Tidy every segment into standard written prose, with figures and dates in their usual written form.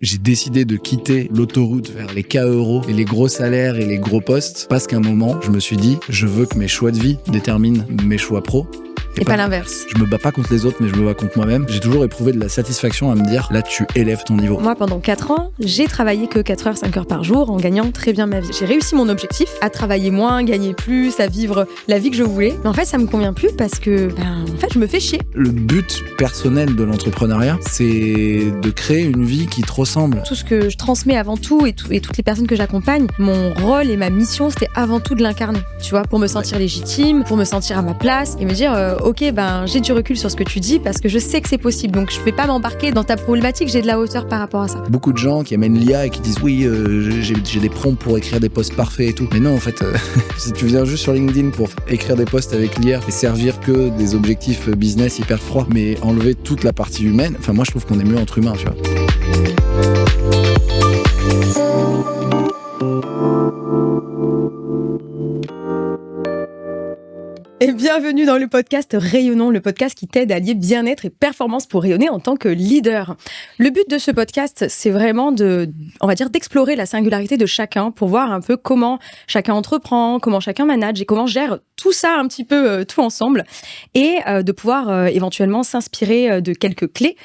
j'ai décidé de quitter l'autoroute vers les K euros et les gros salaires et les gros postes parce qu'à un moment, je me suis dit, je veux que mes choix de vie déterminent mes choix pro. Et pas l'inverse. Je me bats pas contre les autres, mais je me bats contre moi-même. J'ai toujours éprouvé de la satisfaction à me dire, là, tu élèves ton niveau. Moi, pendant 4 ans, j'ai travaillé que 4 heures, 5 heures par jour en gagnant très bien ma vie. J'ai réussi mon objectif, à travailler moins, gagner plus, à vivre la vie que je voulais. Mais en fait, ça me convient plus parce que, en fait, je me fais chier. Le but personnel de l'entrepreneuriat, c'est de créer une vie qui te ressemble. Tout ce que je transmets avant tout et toutes les personnes que j'accompagne, mon rôle et ma mission, c'était avant tout de l'incarner. Tu vois, pour me sentir légitime, pour me sentir à ma place et me dire, ok, j'ai du recul sur ce que tu dis parce que je sais que c'est possible. Donc, je vais pas m'embarquer dans ta problématique, j'ai de la hauteur par rapport à ça. Beaucoup de gens qui amènent l'IA et qui disent oui, j'ai des prompts pour écrire des posts parfaits et tout. Mais non, en fait, si tu viens juste sur LinkedIn pour écrire des posts avec l'IA et servir que des objectifs business hyper froids, mais enlever toute la partie humaine, enfin, moi, je trouve qu'on est mieux entre humains, tu vois. Et bienvenue dans le podcast Rayonnons, le podcast qui t'aide à allier bien-être et performance pour rayonner en tant que leader. Le but de ce podcast, c'est vraiment d'explorer la singularité de chacun pour voir un peu comment chacun entreprend, comment chacun manage et comment gère tout ça un petit peu tout ensemble et de pouvoir éventuellement s'inspirer de quelques clés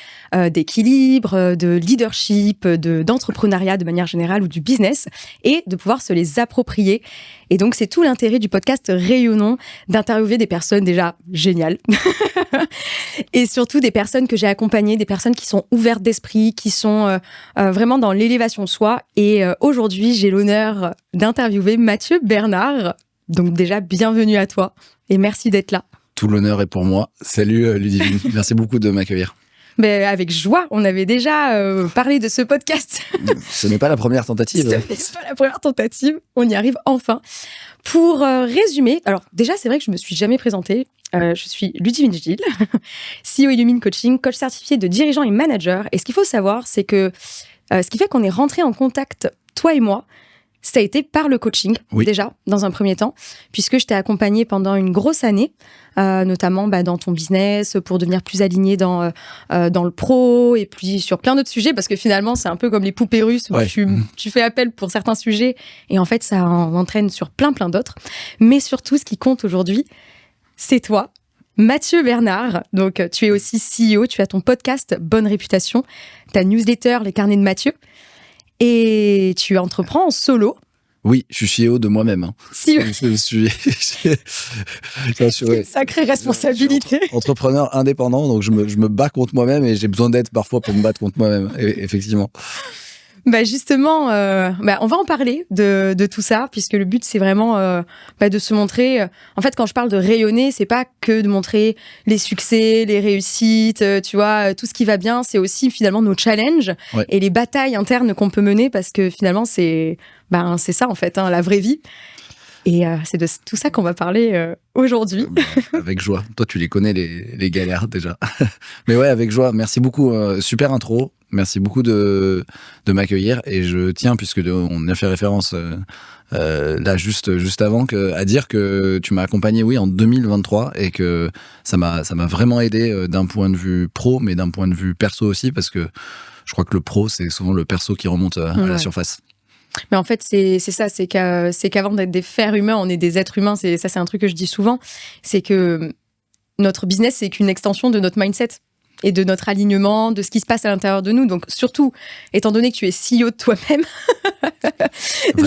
d'équilibre, de leadership, d'entrepreneuriat de manière générale ou du business et de pouvoir se les approprier. Et donc, c'est tout l'intérêt du podcast Rayonnons, d'interviewer des personnes déjà géniales et surtout des personnes que j'ai accompagnées, des personnes qui sont ouvertes d'esprit, qui sont vraiment dans l'élévation de soi. Et aujourd'hui, j'ai l'honneur d'interviewer Mathieu Bernard. Donc déjà, bienvenue à toi et merci d'être là. Tout l'honneur est pour moi. Salut Ludivine, merci beaucoup de m'accueillir. Mais avec joie, on avait déjà parlé de ce podcast. Ce n'est pas la première tentative. Ce n'est pas la première tentative, on y arrive enfin. Pour résumer, alors déjà, c'est vrai que je ne me suis jamais présentée. Je suis Ludivine Gilles, CEO Illumine Coaching, coach certifié de dirigeant et manager. Et ce qu'il faut savoir, c'est que ce qui fait qu'on est rentré en contact, toi et moi, ça a été par le coaching, déjà, dans un premier temps, puisque je t'ai accompagnée pendant une grosse année, notamment dans ton business, pour devenir plus aligné dans le pro, et puis sur plein d'autres sujets, parce que finalement, c'est un peu comme les poupées russes, où tu fais appel pour certains sujets, et en fait, ça en entraîne sur plein d'autres. Mais surtout, ce qui compte aujourd'hui, c'est toi, Mathieu Bernard. Donc, tu es aussi CEO, tu as ton podcast Bonne Réputation, ta newsletter Les Carnets de Mathieu, et tu entreprends en solo. Oui, je suis CEO de moi-même. CEO. Je suis sacrée responsabilité. Je suis entrepreneur indépendant, donc je me bats contre moi-même et j'ai besoin d'aide parfois pour me battre contre moi-même, effectivement. Justement, on va en parler de tout ça, puisque le but, c'est vraiment de se montrer... en fait, quand je parle de rayonner, c'est pas que de montrer les succès, les réussites, tu vois, tout ce qui va bien, c'est aussi finalement nos challenges et les batailles internes qu'on peut mener, parce que finalement, c'est ça, en fait, la vraie vie. Et c'est de tout ça qu'on va parler aujourd'hui. Avec joie. Toi, tu les connais, les galères, déjà. Mais ouais, avec joie. Merci beaucoup. Super intro. Merci beaucoup de m'accueillir. Et je tiens, puisque on a fait référence là juste avant, à dire que tu m'as accompagné, en 2023, et que ça m'a vraiment aidé d'un point de vue pro, mais d'un point de vue perso aussi, parce que je crois que le pro, c'est souvent le perso qui remonte à la surface. Mais en fait, c'est ça, c'est qu'avant d'être des fers humains, on est des êtres humains. C'est un truc que je dis souvent. C'est que notre business, c'est qu'une extension de notre mindset et de notre alignement, de ce qui se passe à l'intérieur de nous. Donc, surtout, étant donné que tu es CEO de toi-même,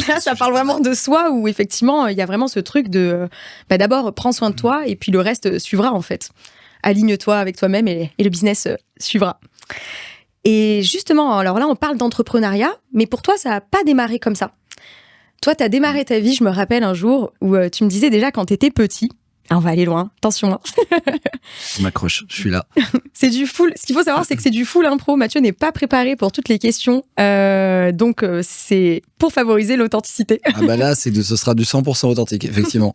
là, ça parle vraiment de soi, où effectivement, il y a vraiment ce truc de, d'abord, prends soin de toi, et puis le reste suivra, en fait. Aligne-toi avec toi-même, et le business suivra. Et justement, alors là, on parle d'entrepreneuriat, mais pour toi, ça n'a pas démarré comme ça. Toi, tu as démarré ta vie, je me rappelle un jour, où tu me disais déjà quand tu étais petit, on va aller loin, attention. Je m'accroche, je suis là. C'est du full. Ce qu'il faut savoir, c'est que c'est du full impro. Mathieu n'est pas préparé pour toutes les questions. Donc, c'est pour favoriser l'authenticité. Là, ce sera du 100% authentique, effectivement.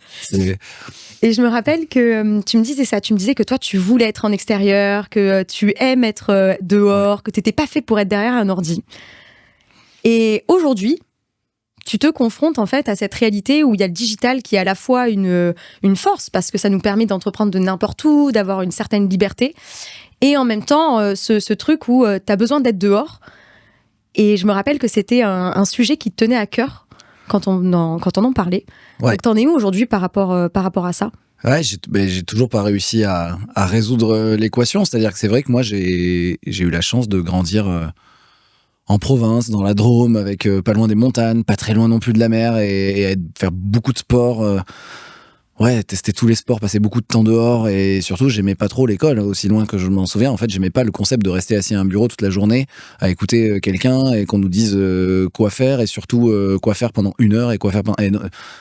Et je me rappelle que tu me disais ça. Tu me disais que toi, tu voulais être en extérieur, que tu aimes être dehors, que tu n'étais pas fait pour être derrière un ordi. Et aujourd'hui, tu te confrontes en fait à cette réalité où il y a le digital qui est à la fois une force, parce que ça nous permet d'entreprendre de n'importe où, d'avoir une certaine liberté, et en même temps ce truc où tu as besoin d'être dehors Et je me rappelle que c'était un sujet qui te tenait à cœur quand on en parlait. Ouais. Donc, t'en es où aujourd'hui par rapport à ça? Ouais, j'ai toujours pas réussi à résoudre l'équation. C'est-à-dire que c'est vrai que moi, j'ai eu la chance de grandir en province, dans la Drôme, avec pas loin des montagnes, pas très loin non plus de la mer, et faire beaucoup de sport. Ouais, tester tous les sports, passer beaucoup de temps dehors, et surtout, j'aimais pas trop l'école, aussi loin que je m'en souviens. En fait, j'aimais pas le concept de rester assis à un bureau toute la journée, à écouter quelqu'un, et qu'on nous dise quoi faire, et surtout quoi faire pendant 1 heure, et quoi faire pendant...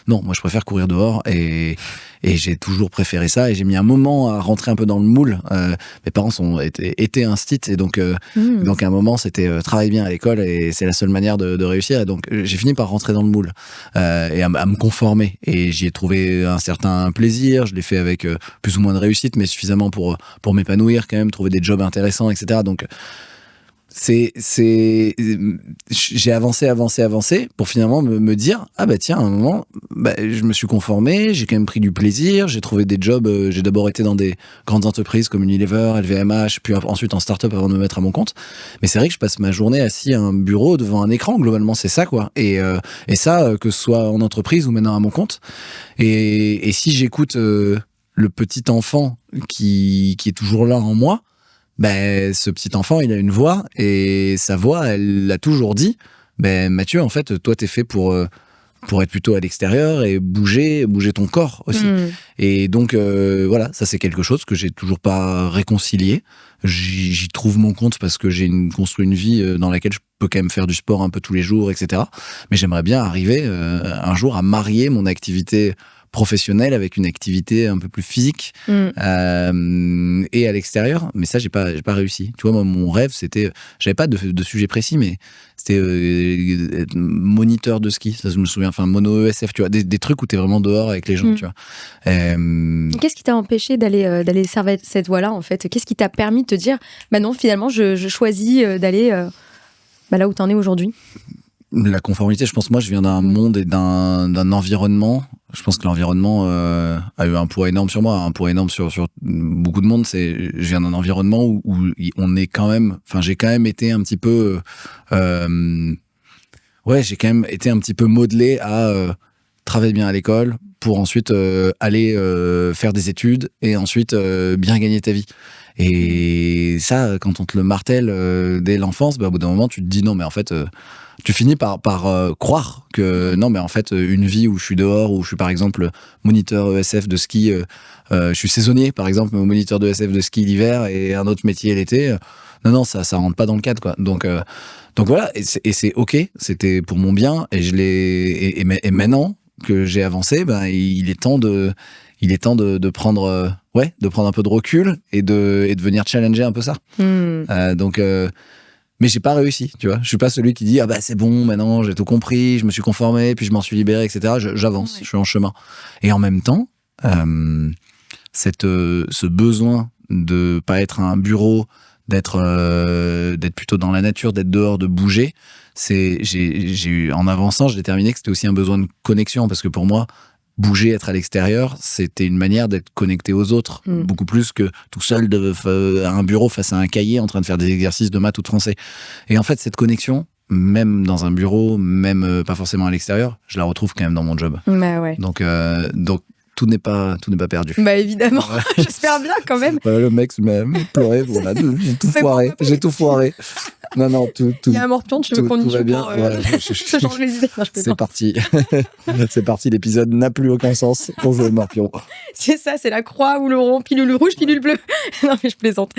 Non, moi, je préfère courir dehors, et j'ai toujours préféré ça, et j'ai mis un moment à rentrer un peu dans le moule. Mes parents étaient instits, et donc à un moment, c'était travaille bien à l'école, et c'est la seule manière de réussir. Et donc, j'ai fini par rentrer dans le moule, et à me conformer. Et j'y ai trouvé un certain plaisir. Je l'ai fait avec plus ou moins de réussite, mais suffisamment pour m'épanouir quand même, trouver des jobs intéressants, etc. Donc, j'ai avancé pour finalement me dire, ah bah tiens, à un moment, je me suis conformé, j'ai quand même pris du plaisir, j'ai trouvé des jobs, j'ai d'abord été dans des grandes entreprises comme Unilever, LVMH, puis ensuite en start-up avant de me mettre à mon compte. Mais c'est vrai que je passe ma journée assis à un bureau devant un écran, globalement, c'est ça, quoi. Et ça, que ce soit en entreprise ou maintenant à mon compte. Et si j'écoute le petit enfant qui est toujours là en moi, ce petit enfant, il a une voix, et sa voix, elle l'a toujours dit. Mathieu, en fait, toi, t'es fait pour être plutôt à l'extérieur et bouger ton corps aussi. Et donc, voilà, ça, c'est quelque chose que j'ai toujours pas réconcilié. J'y trouve mon compte parce que j'ai construit une vie dans laquelle je peux quand même faire du sport un peu tous les jours, etc. Mais j'aimerais bien arriver un jour à marier mon activité professionnelle avec une activité un peu plus physique et à l'extérieur, mais ça j'ai pas réussi. Tu vois, moi mon rêve c'était, j'avais pas de sujet précis, mais c'était être moniteur de ski, ça je me souviens, enfin mono ESF, tu vois, des trucs où t'es vraiment dehors avec les gens, tu vois. Qu'est-ce qui t'a empêché d'aller servir cette voie-là, en fait? Qu'est-ce qui t'a permis de te dire, bah non, finalement je choisis d'aller là où t'en es aujourd'hui? La conformité, je pense, moi je viens d'un monde et d'un environnement. Je pense que l'environnement a eu un poids énorme sur moi, un poids énorme sur beaucoup de monde. Je viens d'un environnement où on est quand même, enfin j'ai quand même été un petit peu, j'ai quand même été un petit peu modelé à travailler bien à l'école pour ensuite aller faire des études et ensuite bien gagner ta vie. Et ça, quand on te le martèle dès l'enfance, au bout d'un moment tu te dis non mais en fait tu finis par croire que non mais en fait une vie où je suis dehors, où je suis par exemple moniteur ESF de ski, je suis saisonnier par exemple, moniteur de ESF de ski l'hiver et un autre métier l'été, non ça rentre pas dans le cadre, quoi. Donc voilà, et c'est ok, c'était pour mon bien, et et maintenant que j'ai avancé, il est temps de prendre de prendre un peu de recul et de venir challenger un peu ça. Mais j'ai pas réussi, tu vois. Je suis pas celui qui dit c'est bon, maintenant j'ai tout compris, je me suis conformé, puis je m'en suis libéré, etc. J'avance, je suis en chemin. Et en même temps, ce besoin de pas être à un bureau, d'être plutôt dans la nature, d'être dehors, de bouger, en avançant, j'ai déterminé que c'était aussi un besoin de connexion, parce que pour moi, bouger, être à l'extérieur, c'était une manière d'être connecté aux autres, beaucoup plus que tout seul à un bureau face à un cahier en train de faire des exercices de maths ou de français. Et en fait, cette connexion, même dans un bureau, même pas forcément à l'extérieur, je la retrouve quand même dans mon job. Ouais. Donc tout n'est pas perdu. Évidemment, j'espère bien quand même. Le mec m'a pleuré, voilà, j'ai tout foiré. Non, tout. Il y a un morpion, tu veux qu'on y joue bien. Je change les idées. C'est parti. C'est parti, l'épisode n'a plus aucun sens pour jouer le morpion. C'est ça, c'est la croix ou le rond, pilule rouge, pilule bleue. Non, mais je plaisante.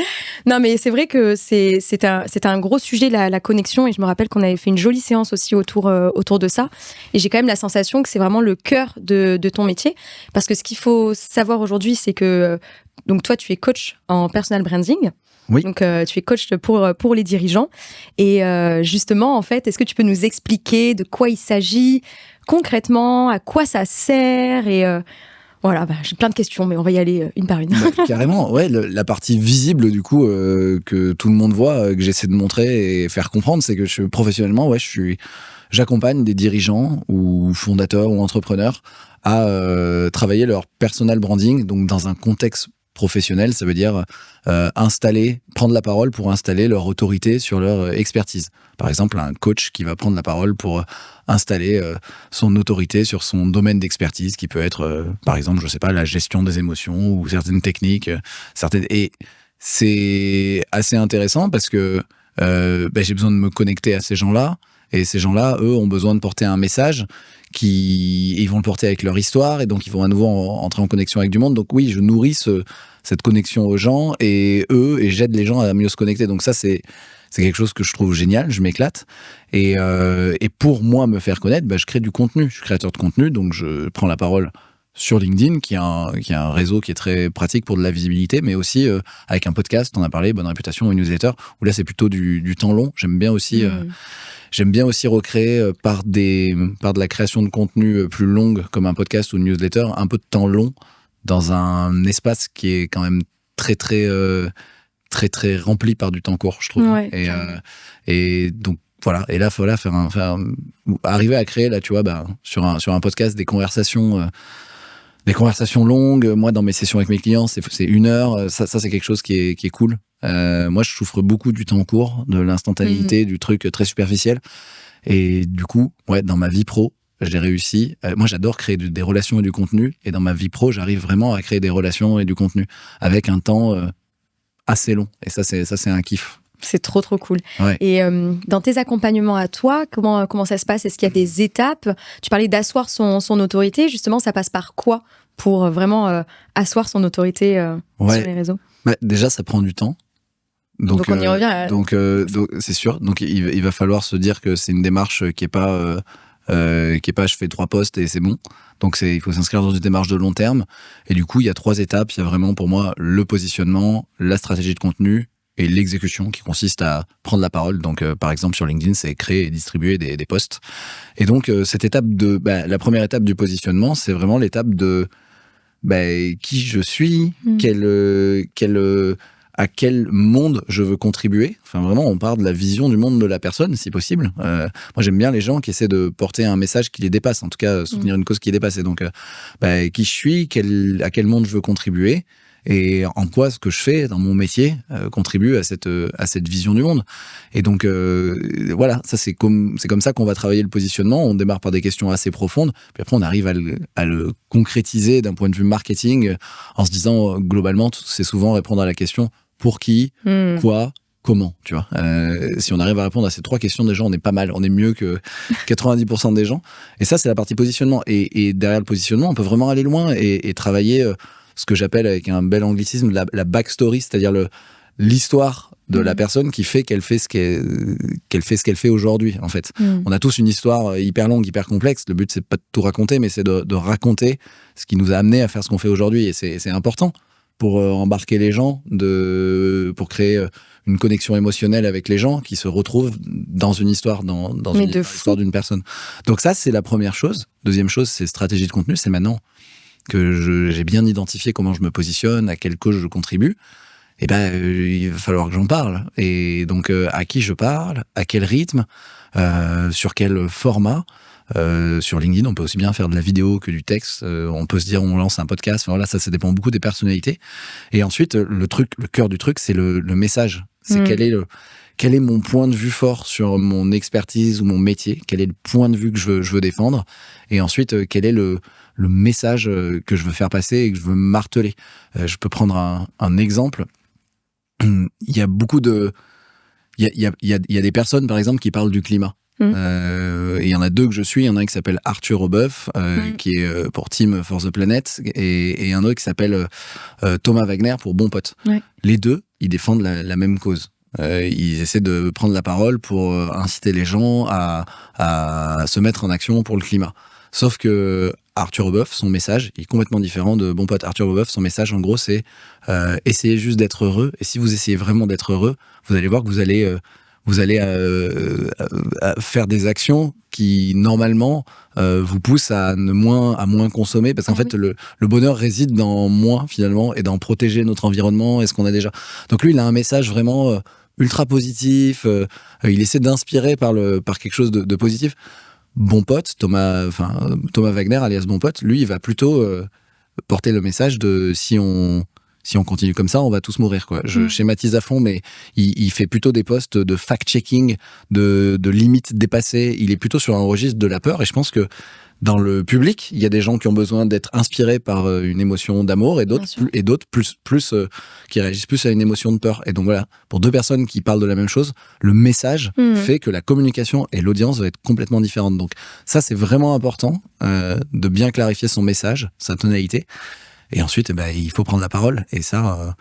Non, mais c'est vrai que c'est un gros sujet, la connexion, et je me rappelle qu'on avait fait une jolie séance aussi autour de ça. Et j'ai quand même la sensation que c'est vraiment le cœur de ton métier. Parce que ce qu'il faut savoir aujourd'hui, c'est que donc toi, tu es coach en personal branding. Oui. Donc, tu es coach pour les dirigeants. Et justement, en fait, est-ce que tu peux nous expliquer de quoi il s'agit concrètement, à quoi ça sert? Et voilà, j'ai plein de questions, mais on va y aller une par une. Carrément, ouais. La partie visible, du coup, que tout le monde voit, que j'essaie de montrer et faire comprendre, c'est que professionnellement, j'accompagne des dirigeants ou fondateurs ou entrepreneurs à travailler leur personal branding, donc dans un contexte professionnels, ça veut dire prendre la parole pour installer leur autorité sur leur expertise. Par exemple, un coach qui va prendre la parole pour installer son autorité sur son domaine d'expertise, qui peut être, par exemple, je sais pas, la gestion des émotions ou certaines techniques, Et c'est assez intéressant parce que j'ai besoin de me connecter à ces gens-là. Et ces gens-là, eux, ont besoin de porter un message ils vont le porter avec leur histoire et donc ils vont à nouveau entrer en connexion avec du monde. Donc oui, je nourris cette connexion aux gens et j'aide les gens à mieux se connecter. Donc ça, c'est quelque chose que je trouve génial, je m'éclate. Et pour moi, me faire connaître, je crée du contenu. Je suis créateur de contenu, donc je prends la parole sur LinkedIn, qui est un réseau qui est très pratique pour de la visibilité, mais aussi avec un podcast, on a parlé, Bonne Réputation, une newsletter, où là, c'est plutôt du temps long. J'aime bien aussi recréer par de la création de contenu plus longue, comme un podcast ou une newsletter, un peu de temps long dans un espace qui est quand même très, très, très, très rempli par du temps court, je trouve. Ouais, et donc, voilà. Et là, il faut arriver à créer, là, tu vois, sur un podcast, des conversations longues. Moi, dans mes sessions avec mes clients, c'est 1 heure. Ça, c'est quelque chose qui est cool. Moi, je souffre beaucoup du temps court, de l'instantanéité, du truc très superficiel. Et du coup, dans ma vie pro, j'ai réussi. Moi, j'adore créer des relations et du contenu. Et dans ma vie pro, j'arrive vraiment à créer des relations et du contenu avec un temps assez long. Et ça, c'est un kiff. C'est trop, trop cool. Ouais. Et dans tes accompagnements à toi, comment ça se passe? Est-ce qu'il y a des étapes? Tu parlais d'asseoir son autorité. Justement, ça passe par quoi pour vraiment asseoir son autorité sur les réseaux? Déjà, ça prend du temps. Donc on y revient. Donc c'est sûr. Donc il va falloir se dire que c'est une démarche qui est pas je fais 3 posts et c'est bon. Donc il faut s'inscrire dans une démarche de long terme. Et du coup, il y a 3 étapes. Il y a vraiment pour moi le positionnement, la stratégie de contenu et l'exécution qui consiste à prendre la parole. Donc par exemple sur LinkedIn, c'est créer et distribuer des posts. Et donc cette étape la première étape du positionnement, c'est vraiment l'étape de qui je suis, à quel monde je veux contribuer. Enfin, vraiment, on part de la vision du monde de la personne, si possible. Moi, j'aime bien les gens qui essaient de porter un message qui les dépasse, en tout cas, soutenir une cause qui les dépasse. Et donc, qui je suis, à quel monde je veux contribuer, et en quoi ce que je fais dans mon métier contribue à cette vision du monde. Et donc, voilà, ça c'est comme ça qu'on va travailler le positionnement. On démarre par des questions assez profondes, puis après on arrive à le concrétiser d'un point de vue marketing, en se disant, globalement, c'est souvent répondre à la question pour qui, quoi, comment, tu vois. Si on arrive à répondre à ces 3 questions, déjà, on est pas mal. On est mieux que 90% des gens. Et ça, c'est la partie positionnement. Et derrière le positionnement, on peut vraiment aller loin et travailler ce que j'appelle, avec un bel anglicisme, la backstory, c'est-à-dire l'histoire de la personne qui fait qu'elle fait ce qu'elle fait aujourd'hui, en fait. On a tous une histoire hyper longue, hyper complexe. Le but, c'est pas de tout raconter, mais c'est de raconter ce qui nous a amené à faire ce qu'on fait aujourd'hui. Et c'est important pour embarquer les gens, pour créer une connexion émotionnelle avec les gens qui se retrouvent dans une histoire, dans l'histoire d'une personne. Donc ça, c'est la première chose. Deuxième chose, c'est stratégie de contenu. C'est maintenant que j'ai bien identifié comment je me positionne, à quelle cause je contribue. Et il va falloir que j'en parle. Et donc, à qui je parle, à quel rythme, sur quel format. Sur LinkedIn, on peut aussi bien faire de la vidéo que du texte. On peut se dire, on lance un podcast. Enfin, voilà, ça dépend beaucoup des personnalités. Et ensuite, le cœur du truc, c'est le message. C'est quel est mon point de vue fort sur mon expertise ou mon métier? Quel est le point de vue que je veux défendre? Et ensuite, quel est le message que je veux faire passer et que je veux marteler? Je peux prendre un exemple. Il y a beaucoup il y a des personnes, par exemple, qui parlent du climat. Il y en a 2 que je suis. Il y en a un qui s'appelle Arthur Obeuf, qui est pour Team for the Planet, et un autre qui s'appelle Thomas Wagner pour Bon Pote. Ouais. Les 2, ils défendent la même cause. Ils essaient de prendre la parole pour inciter les gens à se mettre en action pour le climat. Sauf que Arthur Obeuf, son message, il est complètement différent de Bon Pote. Arthur Obeuf, son message, en gros, c'est essayez juste d'être heureux. Et si vous essayez vraiment d'être heureux, vous allez voir que vous allez faire des actions qui, normalement, vous poussent à moins consommer. Parce qu'en fait, le bonheur réside dans moins, finalement, et dans protéger notre environnement et ce qu'on a déjà. Donc lui, il a un message vraiment ultra positif. Il essaie d'inspirer par quelque chose de positif. Bon Pote, Thomas Wagner, alias Bon Pote, lui, il va plutôt porter le message de si on si on continue comme ça, on va tous mourir, quoi. Je schématise à fond, mais il fait plutôt des posts de fact-checking, de limites dépassées. Il est plutôt sur un registre de la peur, et je pense que dans le public, il y a des gens qui ont besoin d'être inspirés par une émotion d'amour et d'autres plus qui réagissent plus à une émotion de peur. Et donc voilà, pour deux personnes qui parlent de la même chose, le message fait que la communication et l'audience va être complètement différentes. Donc ça, c'est vraiment important de bien clarifier son message, sa tonalité. Et ensuite, il faut prendre la parole. Et ça,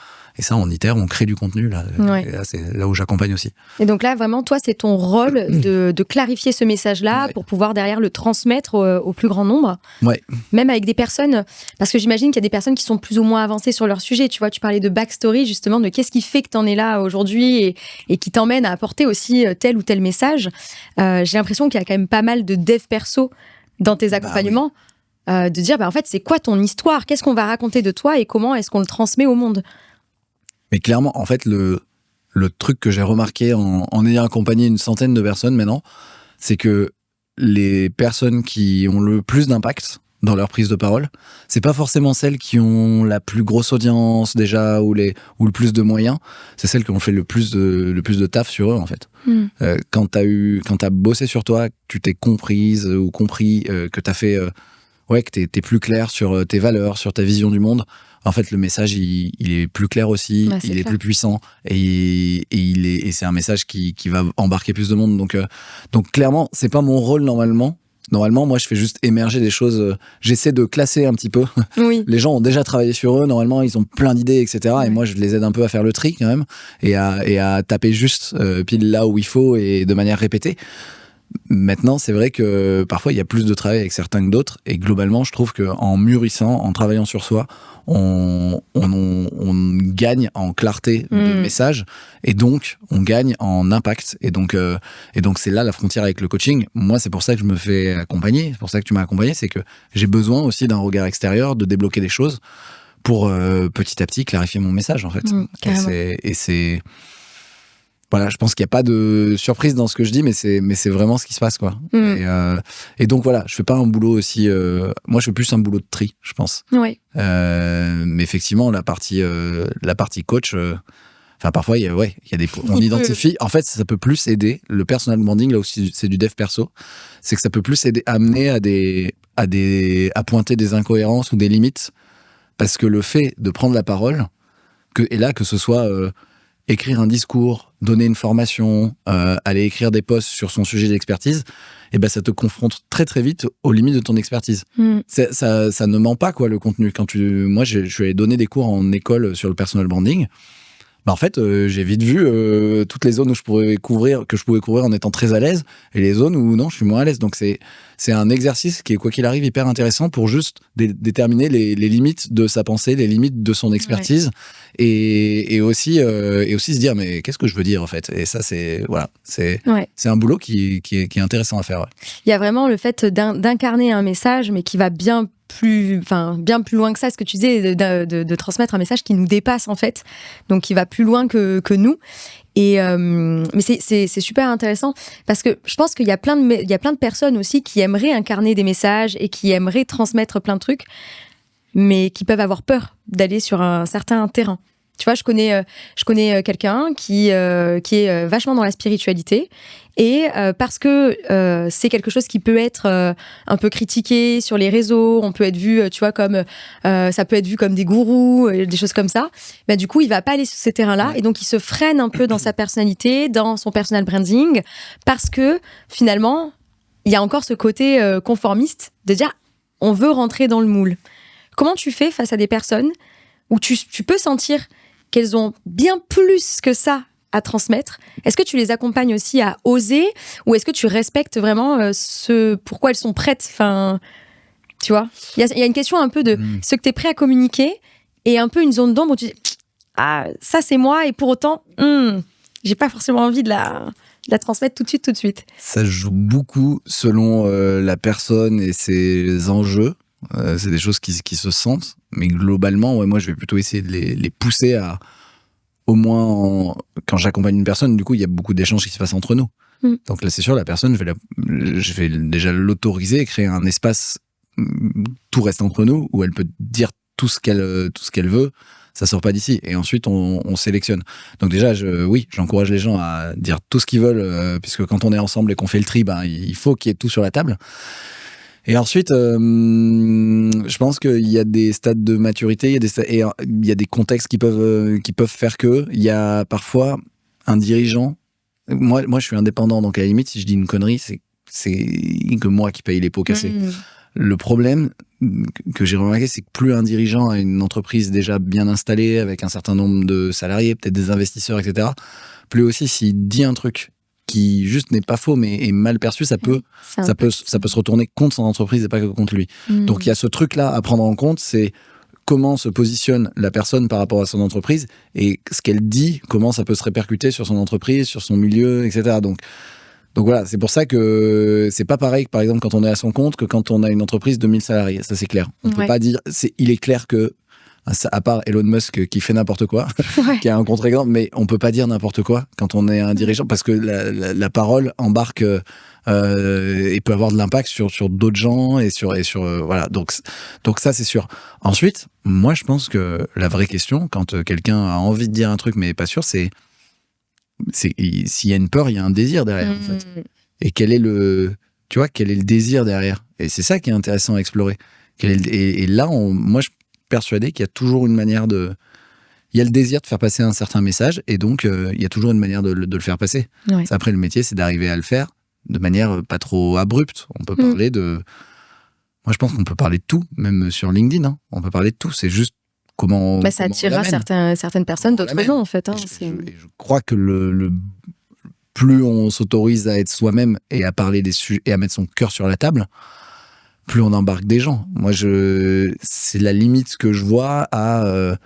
on itère, on crée du contenu. Là. Ouais. Et là, c'est là où j'accompagne aussi. Et donc là, vraiment, toi, c'est ton rôle de clarifier ce message-là pour pouvoir derrière le transmettre au plus grand nombre. Ouais. Même avec des personnes, parce que j'imagine qu'il y a des personnes qui sont plus ou moins avancées sur leur sujet. Tu vois, tu parlais de backstory, justement, de qu'est-ce qui fait que tu en es là aujourd'hui et qui t'emmène à apporter aussi tel ou tel message. J'ai l'impression qu'il y a quand même pas mal de dev perso dans tes accompagnements. Oui. De dire, en fait, c'est quoi ton histoire ? Qu'est-ce qu'on va raconter de toi et comment est-ce qu'on le transmet au monde ? Mais clairement, en fait, le truc que j'ai remarqué en ayant accompagné une centaine de personnes maintenant, c'est que les personnes qui ont le plus d'impact dans leur prise de parole, c'est pas forcément celles qui ont la plus grosse audience déjà ou le plus de moyens, c'est celles qui ont fait le plus de taf sur eux, en fait. Quand t'as bossé sur toi, que tu t'es comprise ou compris, que t'as fait... que t'es plus clair sur tes valeurs, sur ta vision du monde. En fait, le message, il est plus clair aussi, il est plus puissant et c'est un message qui va embarquer plus de monde. Donc clairement, c'est pas mon rôle normalement. Normalement, moi, je fais juste émerger des choses. J'essaie de classer un petit peu. Oui. Les gens ont déjà travaillé sur eux. Normalement, ils ont plein d'idées, etc. Ouais. Et moi, je les aide un peu à faire le tri quand même et à taper juste pile là où il faut et de manière répétée. Maintenant, c'est vrai que parfois, il y a plus de travail avec certains que d'autres. Et globalement, je trouve qu'en mûrissant, en travaillant sur soi, on gagne en clarté de message. Et donc, on gagne en impact. Et donc, c'est là la frontière avec le coaching. Moi, c'est pour ça que je me fais accompagner. C'est pour ça que tu m'as accompagné. C'est que j'ai besoin aussi d'un regard extérieur, de débloquer des choses pour petit à petit clarifier mon message, en fait. Et c'est... Voilà, je pense qu'il n'y a pas de surprise dans ce que je dis, mais c'est vraiment ce qui se passe, quoi. Et donc voilà, je fais pas un boulot aussi. Moi, je fais plus un boulot de tri, je pense. Ouais. Mais effectivement, la partie coach. Enfin, parfois, il y a des. On identifie. En fait, ça peut plus aider le personal branding là aussi. C'est du dev perso. C'est que ça peut plus aider, amener à pointer des incohérences ou des limites, parce que le fait de prendre la parole, que ce soit écrire un discours, donner une formation, aller écrire des posts sur son sujet d'expertise, ça te confronte très très vite aux limites de ton expertise. Ça ne ment pas, quoi, le contenu. Moi, je suis allé donner des cours en école sur le personal branding. En fait, j'ai vite vu toutes les zones où je pouvais couvrir en étant très à l'aise, et les zones où non, je suis moins à l'aise. Donc c'est un exercice qui est, quoi qu'il arrive, hyper intéressant pour juste déterminer les limites de sa pensée, les limites de son expertise, et aussi se dire, mais qu'est-ce que je veux dire, en fait. Et ça, c'est un boulot qui est intéressant à faire. Ouais. Il y a vraiment le fait d'incarner un message, mais qui va bien plus loin que ça, ce que tu disais, de transmettre un message qui nous dépasse, en fait, donc qui va plus loin que nous. Et mais c'est super intéressant, parce que je pense qu'il y a plein de personnes aussi qui aimeraient incarner des messages et qui aimeraient transmettre plein de trucs, mais qui peuvent avoir peur d'aller sur un certain terrain. Tu vois, je connais quelqu'un qui est vachement dans la spiritualité, et parce que c'est quelque chose qui peut être un peu critiqué sur les réseaux, on peut être vu, tu vois, comme ça peut être vu comme des gourous, des choses comme ça. Du coup, il va pas aller sur ces terrains-là, et donc il se freine un peu dans sa personnalité, dans son personal branding, parce que finalement, il y a encore ce côté conformiste de dire on veut rentrer dans le moule. Comment tu fais face à des personnes où tu peux sentir qu'elles ont bien plus que ça à transmettre? Est-ce que tu les accompagnes aussi à oser, ou est-ce que tu respectes vraiment pourquoi elles sont prêtes? Enfin, tu vois, il y a une question un peu de ce que tu es prêt à communiquer, et un peu une zone d'ombre où tu dis ça c'est moi, et pour autant j'ai pas forcément envie de la transmettre tout de suite. Ça joue beaucoup selon la personne et ses enjeux. C'est des choses qui se sentent, mais globalement, moi, je vais plutôt essayer de les pousser à, au moins, quand j'accompagne une personne, du coup, il y a beaucoup d'échanges qui se passent entre nous. Donc là, c'est sûr, la personne, je vais déjà l'autoriser, créer un espace, tout reste entre nous, où elle peut dire tout ce qu'elle veut, ça sort pas d'ici. Et ensuite, on sélectionne. Donc déjà, j'encourage les gens à dire tout ce qu'ils veulent, puisque quand on est ensemble et qu'on fait le tri, il faut qu'il y ait tout sur la table. Et ensuite, je pense qu'il y a des stades de maturité, il y a des contextes qui peuvent faire que il y a parfois un dirigeant. Moi, je suis indépendant, donc à la limite, si je dis une connerie, c'est que moi qui paye les pots cassés. Le problème que j'ai remarqué, c'est que plus un dirigeant a une entreprise déjà bien installée, avec un certain nombre de salariés, peut-être des investisseurs, etc., plus aussi s'il dit un truc qui juste n'est pas faux mais est mal perçu, ça peut se retourner contre son entreprise et pas que contre lui. Donc il y a ce truc-là à prendre en compte, c'est comment se positionne la personne par rapport à son entreprise et ce qu'elle dit, comment ça peut se répercuter sur son entreprise, sur son milieu, etc. Donc voilà, c'est pour ça que c'est pas pareil que par exemple quand on est à son compte que quand on a une entreprise de 1000 salariés, ça c'est clair. On peut pas dire, il est clair que à part Elon Musk qui fait n'importe quoi, qui a un contre-exemple, mais on peut pas dire n'importe quoi quand on est un dirigeant, parce que la parole embarque et peut avoir de l'impact sur d'autres gens et sur voilà. Donc ça c'est sûr. Ensuite, moi je pense que la vraie question quand quelqu'un a envie de dire un truc mais pas sûr, c'est s'il y a une peur, il y a un désir derrière en fait. Et quel est le désir derrière? Et c'est ça qui est intéressant à explorer. Et là, moi je persuadé qu'il y a toujours une manière il y a le désir de faire passer un certain message et donc il y a toujours une manière de le faire passer. Après, le métier, c'est d'arriver à le faire de manière pas trop abrupte. On peut parler moi je pense qu'on peut parler de tout, même sur LinkedIn, hein. On peut parler de tout, c'est juste comment ça attirera certaines personnes, d'autres non en fait, hein. Je crois que le plus on s'autorise à être soi-même et à parler des sujets et à mettre son cœur sur la table, plus on embarque des gens. Moi, c'est la limite que je vois à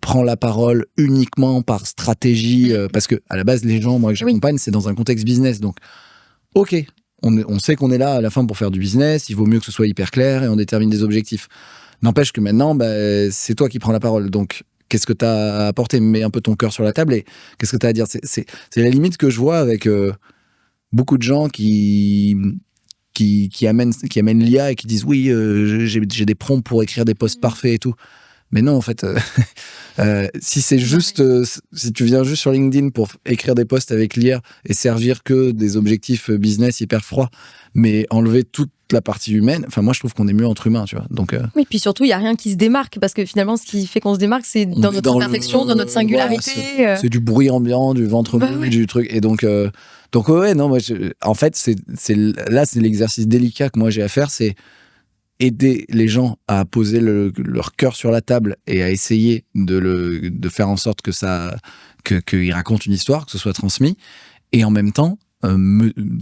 prendre la parole uniquement par stratégie, parce que à la base, les gens, moi que j'accompagne, c'est dans un contexte business. Donc, ok, on sait qu'on est là à la fin pour faire du business. Il vaut mieux que ce soit hyper clair et on détermine des objectifs. N'empêche que maintenant, c'est toi qui prends la parole. Donc, qu'est-ce que tu as à apporter? Mets un peu ton cœur sur la table et qu'est-ce que tu as à dire? C'est la limite que je vois avec beaucoup de gens qui amènent l'IA et qui disent oui, j'ai des prompts pour écrire des posts parfaits et tout. Mais non, en fait, si c'est juste, si tu viens juste sur LinkedIn pour écrire des posts avec l'IA et servir que des objectifs business hyper froids, mais enlever toute la partie humaine, enfin moi je trouve qu'on est mieux entre humains, tu vois. Donc oui, puis surtout il y a rien qui se démarque parce que finalement ce qui fait qu'on se démarque, c'est dans notre imperfection, dans notre singularité. Voilà, c'est du bruit ambiant, du ventre mou, du truc. Et donc ouais, non, moi en fait c'est l'exercice délicat que moi j'ai à faire, c'est aider les gens à poser leur cœur sur la table et à essayer de faire en sorte que qu'ils racontent une histoire, que ce soit transmis, et en même temps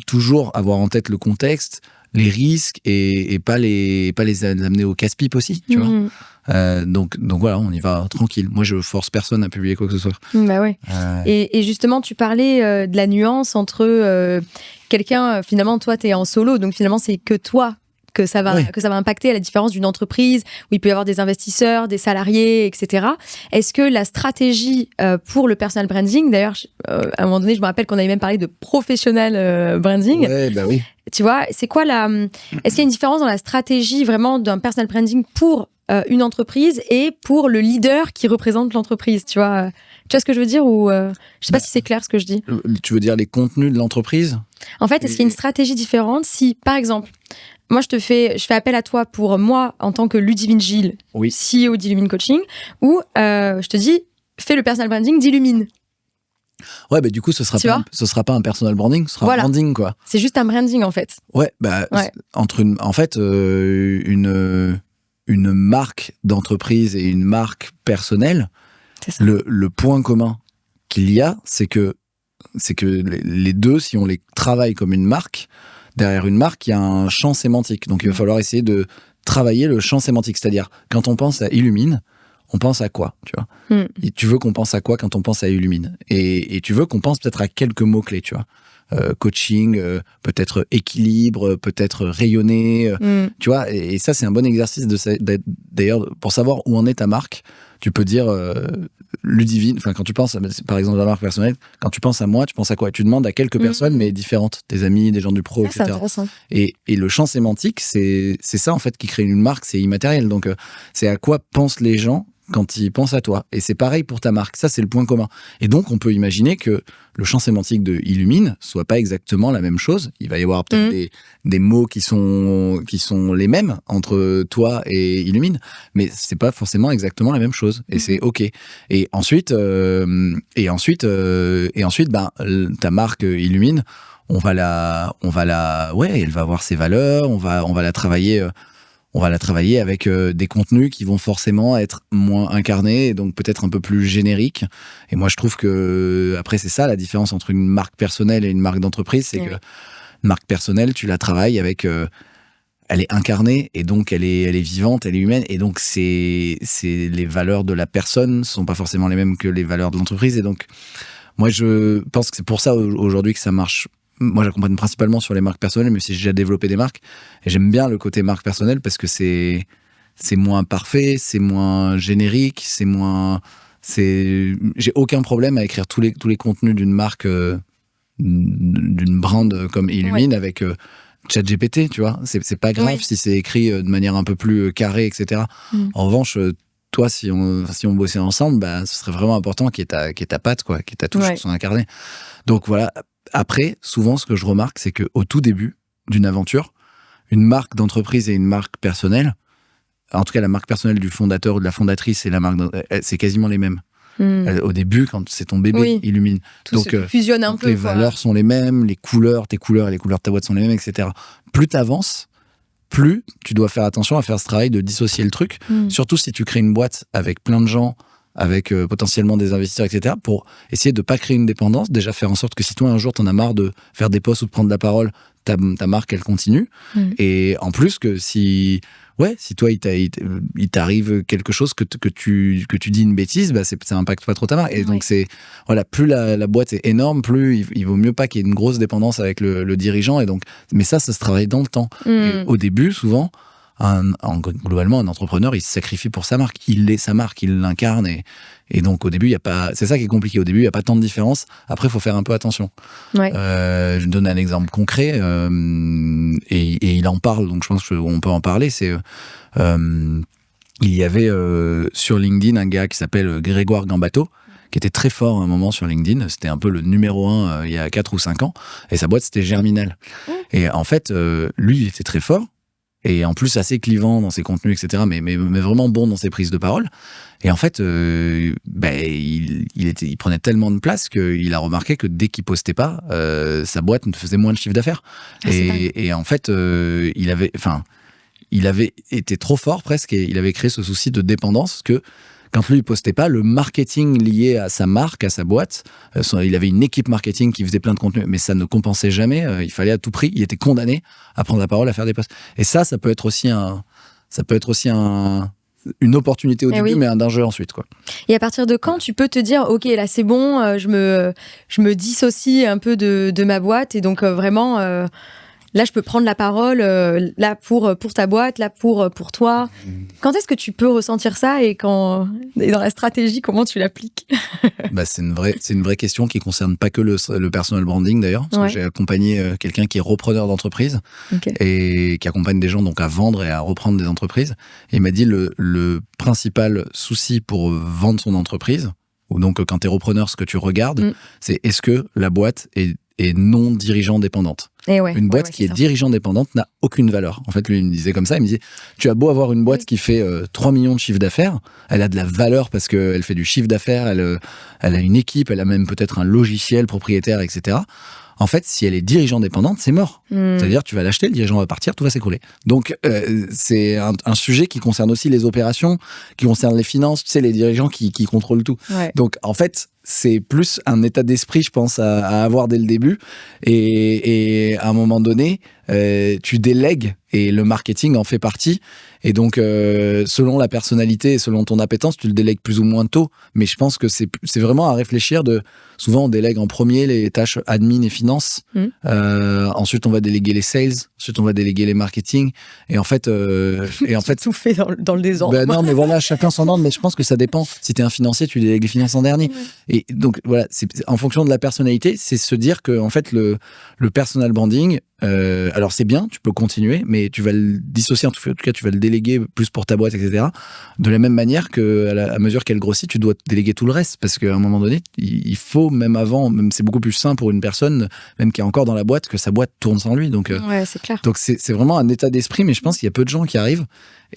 toujours avoir en tête le contexte, les risques et pas les amener au casse-pipe aussi, tu vois. Donc voilà, on y va tranquille. Moi, je force personne à publier quoi que ce soit. Bah ouais. Et justement, tu parlais de la nuance entre quelqu'un, finalement, toi, t'es en solo, donc finalement, c'est que toi que ça va impacter, à la différence d'une entreprise où il peut y avoir des investisseurs, des salariés, etc. Est-ce que la stratégie pour le personal branding, d'ailleurs, à un moment donné, je me rappelle qu'on avait même parlé de professional branding. Ouais, bah oui. Tu vois, c'est quoi est-ce qu'il y a une différence dans la stratégie vraiment d'un personal branding pour une entreprise et pour le leader qui représente l'entreprise, tu vois ce que je veux dire ou je sais pas si c'est clair ce que je dis. Tu veux dire les contenus de l'entreprise? En fait, est-ce qu'il y a une stratégie différente si, par exemple, moi je fais appel à toi pour moi en tant que Ludivine Gilles, CEO d'Illumine Coaching, ou je te dis fais le personal branding d'Illumine. Ouais, bah du coup, ce sera pas un personal branding, ce sera un branding, quoi. C'est juste un branding, en fait. Ouais, une marque d'entreprise et une marque personnelle, le point commun qu'il y a, c'est que les deux, si on les travaille comme une marque, derrière une marque, il y a un champ sémantique. Donc, il va falloir essayer de travailler le champ sémantique. C'est-à-dire, quand on pense à Illumine, on pense à quoi, tu vois? Et tu veux qu'on pense à quoi quand on pense à Illumine? Et tu veux qu'on pense peut-être à quelques mots-clés, tu vois? Coaching, peut-être équilibre, peut-être rayonner, tu vois? Et ça, c'est un bon exercice d'ailleurs, pour savoir où en est ta marque. Tu peux dire Ludivine, enfin, quand tu penses, par exemple, à la marque personnelle, quand tu penses à moi, tu penses à quoi? Tu demandes à quelques personnes, mais différentes, tes amis, des gens du pro, etc. C'est intéressant. Et le champ sémantique, c'est ça, en fait, qui crée une marque, c'est immatériel. Donc, c'est à quoi pensent les gens quand il pense à toi. Et c'est pareil pour ta marque. Ça, c'est le point commun. Et donc, on peut imaginer que le champ sémantique de Illumine soit pas exactement la même chose. Il va y avoir peut-être des mots qui sont les mêmes entre toi et Illumine, mais c'est pas forcément exactement la même chose. Et c'est OK. Et ensuite, ta marque Illumine, elle va avoir ses valeurs, on va la travailler. On va la travailler avec des contenus qui vont forcément être moins incarnés et donc peut-être un peu plus génériques. Et moi, je trouve que, après, c'est ça la différence entre une marque personnelle et une marque d'entreprise, c'est que une marque personnelle, tu la travailles avec... elle est incarnée et donc elle est vivante, elle est humaine. Et donc, c'est les valeurs de la personne ne sont pas forcément les mêmes que les valeurs de l'entreprise. Et donc, moi, je pense que c'est pour ça aujourd'hui que ça marche. Moi, j'accompagne principalement sur les marques personnelles, même si j'ai déjà développé des marques. Et j'aime bien le côté marque personnelle parce que c'est moins parfait, c'est moins générique, j'ai aucun problème à écrire tous les contenus d'une marque, d'une brand comme Illumine avec ChatGPT, tu vois. C'est pas grave si c'est écrit de manière un peu plus carrée, etc. En revanche, toi, si on bossait ensemble, ce serait vraiment important qu'il y ait ta patte, quoi, qu'il y ait ta touche qui soit incarnée. Donc voilà. Après, souvent, ce que je remarque, c'est qu'au tout début d'une aventure, une marque d'entreprise et une marque personnelle, en tout cas la marque personnelle du fondateur ou de la fondatrice et la marque, c'est quasiment les mêmes. Au début, quand c'est ton bébé, Illumine. Donc, fusionne un peu. Les valeurs sont les mêmes, tes couleurs et les couleurs de ta boîte sont les mêmes, etc. Plus tu avances, plus tu dois faire attention à faire ce travail de dissocier le truc. Surtout si tu crées une boîte avec plein de gens, avec potentiellement des investisseurs, etc., pour essayer de ne pas créer une dépendance, déjà faire en sorte que si toi un jour t'en as marre de faire des posts ou de prendre la parole, ta marque elle continue. Et en plus que si toi il t'arrive quelque chose que tu dis une bêtise, ça impacte pas trop ta marque. Et donc plus la boîte est énorme, plus il vaut mieux pas qu'il y ait une grosse dépendance avec le dirigeant. Et donc, mais ça se travaille dans le temps. Et au début, souvent, globalement, un entrepreneur, il se sacrifie pour sa marque. Il est sa marque, il l'incarne. Et donc, au début, il y a pas. C'est ça qui est compliqué. Au début, il n'y a pas tant de différence. Après, il faut faire un peu attention. Je donne un exemple concret. Et il en parle, donc je pense qu'on peut en parler. C'est. Il y avait sur LinkedIn un gars qui s'appelle Grégoire Gambato, qui était très fort à un moment sur LinkedIn. C'était un peu le numéro 1 il y a 4 ou 5 ans. Et sa boîte, c'était Germinal. Et en fait, lui, il était très fort. Et en plus assez clivant dans ses contenus, etc., mais vraiment bon dans ses prises de parole. Et en fait, il prenait tellement de place qu'il a remarqué que dès qu'il postait pas, sa boîte ne faisait moins de chiffre d'affaires. Et en fait, il avait été trop fort presque, et il avait créé ce souci de dépendance que quand lui, il postait pas, le marketing lié à sa marque, à sa boîte, il avait une équipe marketing qui faisait plein de contenu, mais ça ne compensait jamais. Il fallait à tout prix, il était condamné à prendre la parole, à faire des posts. Et ça peut être aussi une opportunité au début, mais un danger ensuite, quoi. Et à partir de quand tu peux te dire, ok, là c'est bon, je me dissocie un peu de ma boîte, et donc vraiment... là, je peux prendre la parole, là pour ta boîte, là pour toi. Quand est-ce que tu peux ressentir ça, et dans la stratégie, comment tu l'appliques? C'est une vraie question qui concerne pas que le personal branding d'ailleurs, parce que j'ai accompagné quelqu'un qui est repreneur d'entreprise et qui accompagne des gens donc à vendre et à reprendre des entreprises. Et il m'a dit le principal souci pour vendre son entreprise, ou donc quand tu es repreneur, ce que tu regardes, c'est est-ce que la boîte est non dirigeant dépendante. Une boîte qui est dirigeant dépendante n'a aucune valeur. En fait, lui, il me disait comme ça, il me disait, tu as beau avoir une boîte qui fait 3 millions de chiffre d'affaires, elle a de la valeur parce qu'elle fait du chiffre d'affaires, elle a une équipe, elle a même peut-être un logiciel propriétaire, etc. En fait, si elle est dirigeant dépendante, c'est mort. C'est-à-dire, tu vas l'acheter, le dirigeant va partir, tout va s'écrouler. Donc, c'est un sujet qui concerne aussi les opérations, qui concerne les finances, tu sais, les dirigeants qui contrôlent tout. Donc, en fait, c'est plus un état d'esprit, je pense, à avoir dès le début. Et à un moment donné, tu délègues, et le marketing en fait partie. Et donc, selon la personnalité et selon ton appétence, tu le délègues plus ou moins tôt. Mais je pense que c'est vraiment à réfléchir souvent, on délègue en premier les tâches admin et finance. Ensuite, on va déléguer les sales. Ensuite, on va déléguer les marketing. Et en fait... tout fait dans le désordre. Non, mais voilà, chacun son ordre. Mais je pense que ça dépend. Si t'es un financier, tu délègues les finances en dernier. Et donc, voilà, c'est en fonction de la personnalité, c'est se dire que, en fait, le personal branding, alors c'est bien, tu peux continuer, mais tu vas le dissocier, en tout cas tu vas le déléguer plus pour ta boîte, etc. De la même manière que à mesure qu'elle grossit, tu dois déléguer tout le reste, parce qu'à un moment donné, il faut, même avant, même c'est beaucoup plus sain pour une personne, même qui est encore dans la boîte, que sa boîte tourne sans lui. Donc, ouais, c'est clair. Donc c'est vraiment un état d'esprit, mais je pense qu'il y a peu de gens qui arrivent.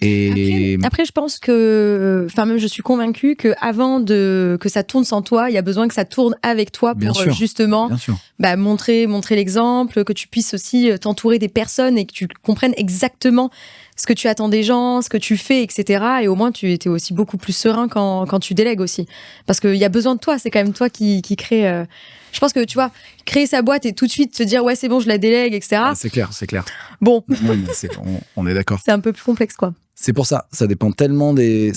Et après, je pense que, enfin, même je suis convaincue que avant que ça tourne sans toi, il y a besoin que ça tourne avec toi Bien pour sûr, justement bien sûr. montrer l'exemple, que tu puisses aussi t'entourer des personnes et que tu comprennes exactement ce que tu attends des gens, ce que tu fais, etc. Et au moins, tu étais aussi beaucoup plus serein quand tu délègues aussi. Parce qu'il y a besoin de toi, c'est quand même toi qui crée. Je pense que, tu vois, créer sa boîte et tout de suite se dire, ouais, c'est bon, je la délègue, etc. Ah, c'est clair. Bon. Oui, on est d'accord. C'est un peu plus complexe, quoi. C'est pour ça, ça dépend tellement des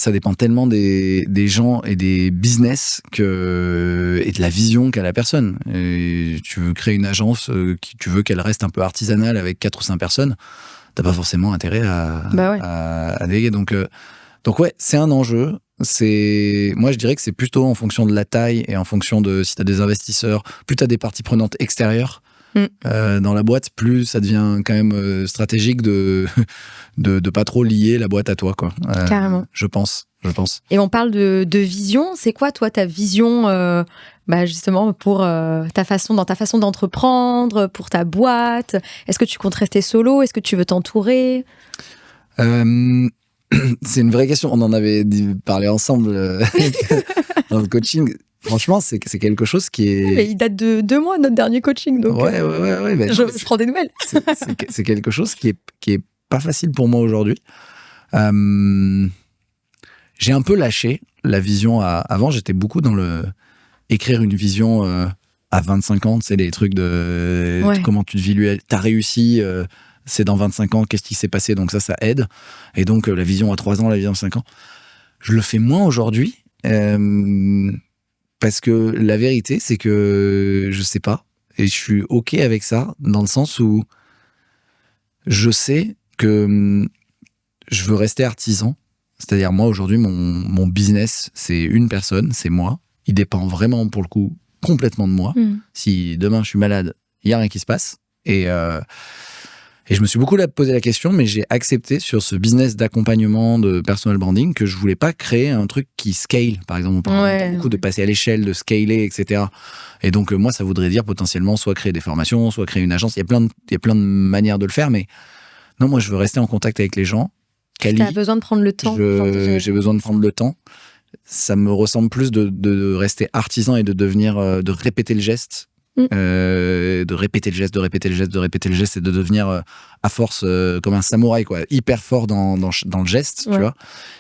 gens et des business et de la vision qu'a la personne. Et tu veux créer une agence, tu veux qu'elle reste un peu artisanale avec 4 ou 5 personnes, t'as pas forcément intérêt à déléguer. Donc ouais, c'est un enjeu. Moi, je dirais que c'est plutôt en fonction de la taille et en fonction de si t'as des investisseurs, plus t'as des parties prenantes extérieures dans la boîte, plus ça devient quand même stratégique de pas trop lier la boîte à toi, quoi. Carrément. Je pense. Et on parle de vision. C'est quoi, toi, ta vision, justement, pour dans ta façon d'entreprendre, pour ta boîte? Est-ce que tu comptes rester solo? Est-ce que tu veux t'entourer? C'est une vraie question. On en avait parlé ensemble dans le coaching. Franchement, c'est quelque chose qui est... Mais il date de 2 mois, notre dernier coaching. Donc ouais. Ben, je prends des nouvelles. C'est quelque chose qui est pas facile pour moi aujourd'hui. J'ai un peu lâché la vision avant. J'étais beaucoup dans écrire une vision à 25 ans. C'est des trucs de comment tu te visualises. T'as réussi, c'est dans 25 ans, qu'est-ce qui s'est passé? Donc ça aide. Et donc la vision à 3 ans, la vision à 5 ans. Je le fais moins aujourd'hui. Parce que la vérité, c'est que je sais pas. Et je suis OK avec ça, dans le sens où je sais que je veux rester artisan. C'est-à-dire, moi, aujourd'hui, mon business, c'est une personne, c'est moi. Il dépend vraiment, pour le coup, complètement de moi. Si demain, je suis malade, il n'y a rien qui se passe. Et je me suis beaucoup posé la question, mais j'ai accepté sur ce business d'accompagnement, de personal branding, que je voulais pas créer un truc qui scale. Par exemple, on parle beaucoup de passer à l'échelle, de scaler, etc. Et donc, moi, ça voudrait dire potentiellement soit créer des formations, soit créer une agence. Il y a plein de manières de le faire, mais non, moi, je veux rester en contact avec les gens. T'as besoin de prendre le temps. J'ai besoin de prendre le temps. Ça me ressemble plus de rester artisan et de devenir, de répéter le geste. De répéter le geste et de devenir à force comme un samouraï, quoi, hyper fort dans le geste, tu vois.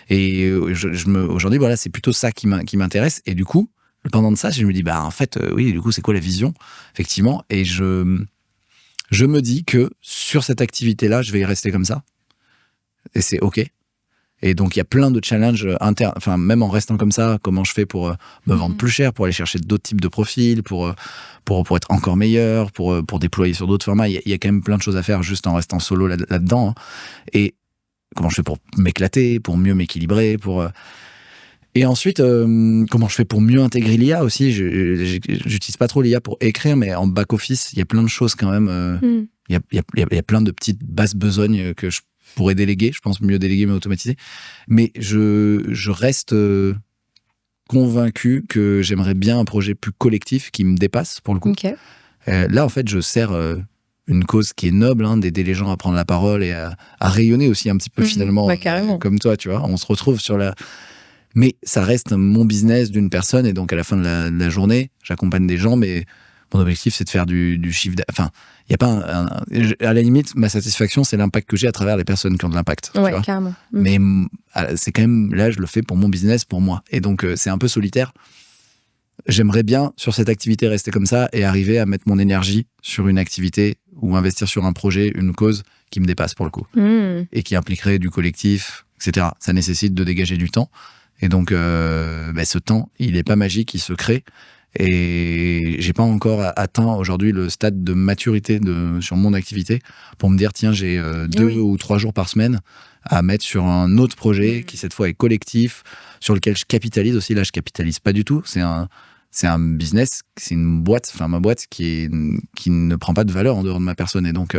Et aujourd'hui, voilà, c'est plutôt ça qui m'intéresse. Et du coup, pendant de ça, je me dis, en fait, oui, du coup, c'est quoi la vision, effectivement. Et je me dis que sur cette activité-là, je vais y rester comme ça. Et c'est OK. Et donc, il y a plein de challenges internes. Enfin, même en restant comme ça, comment je fais pour me vendre plus cher, pour aller chercher d'autres types de profils, pour être encore meilleur, pour déployer sur d'autres formats. Il y a quand même plein de choses à faire juste en restant solo là-dedans. Hein. Et comment je fais pour m'éclater, pour mieux m'équilibrer, Et ensuite, comment je fais pour mieux intégrer l'IA aussi. J'utilise pas trop l'IA pour écrire, mais en back-office, il y a plein de choses quand même. Il y a plein de petites basses besognes que je pourrais déléguer, je pense mieux déléguer mais automatiser. Mais je reste convaincu que j'aimerais bien un projet plus collectif qui me dépasse pour le coup. Okay. Là, en fait, je sers une cause qui est noble, hein, d'aider les gens à prendre la parole et à rayonner aussi un petit peu finalement, comme toi, tu vois. On se retrouve sur Mais ça reste mon business d'une personne et donc à la fin de la journée, j'accompagne des gens, mais mon objectif, c'est de faire du chiffre d'affaires. Enfin, il y a pas à la limite, ma satisfaction, c'est l'impact que j'ai à travers les personnes qui ont de l'impact. Ouais, carrément. Mais c'est quand même, là, je le fais pour mon business, pour moi. Et donc, c'est un peu solitaire. J'aimerais bien, sur cette activité, rester comme ça et arriver à mettre mon énergie sur une activité ou investir sur un projet, une cause qui me dépasse pour le coup. Et qui impliquerait du collectif, etc. Ça nécessite de dégager du temps. Et donc, ce temps, il est pas magique, il se crée. Et j'ai pas encore atteint aujourd'hui le stade de maturité sur mon activité pour me dire, tiens, j'ai 2 ou 3 jours par semaine à mettre sur un autre projet qui cette fois est collectif, sur lequel je capitalise aussi. Là, je capitalise pas du tout. C'est c'est un business, c'est une boîte, enfin ma boîte qui ne prend pas de valeur en dehors de ma personne. Et donc,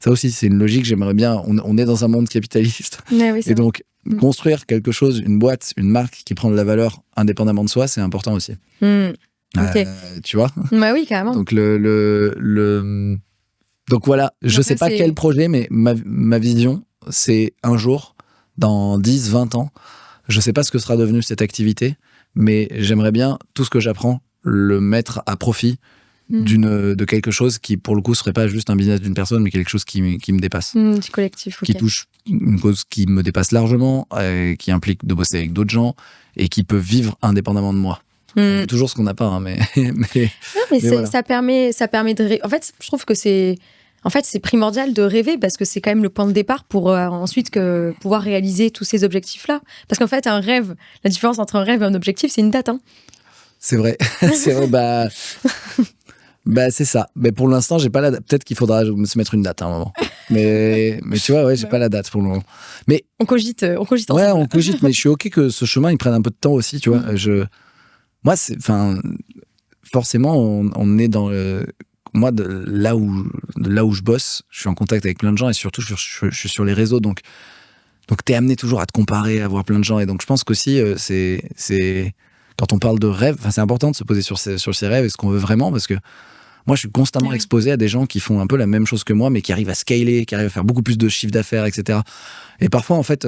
ça aussi, c'est une logique. J'aimerais bien. On est dans un monde capitaliste. Ouais, oui, et donc, construire quelque chose, une boîte, une marque qui prend de la valeur indépendamment de soi, c'est important aussi. Ok. Tu vois? Bah oui, carrément. Donc, donc voilà, je sais pas quel projet, mais ma vision, c'est un jour, dans 10, 20 ans, je sais pas ce que sera devenu cette activité, mais j'aimerais bien tout ce que j'apprends le mettre à profit de quelque chose qui, pour le coup, serait pas juste un business d'une personne, mais quelque chose qui me dépasse. Du collectif, qui touche une cause qui me dépasse largement, qui implique de bosser avec d'autres gens et qui peut vivre indépendamment de moi. C'est toujours ce qu'on n'a pas, hein, mais voilà. ça permet de... En fait, je trouve que c'est primordial de rêver parce que c'est quand même le point de départ pour ensuite pouvoir réaliser tous ces objectifs-là. Parce qu'en fait, un rêve, la différence entre un rêve et un objectif, c'est une date. Hein. C'est vrai. C'est vrai, c'est ça. Mais pour l'instant, j'ai pas la date. Peut-être qu'il faudra se mettre une date à un moment. Mais tu vois, ouais, j'ai pas la date pour le moment. Mais on cogite ensemble. Ouais, on cogite, mais je suis OK que ce chemin, il prenne un peu de temps aussi, tu vois. Moi, forcément, on est dans moi, de là où je bosse, je suis en contact avec plein de gens et surtout, je suis sur les réseaux. Donc t'es amené toujours à te comparer, à voir plein de gens. Et donc, je pense qu'aussi, c'est quand on parle de rêve, c'est important de se poser sur ses rêves et ce qu'on veut vraiment, parce que moi, je suis constamment exposé à des gens qui font un peu la même chose que moi, mais qui arrivent à scaler, qui arrivent à faire beaucoup plus de chiffre d'affaires, etc. Et parfois, en fait,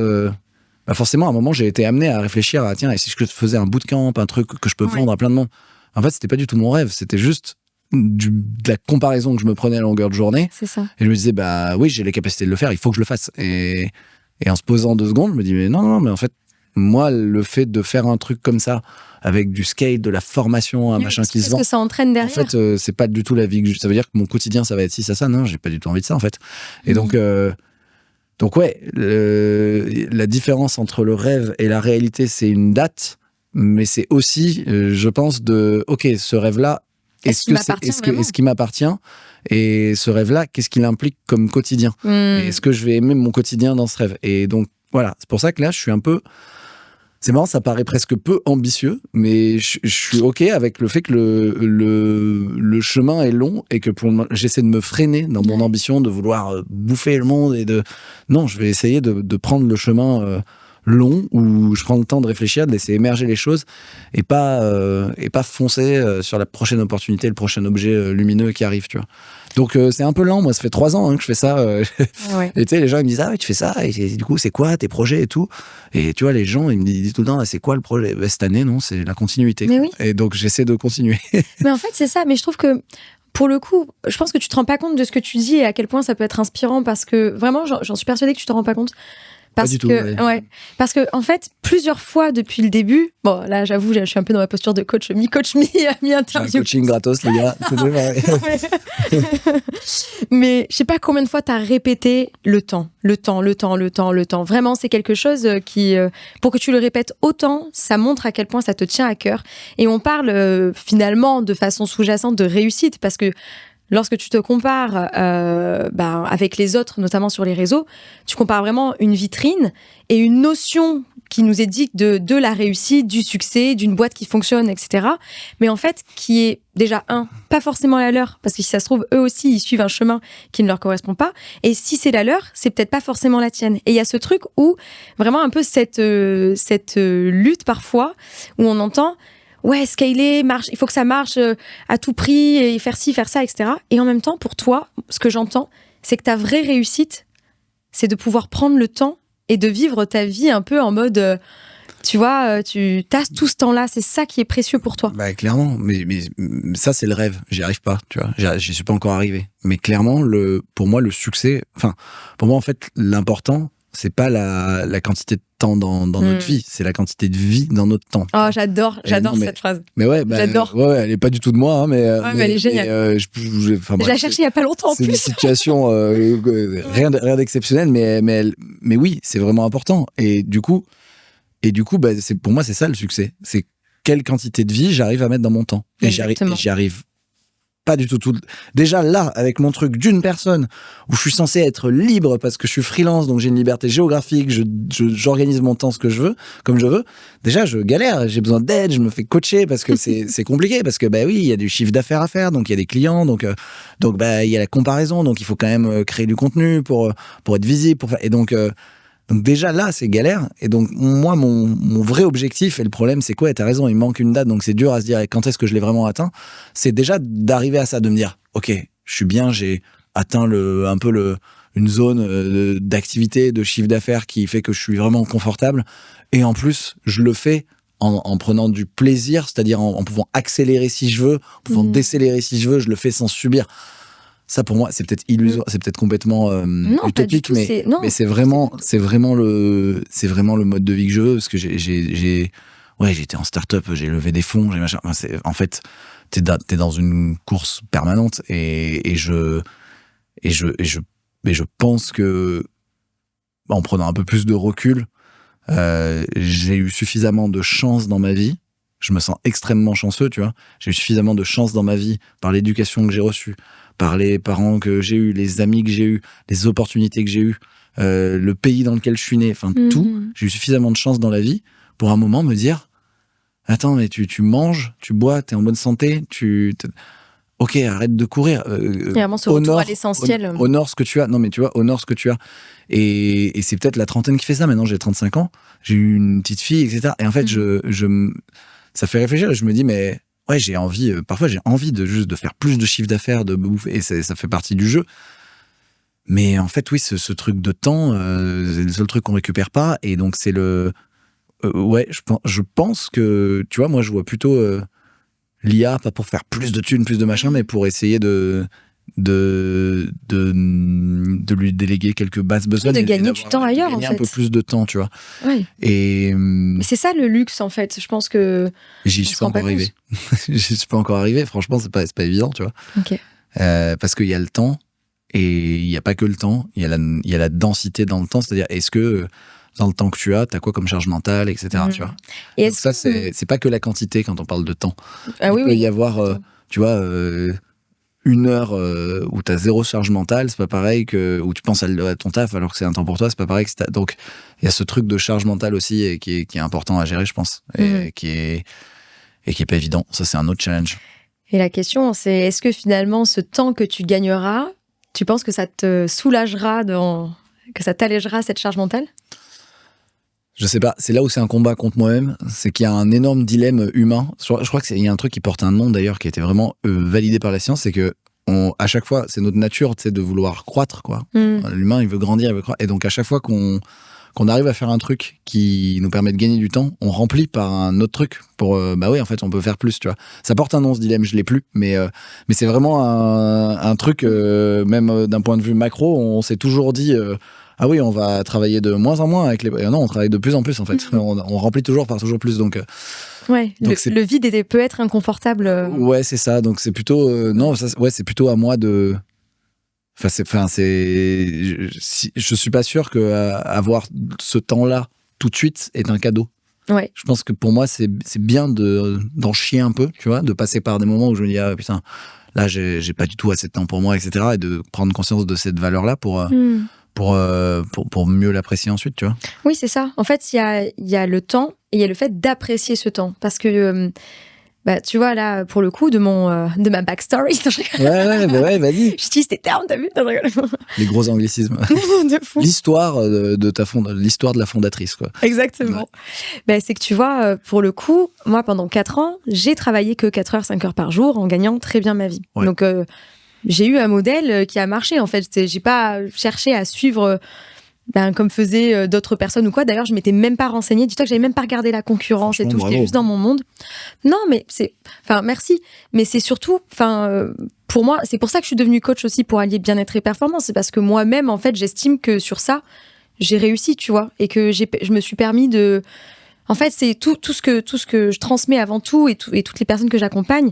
forcément, à un moment, j'ai été amené à réfléchir à, tiens, et si je faisais un bootcamp, un truc que je peux vendre à plein de monde. En fait, c'était pas du tout mon rêve, c'était juste de la comparaison que je me prenais à longueur de journée. C'est ça. Et je me disais, oui, j'ai les capacités de le faire, il faut que je le fasse. Et en se posant 2 secondes, je me dis, mais non, mais en fait, moi, le fait de faire un truc comme ça, avec du scale, de la formation, un machin qui se vend. Qu'est-ce que ça entraîne derrière ? En fait, c'est pas du tout la vie que ça veut dire que mon quotidien, ça va être ci, ça. Non, j'ai pas du tout envie de ça, en fait. Et donc ouais, la différence entre le rêve et la réalité, c'est une date, mais c'est aussi, je pense, ok, ce rêve-là, est-ce qu'il m'appartient ? Et ce rêve-là, qu'est-ce qu'il implique comme quotidien ? Et est-ce que je vais aimer mon quotidien dans ce rêve ? Et donc, voilà, c'est pour ça que là, je suis un peu... C'est marrant, ça paraît presque peu ambitieux, mais je suis OK avec le fait que le chemin est long et que j'essaie de me freiner dans mon ambition de vouloir bouffer le monde et de... Non, je vais essayer de prendre le chemin long où je prends le temps de réfléchir, de laisser émerger les choses et pas foncer sur la prochaine opportunité, le prochain objet lumineux qui arrive, tu vois. Donc c'est un peu lent, moi ça fait 3 ans que je fais ça. Et tu sais, les gens ils me disent ah ouais, tu fais ça et du coup c'est quoi tes projets et tout. Et tu vois, les gens ils me disent tout le temps c'est quoi le projet ? Cette année non, c'est la continuité. Mais oui. Et donc j'essaie de continuer. Mais en fait c'est ça, mais je trouve que pour le coup, je pense que tu te rends pas compte de ce que tu dis et à quel point ça peut être inspirant parce que vraiment j'en suis persuadée que tu te rends pas compte. Parce parce que en fait, plusieurs fois depuis le début, bon là j'avoue, je suis un peu dans ma posture de coach, mi-interview. Un coaching gratos les gars, c'est vrai. Mais je sais pas combien de fois t'as répété le temps. Vraiment, c'est quelque chose qui, pour que tu le répètes autant, ça montre à quel point ça te tient à cœur. Et on parle finalement de façon sous-jacente de réussite parce que lorsque tu te compares avec les autres, notamment sur les réseaux, tu compares vraiment une vitrine et une notion qui nous est dite de la réussite, du succès, d'une boîte qui fonctionne, etc. Mais en fait, qui est déjà, pas forcément la leur, parce que si ça se trouve, eux aussi, ils suivent un chemin qui ne leur correspond pas. Et si c'est la leur, c'est peut-être pas forcément la tienne. Et il y a ce truc où, vraiment un peu cette lutte parfois, où on entend... Ouais, scaler, il faut que ça marche à tout prix, et faire ci, faire ça, etc. Et en même temps, pour toi, ce que j'entends, c'est que ta vraie réussite, c'est de pouvoir prendre le temps et de vivre ta vie un peu en mode, tu vois, tu tasses tout ce temps-là, c'est ça qui est précieux pour toi. Clairement, mais ça c'est le rêve, j'y arrive pas, tu vois, j'y suis pas encore arrivé. Mais clairement, pour moi, le succès, pour moi en fait, l'important, c'est pas la quantité de temps dans notre vie, c'est la quantité de vie dans notre temps. Oh, j'adore cette phrase. Mais ouais, j'adore. Ouais, elle est pas du tout de moi, hein, mais elle est géniale. Je l'ai cherchée il y a pas longtemps en plus. C'est une situation rien d'exceptionnel, mais oui, c'est vraiment important. Et du coup, pour moi, c'est ça le succès. C'est quelle quantité de vie j'arrive à mettre dans mon temps. Et j'y arrive pas du tout. Déjà là, avec mon truc d'une personne, où je suis censé être libre parce que je suis freelance, donc j'ai une liberté géographique, j'organise mon temps comme je veux. Déjà, je galère, j'ai besoin d'aide, je me fais coacher parce que c'est compliqué, parce que oui, il y a du chiffre d'affaires à faire, donc il y a des clients, donc il y a la comparaison, donc il faut quand même créer du contenu pour être visible, et donc déjà là, c'est galère. Et donc moi, mon vrai objectif, et le problème, c'est quoi ? Et t'as raison, il manque une date, donc c'est dur à se dire quand est-ce que je l'ai vraiment atteint. C'est déjà d'arriver à ça, de me dire, ok, je suis bien, j'ai atteint une zone d'activité, de chiffre d'affaires qui fait que je suis vraiment confortable. Et en plus, je le fais en prenant du plaisir, c'est-à-dire en pouvant accélérer si je veux, en pouvant décélérer si je veux, je le fais sans subir. Ça, pour moi, c'est peut-être illusoire, c'est peut-être complètement utopique, mais c'est vraiment le mode de vie que je veux, parce que j'étais en start-up, j'ai levé des fonds, j'ai machin. En fait, t'es dans une course permanente, et je pense que, en prenant un peu plus de recul, j'ai eu suffisamment de chance dans ma vie. Je me sens extrêmement chanceux, tu vois. J'ai eu suffisamment de chance dans ma vie par l'éducation que j'ai reçue, par les parents que j'ai eus, les amis que j'ai eus, les opportunités que j'ai eues, le pays dans lequel je suis né, enfin tout. J'ai eu suffisamment de chance dans la vie pour un moment me dire, attends, mais tu manges, tu bois, t'es en bonne santé, ok, arrête de courir. Et vraiment ce retour à l'essentiel. Honore ce que tu as. Non, mais tu vois, honore ce que tu as. Et c'est peut-être la trentaine qui fait ça. Maintenant, j'ai 35 ans. J'ai eu une petite fille, etc. Et en fait, ça fait réfléchir. Et je me dis, mais ouais, parfois j'ai envie de faire plus de chiffre d'affaires, de bouffer. Et ça fait partie du jeu. Mais en fait, oui, ce truc de temps, c'est le seul truc qu'on récupère pas. Et donc, c'est je pense que, tu vois, moi, je vois plutôt l'IA, pas pour faire plus de thunes, plus de machin, mais pour essayer de lui déléguer quelques basses besognes. De gagner du temps ailleurs, en fait. Un peu plus de temps, tu vois. Ouais. Mais c'est ça le luxe, en fait. Je pense que. J'y suis pas encore arrivé. J'y suis pas encore arrivé. Franchement, c'est pas évident, tu vois. Ok. Parce qu'il y a le temps, et il n'y a pas que le temps, il y a la densité dans le temps. C'est-à-dire, est-ce que dans le temps que tu as quoi comme charge mentale, etc. Tu vois. Et donc ça, c'est pas que la quantité quand on parle de temps. Ah, il peut y avoir, tu vois, une heure où tu as zéro charge mentale, c'est pas pareil que où tu penses à ton taf alors que c'est un temps pour toi, c'est pas pareil que donc il y a ce truc de charge mentale aussi et qui est important à gérer, je pense, et qui est pas évident. Ça, c'est un autre challenge. Et la question, c'est est-ce que finalement ce temps que tu gagneras, tu penses que ça te soulagera, que ça t'allégera cette charge mentale ? Je sais pas, c'est là où c'est un combat contre moi-même, c'est qu'il y a un énorme dilemme humain. Je crois qu'il y a un truc qui porte un nom d'ailleurs, qui a été vraiment validé par la science, c'est que à chaque fois, c'est notre nature, tu sais, de vouloir croître, quoi. L'humain, il veut grandir, il veut croître. Et donc à chaque fois qu'on arrive à faire un truc qui nous permet de gagner du temps, on remplit par un autre truc pour, oui, en fait, on peut faire plus, tu vois. Ça porte un nom, ce dilemme, je l'ai plus, mais c'est vraiment un truc, même d'un point de vue macro, on s'est toujours dit, ah oui, on va travailler de moins en moins avec les. Non, on travaille de plus en plus en fait. On remplit toujours par toujours plus, donc. Ouais. Donc le vide peut être inconfortable. Ouais, c'est ça. Donc c'est plutôt c'est plutôt à moi de. Je suis pas sûr que avoir ce temps-là tout de suite est un cadeau. Ouais. Je pense que pour moi c'est bien d'en chier un peu, tu vois, de passer par des moments où je me dis putain, là j'ai pas du tout assez de temps pour moi, etc. Et de prendre conscience de cette valeur-là pour mieux l'apprécier ensuite, tu vois. Oui, c'est ça. En fait, il y a le temps et il y a le fait d'apprécier ce temps. Parce que, tu vois, là, pour le coup, de ma backstory. Ouais, vas-y. J'utilise tes termes, t'as vu ? Les gros anglicismes. De fou. L'histoire l'histoire de la fondatrice, quoi. Exactement. Ouais. C'est que tu vois, pour le coup, moi, pendant 4 ans, j'ai travaillé que 4 heures, 5 heures par jour en gagnant très bien ma vie. Ouais. Donc, j'ai eu un modèle qui a marché, en fait. J'ai pas cherché à suivre comme faisaient d'autres personnes ou quoi. D'ailleurs, je m'étais même pas renseignée. Dis-toi que j'avais même pas regardé la concurrence et tout. J'étais juste dans mon monde. Non, mais merci. Mais c'est surtout, pour moi, c'est pour ça que je suis devenue coach aussi pour allier bien-être et performance. C'est parce que moi-même, en fait, j'estime que sur ça, j'ai réussi, tu vois. Et que je me suis permis de... En fait, c'est tout ce que je transmets avant tout et toutes les personnes que j'accompagne.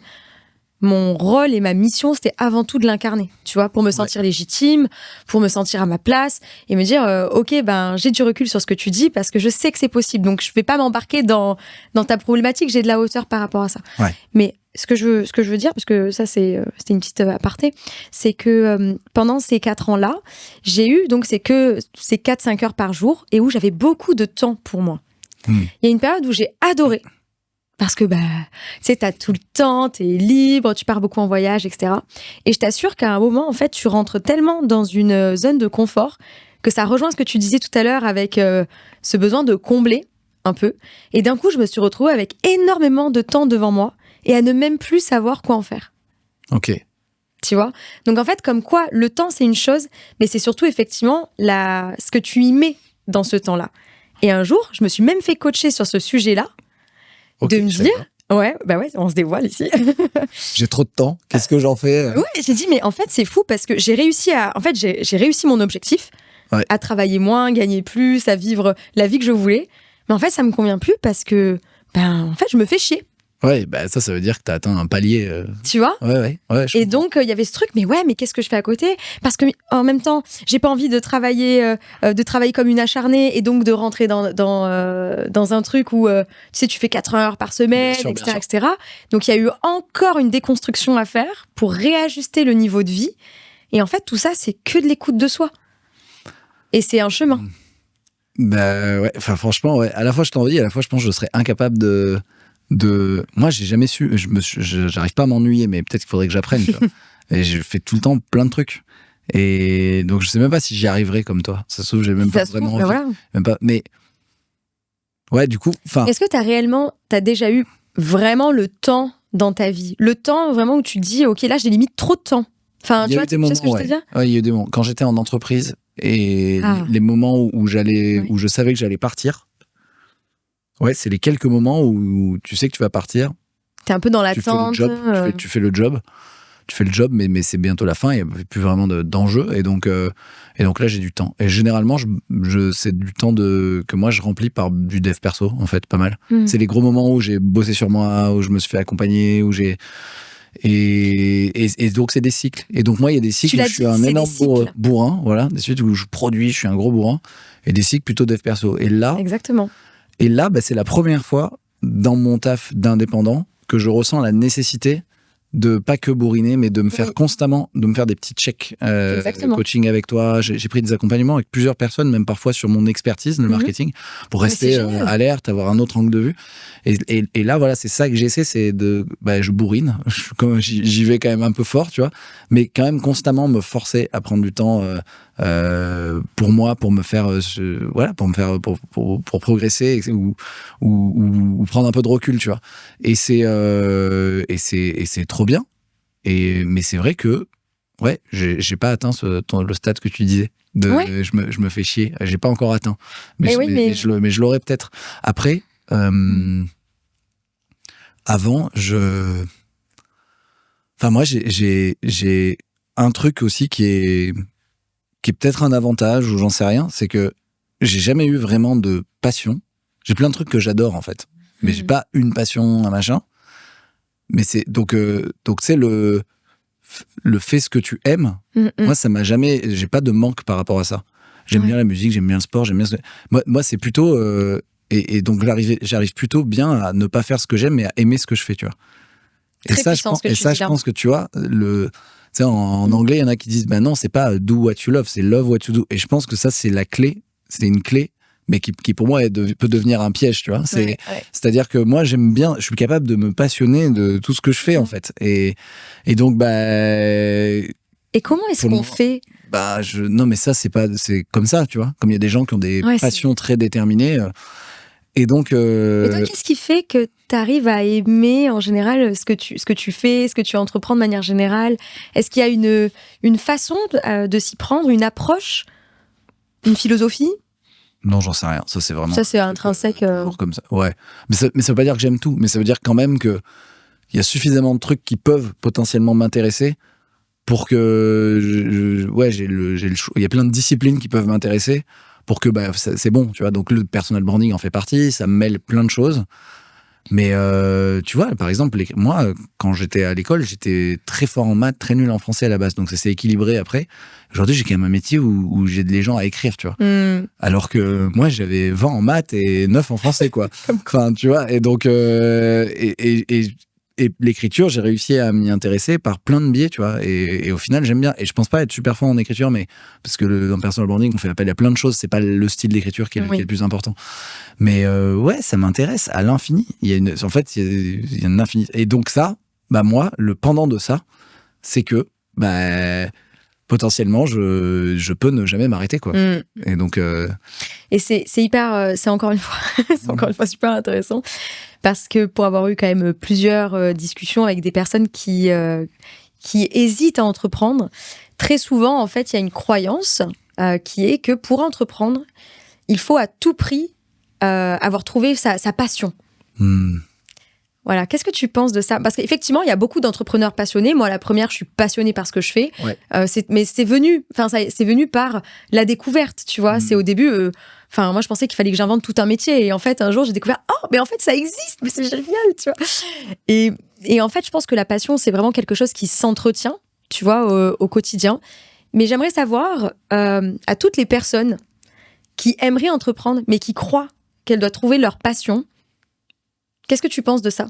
mon rôle et ma mission, c'était avant tout de l'incarner, tu vois, pour me sentir légitime, pour me sentir à ma place et me dire, ok, j'ai du recul sur ce que tu dis parce que je sais que c'est possible. Donc, je vais pas m'embarquer dans ta problématique. J'ai de la hauteur par rapport à ça. Ouais. Mais ce que je veux dire, parce que ça, c'était une petite aparté, c'est que pendant ces 4 ans-là, j'ai eu, donc c'est que ces 4-5 heures par jour et où j'avais beaucoup de temps pour moi. Il y a une période où j'ai adoré. Parce que, tu sais, t'as tout le temps, t'es libre, tu pars beaucoup en voyage, etc. Et je t'assure qu'à un moment, en fait, tu rentres tellement dans une zone de confort que ça rejoint ce que tu disais tout à l'heure avec ce besoin de combler un peu. Et d'un coup, je me suis retrouvée avec énormément de temps devant moi et à ne même plus savoir quoi en faire. Ok. Tu vois ? Donc, en fait, comme quoi, le temps, c'est une chose, mais c'est surtout, effectivement, ce que tu y mets dans ce temps-là. Et un jour, je me suis même fait coacher sur ce sujet-là, de me dire, ouais, on se dévoile ici. J'ai trop de temps, qu'est-ce que j'en fais ? Ouais, j'ai dit, mais en fait, c'est fou parce que j'ai réussi mon objectif, à travailler moins, gagner plus, à vivre la vie que je voulais. Mais en fait, ça me convient plus parce que, en fait, je me fais chier. Ouais, ça veut dire que t'as atteint un palier. Tu vois ? Ouais. Et donc, il y avait ce truc, mais qu'est-ce que je fais à côté ? Parce que, en même temps, j'ai pas envie de travailler comme une acharnée et donc de rentrer dans un truc où, tu sais, tu fais 80 heures par semaine, bien sûr. etc. Donc, il y a eu encore une déconstruction à faire pour réajuster le niveau de vie. Et en fait, tout ça, c'est que de l'écoute de soi. Et c'est un chemin. Franchement, à la fois, je t'en dis, à la fois, je pense que je serais incapable de... Moi, j'ai jamais su, j'arrive pas à m'ennuyer, mais peut-être qu'il faudrait que j'apprenne, tu vois. Et je fais tout le temps plein de trucs. Et donc, je sais même pas si j'y arriverai comme toi. Ça se trouve, j'ai même pas vraiment envie. Voilà. Même pas, mais, ouais, du coup, Est-ce que t'as déjà eu vraiment le temps dans ta vie? Le temps vraiment où tu te dis, ok, là, j'ai limite trop de temps. Enfin, tu vois, tu sais ce que je veux dire? Ouais, il y a eu des moments. Quand j'étais en entreprise et les moments où je savais que j'allais partir. Ouais, c'est les quelques moments où tu sais que tu vas partir. T'es un peu dans l'attente. Tu fais le job. Tu fais le job, mais c'est bientôt la fin. Il n'y a plus vraiment d'enjeu. Et donc là, j'ai du temps. Et généralement, c'est du temps que moi, je remplis par du dev perso, en fait, pas mal. C'est les gros moments où j'ai bossé sur moi, où je me suis fait accompagner, où j'ai... Et donc, c'est des cycles. Et donc, moi, il y a des cycles où je suis un énorme bourrin. Voilà, des cycles où je produis, je suis un gros bourrin. Et des cycles plutôt dev perso. Exactement. Et là, c'est la première fois dans mon taf d'indépendant que je ressens la nécessité de pas que bourriner, mais de me faire constamment, de me faire des petits checks coaching avec toi. J'ai pris des accompagnements avec plusieurs personnes, même parfois sur mon expertise, le marketing, pour rester alerte, avoir un autre angle de vue. Et là, voilà, c'est ça que j'essaie, c'est je bourrine, j'y vais quand même un peu fort, tu vois, mais quand même constamment me forcer à prendre du temps pour moi, pour me faire, pour progresser ou prendre un peu de recul, tu vois. Et c'est trop bien. Mais c'est vrai que j'ai pas atteint le stade que tu disais. Je me fais chier. J'ai pas encore atteint. Mais je l'aurais peut-être. Après, avant, moi, j'ai un truc aussi qui est peut-être un avantage ou j'en sais rien, c'est que j'ai jamais eu vraiment de passion. J'ai plein de trucs que j'adore en fait, mais j'ai pas une passion, un machin. Mais c'est donc c'est le fait ce que tu aimes. Moi, ça m'a jamais, j'ai pas de manque par rapport à ça. J'aime bien la musique, j'aime bien le sport, j'aime bien. Moi, c'est plutôt et donc j'arrive plutôt bien à ne pas faire ce que j'aime, mais à aimer ce que je fais, tu vois. Très Je pense que tu vois tu sais, en anglais, il y en a qui disent, non, c'est pas do what you love, c'est love what you do. Et je pense que ça, c'est la clé, c'est une clé, mais qui pour moi peut devenir un piège, tu vois. C'est-à-dire que moi, j'aime bien, je suis capable de me passionner de tout ce que je fais, en fait. Et donc, Et comment est-ce qu'on fait? Non, mais ça, c'est comme ça, tu vois. Comme il y a des gens qui ont des passions très déterminées. Et donc. Et toi, qu'est-ce qui fait que tu arrives à aimer en général ce que tu fais, ce que tu entreprends de manière générale? Est-ce qu'il y a une façon de s'y prendre, une approche, une philosophie? Non, j'en sais rien. Ça, c'est vraiment. Ça, c'est intrinsèque. Comme ça. Ouais. Mais ça veut pas dire que j'aime tout. Mais ça veut dire quand même que il y a suffisamment de trucs qui peuvent potentiellement m'intéresser pour que j'ai le choix. Il y a plein de disciplines qui peuvent m'intéresser pour que c'est bon, tu vois. Donc le personal branding en fait partie, ça mêle plein de choses. Mais tu vois, par exemple, moi, quand j'étais à l'école, j'étais très fort en maths, très nul en français à la base. Donc ça s'est équilibré après. Aujourd'hui, j'ai quand même un métier où j'aide les gens à écrire, tu vois. Alors que moi, j'avais 20 en maths et 9 en français, quoi. Enfin, tu vois. Et donc, et l'écriture, j'ai réussi à m'y intéresser par plein de biais, tu vois. Et au final, j'aime bien. Et je pense pas être super fort en écriture, mais parce que dans le personal branding, on fait appel à plein de choses. C'est pas le style d'écriture qui est le plus important. Mais ouais, ça m'intéresse à l'infini. En fait, il y a une infinité. Et donc ça, bah moi, le pendant de ça, c'est que potentiellement, je peux ne jamais m'arrêter, quoi. Et donc. Et c'est hyper, c'est encore une fois super intéressant parce que pour avoir eu quand même plusieurs discussions avec des personnes qui hésitent à entreprendre, très souvent, en fait, il y a une croyance qui est que pour entreprendre, il faut à tout prix avoir trouvé sa passion. Voilà, qu'est-ce que tu penses de ça? Parce qu'effectivement, il y a beaucoup d'entrepreneurs passionnés. Moi, la première, je suis passionnée par ce que je fais. Ouais. Mais c'est venu par la découverte, tu vois. C'est au début, moi, je pensais qu'il fallait que j'invente tout un métier. Et en fait, un jour, j'ai découvert, mais en fait, ça existe, mais c'est génial, tu vois. Et en fait, je pense que la passion, c'est vraiment quelque chose qui s'entretient, tu vois, au quotidien. Mais j'aimerais savoir, à toutes les personnes qui aimeraient entreprendre, mais qui croient qu'elles doivent trouver leur passion, qu'est-ce que tu penses de ça?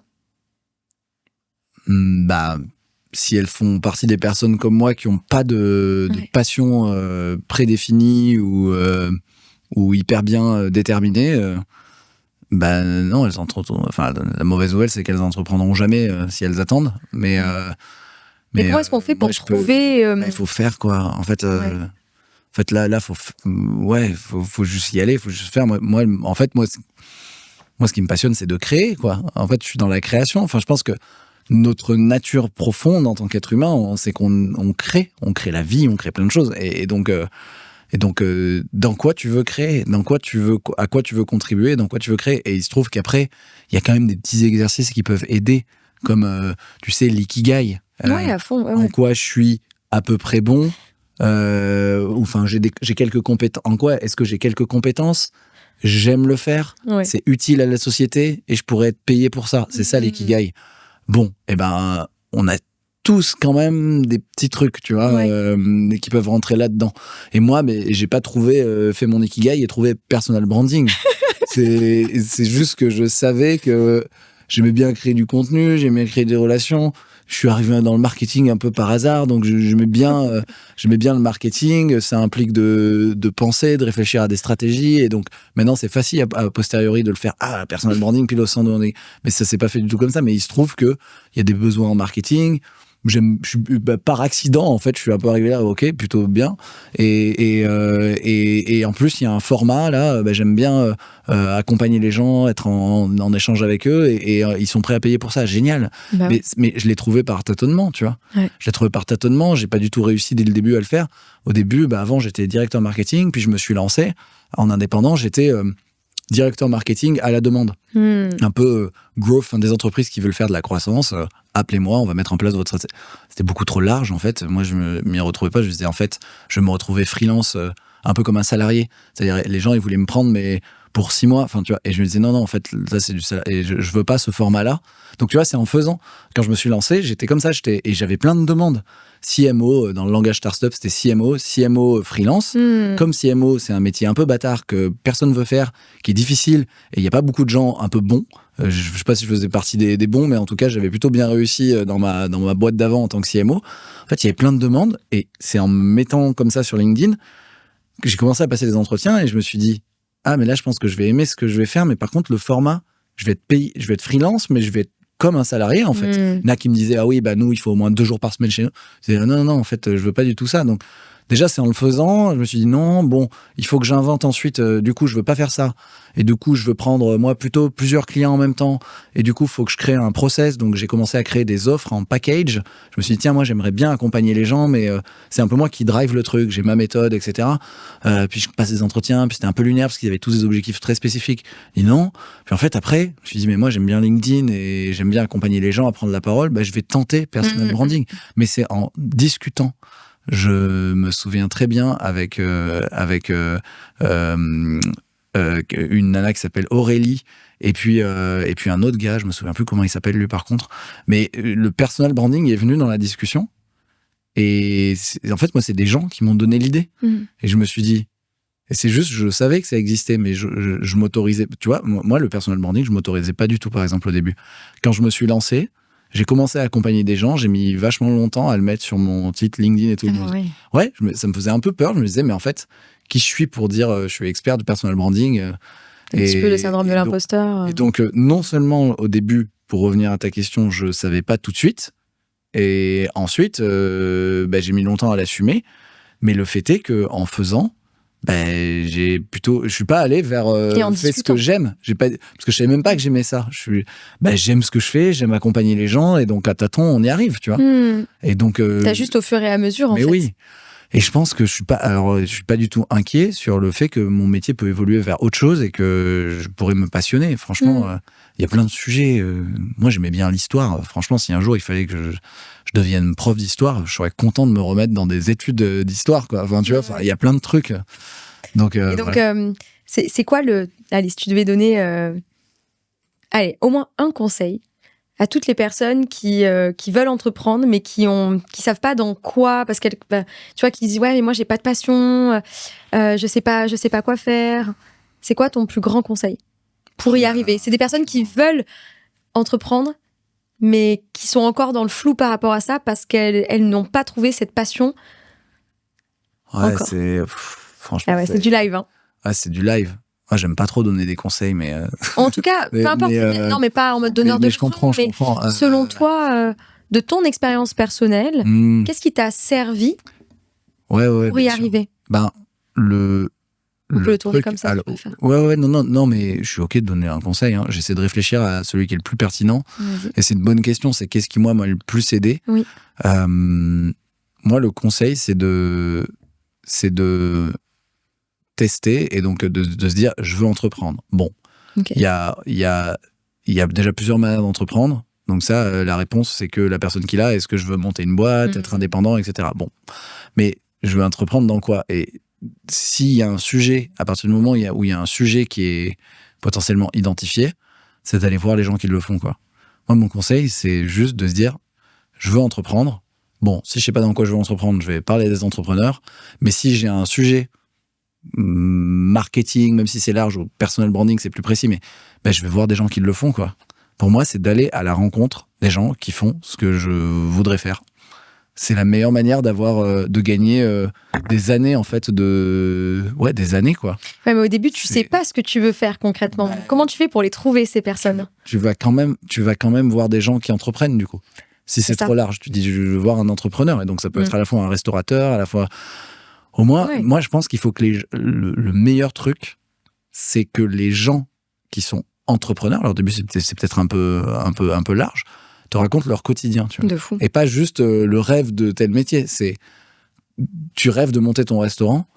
Si elles font partie des personnes comme moi qui n'ont pas de passion prédéfinie ou hyper bien déterminée, non, elles entreprendront. Enfin, la mauvaise nouvelle, c'est qu'elles entreprendront jamais si elles attendent. Mais comment est-ce qu'on fait pour trouver il faut faire, quoi. En fait, là, faut juste y aller, faut juste faire. Moi, ce qui me passionne, c'est de créer, quoi. En fait, je suis dans la création. Enfin, je pense que notre nature profonde en tant qu'être humain, c'est qu'on crée la vie, on crée plein de choses. Et donc, dans quoi tu veux créer, à quoi tu veux contribuer, dans quoi tu veux créer. Et il se trouve qu'après, il y a quand même des petits exercices qui peuvent aider, comme, tu sais, l'ikigai. À fond. Ouais. En quoi je suis à peu près bon, j'ai quelques compétences. En quoi est-ce que j'ai quelques compétences? J'aime le faire, c'est utile à la société et je pourrais être payé pour ça. C'est ça l'ikigai. Bon, on a tous quand même des petits trucs, tu vois, qui peuvent rentrer là-dedans. Et moi, j'ai pas fait mon ikigai et trouvé personal branding. c'est juste que je savais que j'aimais bien créer du contenu, j'aimais bien créer des relations. Je suis arrivé dans le marketing un peu par hasard, donc j'aimais bien le marketing. Ça implique de penser, de réfléchir à des stratégies, et donc maintenant c'est facile à posteriori de le faire. Personal branding, puis au branding. Mais ça s'est pas fait du tout comme ça. Mais il se trouve que il y a des besoins en marketing. Par accident, en fait, je suis un peu arrivé là, plutôt bien. Et en plus, il y a un format là. J'aime bien accompagner les gens, être en échange avec eux, et ils sont prêts à payer pour ça. Génial. Mais je l'ai trouvé par tâtonnement, tu vois. Je l'ai trouvé par tâtonnement. J'ai pas du tout réussi dès le début à le faire. Au début, avant, j'étais directeur marketing, puis je me suis lancé en indépendant. J'étais directeur marketing à la demande. Un peu growth, des entreprises qui veulent faire de la croissance. Appelez-moi, on va mettre en place votre... C'était beaucoup trop large, en fait. Moi, je m'y retrouvais pas. Je me retrouvais freelance, un peu comme un salarié. C'est-à-dire, les gens, ils voulaient me prendre, mais pour 6 mois. Enfin, tu vois. Et je me disais, non, en fait, ça, c'est du salarié. Et je veux pas ce format-là. Donc, tu vois, c'est en faisant. Quand je me suis lancé, j'étais comme ça. Et j'avais plein de demandes. CMO, dans le langage startup, c'était CMO freelance. Comme CMO, c'est un métier un peu bâtard que personne veut faire, qui est difficile, et il n'y a pas beaucoup de gens un peu bons. Je ne sais pas si je faisais partie des bons, mais en tout cas, j'avais plutôt bien réussi dans ma boîte d'avant en tant que CMO. En fait, il y avait plein de demandes, et c'est en me mettant comme ça sur LinkedIn que j'ai commencé à passer des entretiens, et je me suis dit, mais là, je pense que je vais aimer ce que je vais faire, mais par contre, le format, je vais être freelance, mais je vais être comme un salarié, en fait. Il y en a qui me disaient, nous, il faut au moins 2 jours par semaine chez nous. Je disais, non, en fait, je veux pas du tout ça. Donc, déjà, c'est en le faisant, je me suis dit, non, il faut que j'invente ensuite. Du coup, je veux pas faire ça. Et du coup, je veux prendre, moi, plutôt plusieurs clients en même temps. Et du coup, il faut que je crée un process. Donc, j'ai commencé à créer des offres en package. Je me suis dit, tiens, moi, j'aimerais bien accompagner les gens, mais c'est un peu moi qui drive le truc. J'ai ma méthode, etc. Puis, je passe des entretiens. Puis, c'était un peu lunaire parce qu'ils avaient tous des objectifs très spécifiques. Et non. Puis, en fait, après, je me suis dit, mais moi, j'aime bien LinkedIn et j'aime bien accompagner les gens à prendre la parole. Je vais tenter personal branding. Mais c'est en discutant. Je me souviens très bien avec une nana qui s'appelle Aurélie, et puis un autre gars, je me souviens plus comment il s'appelle lui par contre, mais le personal branding est venu dans la discussion, et en fait moi c'est des gens qui m'ont donné l'idée, et je me suis dit, et c'est juste, je savais que ça existait, mais je m'autorisais, tu vois, moi le personal branding je m'autorisais pas du tout par exemple au début. Quand je me suis lancé, j'ai commencé à accompagner des gens, j'ai mis vachement longtemps à le mettre sur mon titre LinkedIn et tout. Oui. Ouais, ça me faisait un peu peur, je me disais mais en fait qui je suis pour dire je suis expert de personal branding. Un petit peu le syndrome de l'imposteur. Et donc, non seulement au début, pour revenir à ta question, je savais pas tout de suite. Et ensuite, j'ai mis longtemps à l'assumer. Mais le fait est qu'en faisant, je suis pas allé vers fais ce que j'aime. Parce que je savais même pas que j'aimais ça. J'aime ce que je fais, j'aime accompagner les gens. Et donc, à tâtons, on y arrive, tu vois. Et donc. T'as juste au fur et à mesure, en fait. Mais oui. Et je pense que je suis pas du tout inquiet sur le fait que mon métier peut évoluer vers autre chose et que je pourrais me passionner. Franchement, il y a plein de sujets. Moi, j'aimais bien l'histoire. Franchement, si un jour il fallait que je devienne prof d'histoire, je serais content de me remettre dans des études d'histoire, quoi. Enfin, tu vois, il y a plein de trucs. Donc, voilà. C'est quoi allez, si tu devais donner, au moins un conseil à toutes les personnes qui veulent entreprendre, mais qui savent pas dans quoi, parce qu'elles, tu vois, qui disent ouais, mais moi j'ai pas de passion, je sais pas quoi faire. C'est quoi ton plus grand conseil pour y arriver? C'est des personnes qui veulent entreprendre, mais qui sont encore dans le flou par rapport à ça parce qu'elles n'ont pas trouvé cette passion. Ouais, encore. Franchement. C'est du live, hein. Ouais, c'est du live. Moi, j'aime pas trop donner des conseils, mais. En tout cas, peu importe. Non, mais pas en mode donneur de leçons. Je comprends. Selon toi, de ton expérience personnelle, qu'est-ce qui t'a servi pour y arriver? On peut le tourner comme ça. Non, mais je suis ok de donner un conseil. Hein. J'essaie de réfléchir à celui qui est le plus pertinent. Vas-y. Et c'est une bonne question. C'est qu'est-ce qui, moi, m'a le plus aidé? Oui. Moi, le conseil, c'est de tester et donc de se dire je veux entreprendre. Bon, il y a déjà plusieurs manières d'entreprendre. Donc ça, la réponse, c'est que la personne qui l'a, est-ce que je veux monter une boîte, être indépendant, etc. Bon, mais je veux entreprendre dans quoi? Et s'il y a un sujet, à partir du moment où il y a un sujet qui est potentiellement identifié, c'est d'aller voir les gens qui le font, quoi. Moi, mon conseil, c'est juste de se dire je veux entreprendre. Bon, si je sais pas dans quoi je veux entreprendre, je vais parler des entrepreneurs. Mais si j'ai un sujet marketing, même si c'est large, ou personal branding, c'est plus précis, mais je vais voir des gens qui le font, quoi. Pour moi, c'est d'aller à la rencontre des gens qui font ce que je voudrais faire. C'est la meilleure manière de gagner des années, en fait, des années, quoi. Ouais, mais au début, tu sais pas ce que tu veux faire concrètement. Comment tu fais pour les trouver, ces personnes? Tu vas quand même voir des gens qui entreprennent, du coup. Si c'est trop large, tu dis je veux voir un entrepreneur, et donc ça peut être à la fois un restaurateur, à la fois. Au moins, moi, je pense qu'il faut que le meilleur truc, c'est que les gens qui sont entrepreneurs, alors au début, c'est peut-être un peu large, te racontent leur quotidien, tu vois. De fou. Et pas juste le rêve de tel métier. Tu rêves de monter ton restaurant,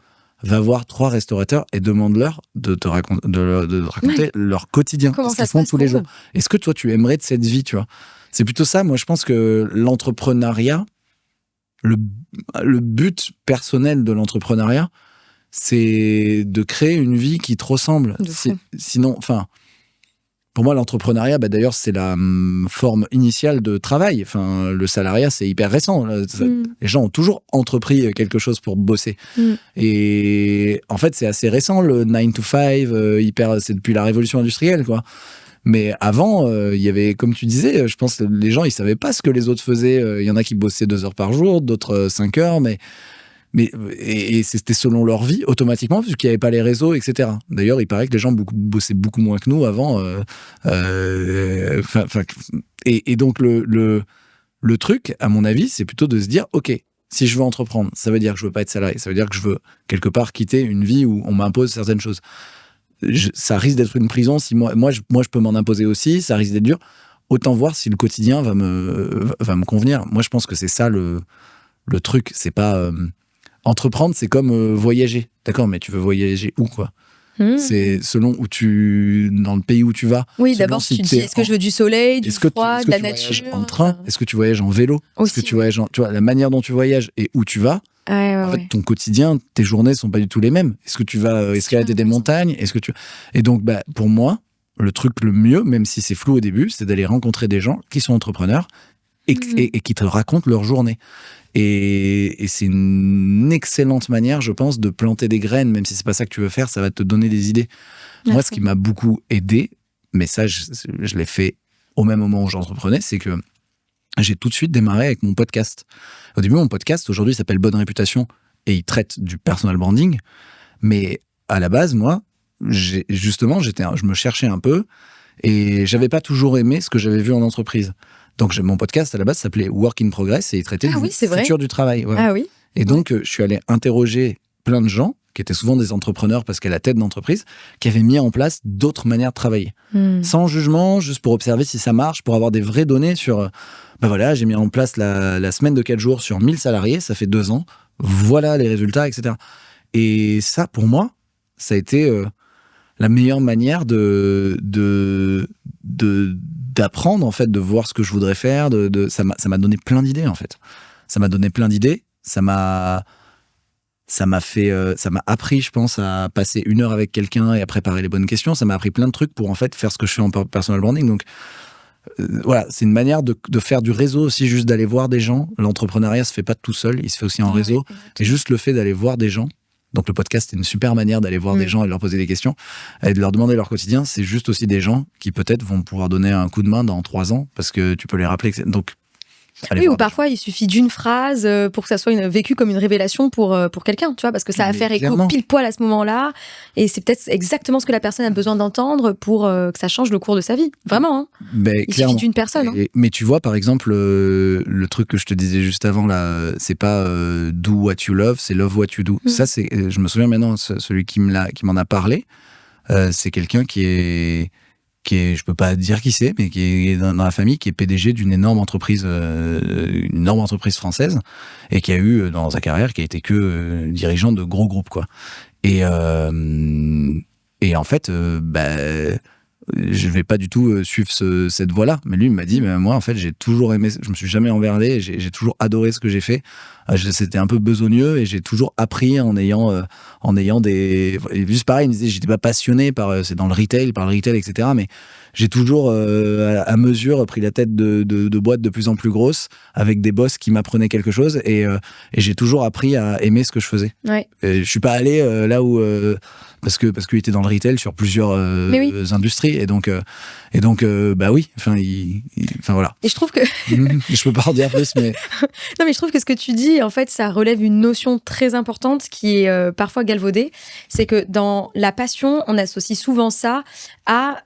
va voir 3 restaurateurs et demande-leur de te raconter leur quotidien. Comment ce ça qu'ils se font passe tous les pour jours. eux? Est-ce que toi, tu aimerais de cette vie, tu vois? C'est plutôt ça. Moi, je pense que l'entrepreneuriat, le but personnel de l'entrepreneuriat, c'est de créer une vie qui te ressemble. Sinon, enfin, pour moi, l'entrepreneuriat, d'ailleurs, c'est la forme initiale de travail. Enfin, le salariat, c'est hyper récent. Les gens ont toujours entrepris quelque chose pour bosser. Et en fait, c'est assez récent, le 9 to 5, c'est depuis la révolution industrielle, quoi. Mais avant, il y avait, comme tu disais, je pense que les gens, ils savaient pas ce que les autres faisaient. Il y en a qui bossaient 2 heures par jour, d'autres 5 heures, et c'était selon leur vie, automatiquement, puisqu'il n'y avait pas les réseaux, etc. D'ailleurs, il paraît que les gens bossaient beaucoup moins que nous avant. Et donc, le truc, à mon avis, c'est plutôt de se dire, OK, si je veux entreprendre, ça veut dire que je veux pas être salarié, ça veut dire que je veux, quelque part, quitter une vie où on m'impose certaines choses. Ça risque d'être une prison. Si moi, je peux m'en imposer aussi. Ça risque d'être dur. Autant voir si le quotidien va me convenir. Moi, je pense que c'est ça le truc. C'est pas entreprendre, c'est comme voyager. D'accord, mais tu veux voyager où, quoi? C'est selon dans le pays où tu vas. Oui, d'abord, tu te dis, est-ce que je veux du soleil, du froid, de la nature? En train? Est-ce que tu voyages en vélo? Est-ce que tu voyages tu vois, la manière dont tu voyages et où tu vas, En fait, ton quotidien, tes journées sont pas du tout les mêmes. Est-ce que tu vas escalader des montagnes? Et donc, pour moi, le truc le mieux, même si c'est flou au début, c'est d'aller rencontrer des gens qui sont entrepreneurs et qui te racontent leur journée. Et c'est une excellente manière, je pense, de planter des graines, même si c'est pas ça que tu veux faire, ça va te donner des idées. Merci. Moi, ce qui m'a beaucoup aidé, mais ça, je l'ai fait au même moment où j'entreprenais, c'est que j'ai tout de suite démarré avec mon podcast. Au début, mon podcast, aujourd'hui, s'appelle Bonne Réputation et il traite du personal branding. Mais à la base, moi, je me cherchais un peu et j'avais pas toujours aimé ce que j'avais vu en entreprise. Donc, mon podcast, à la base, s'appelait Work in Progress et il traitait du futur du travail. Ouais. Ah oui. Et donc, je suis allé interroger plein de gens qui étaient souvent des entrepreneurs parce qu'à la tête d'entreprise, qui avaient mis en place d'autres manières de travailler. Sans jugement, juste pour observer si ça marche, pour avoir des vraies données sur... j'ai mis en place la semaine de 4 jours sur 1000 salariés, ça fait 2 ans. Voilà les résultats, etc. Et ça, pour moi, ça a été la meilleure manière d'apprendre, en fait, de voir ce que je voudrais faire. Ça m'a donné plein d'idées, en fait. Ça m'a donné plein d'idées. Ça m'a appris, je pense, à passer 1 heure avec quelqu'un et à préparer les bonnes questions. Ça m'a appris plein de trucs pour, en fait, faire ce que je fais en personal branding. Donc, c'est une manière de faire du réseau aussi, juste d'aller voir des gens. L'entrepreneuriat se fait pas tout seul, il se fait aussi en réseau. Et juste le fait d'aller voir des gens. Donc, le podcast, c'est une super manière d'aller voir des gens et de leur poser des questions et de leur demander leur quotidien. C'est juste aussi des gens qui, peut-être, vont pouvoir donner un coup de main dans 3 ans parce que tu peux les rappeler. Donc, ou parfois il suffit d'une phrase pour que ça soit vécu comme une révélation pour quelqu'un, tu vois, parce que ça va faire écho pile poil à ce moment-là, et c'est peut-être exactement ce que la personne a besoin d'entendre pour que ça change le cours de sa vie, vraiment. Il suffit d'une personne. Mais tu vois, par exemple, le truc que je te disais juste avant là, c'est pas do what you love, c'est love what you do. Ça, c'est, je me souviens maintenant, celui qui m'en a parlé, c'est quelqu'un qui est, je peux pas dire qui c'est, mais qui est dans la famille, qui est PDG d'une énorme entreprise française, et qui a eu, dans sa carrière, qui a été que dirigeant de gros groupes, quoi. Et en fait, je vais pas du tout suivre cette voie-là. Mais lui, il m'a dit, moi, en fait, j'ai toujours aimé, je me suis jamais emmerdé, j'ai toujours adoré ce que j'ai fait. C'était un peu besogneux et j'ai toujours appris en ayant des... Juste pareil, il me disait, j'étais pas passionné c'est dans le retail, etc. Mais j'ai toujours, à mesure, pris la tête de boîtes de plus en plus grosses, avec des boss qui m'apprenaient quelque chose, et j'ai toujours appris à aimer ce que je faisais. Ouais. Et je suis pas allé là où... parce qu'il était dans le retail sur plusieurs industries, et donc oui, enfin voilà. Et je trouve que je peux pas en dire plus, mais non, mais je trouve que ce que tu dis, en fait, ça relève une notion très importante qui est parfois galvaudée. C'est que dans la passion, on associe souvent ça à